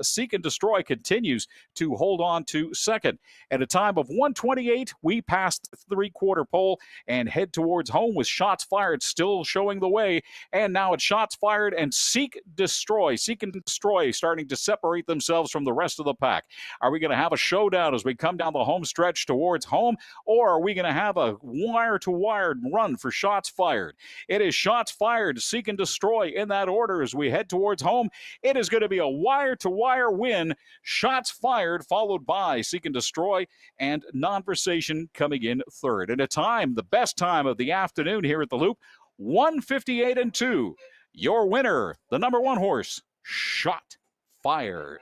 Seek and Destroy continues to hold on to second. At a time of 1:28, we passed the three-quarter pole and head towards home with Shots Fired still showing the way. And now it's Shots Fired and Seek and Destroy starting to separate themselves from the rest of the pack. Are we going to have a showdown as we come down the home stretch towards home, or are we going to have a wire-to-wire run for Shots Fired? It is Shots Fired, Seek and Destroy in that order as we head towards home. It is going to be a wire-to-wire win. Shots Fired, followed by Seek and Destroy, and Non-Versation coming in third. And a time, the best time of the afternoon here at the Loop, 1:58 and 2. Your winner, the number 1 horse, Shot Fired.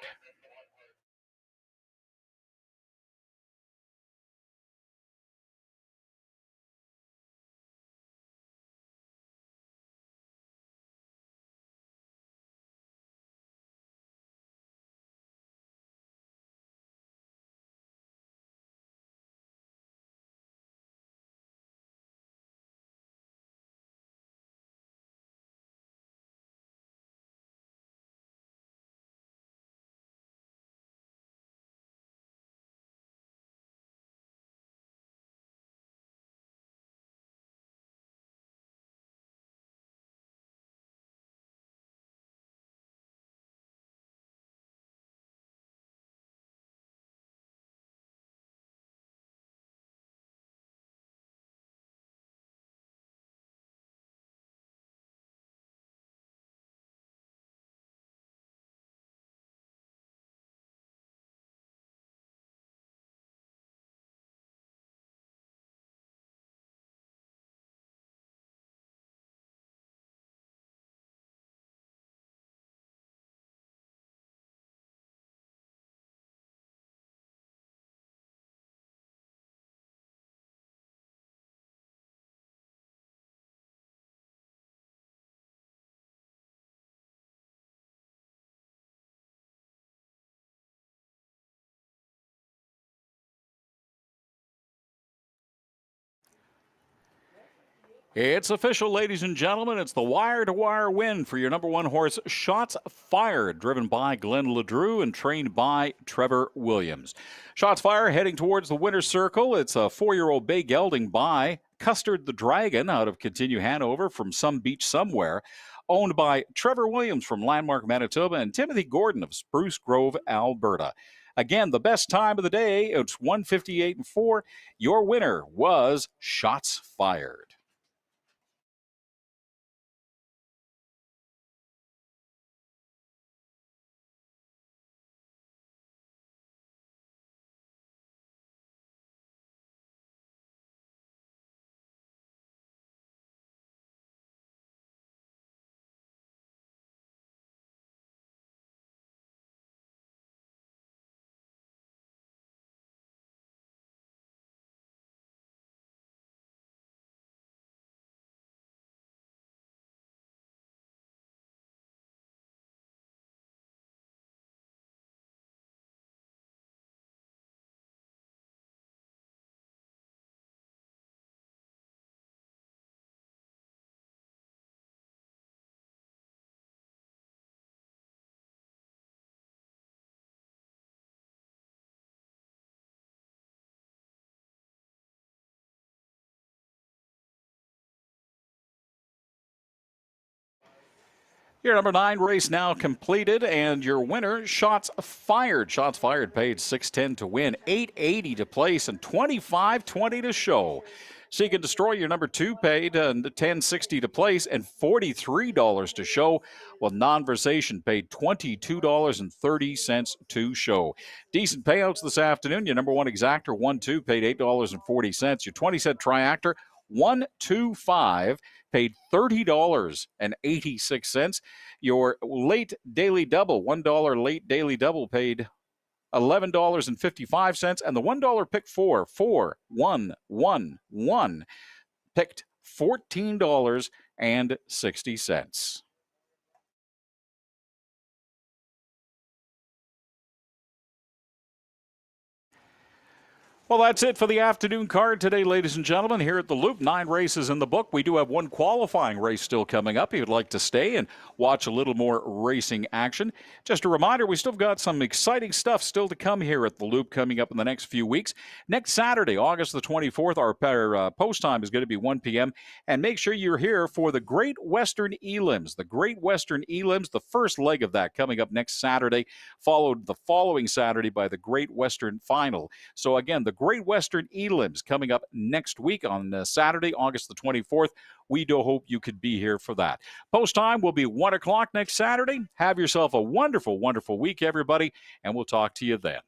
It's official, ladies and gentlemen. It's the wire-to-wire win for your number 1 horse, Shots Fired, driven by Glenn LeDrew and trained by Trevor Williams. Shots Fired heading towards the winner's circle. It's a 4-year-old Bay Gelding by Custard the Dragon out of Continue Hanover from Some Beach Somewhere, owned by Trevor Williams from Landmark, Manitoba, and Timothy Gordon of Spruce Grove, Alberta. Again, the best time of the day, it's 1:58 and 4. Your winner was Shots Fired. Your number 9 race now completed, and your winner, Shots Fired. Shots Fired paid $610 to win, $880 to place, and $25.20 to show. Seek and Destroy, your number 2, paid $10.60 to place and $43 to show, while Non-Versation paid $22.30 to show. Decent payouts this afternoon. Your number 1 Exactor, 1-2, paid $8.40. Your 20-cent Triactor, 125, paid $30.86. Your late daily double, $1 late daily double, paid $11.55, and the $1 pick four, 4111, picked $14.60. Well, that's it for the afternoon card today, ladies and gentlemen. Here at the Loop, 9 races in the book. We do have one qualifying race still coming up. If you'd like to stay and watch a little more racing action, just a reminder, we still got some exciting stuff still to come here at the Loop coming up in the next few weeks. Next Saturday, August the 24th, our post time is going to be 1 p.m. And make sure you're here for the Great Western Elims. The Great Western Elims, the first leg of that coming up next Saturday, followed the following Saturday by the Great Western Final. So again, the Great Western Elims coming up next week on Saturday, August the 24th. We do hope you could be here for that. Post time will be 1 o'clock next Saturday. Have yourself a wonderful, wonderful week, everybody, and we'll talk to you then.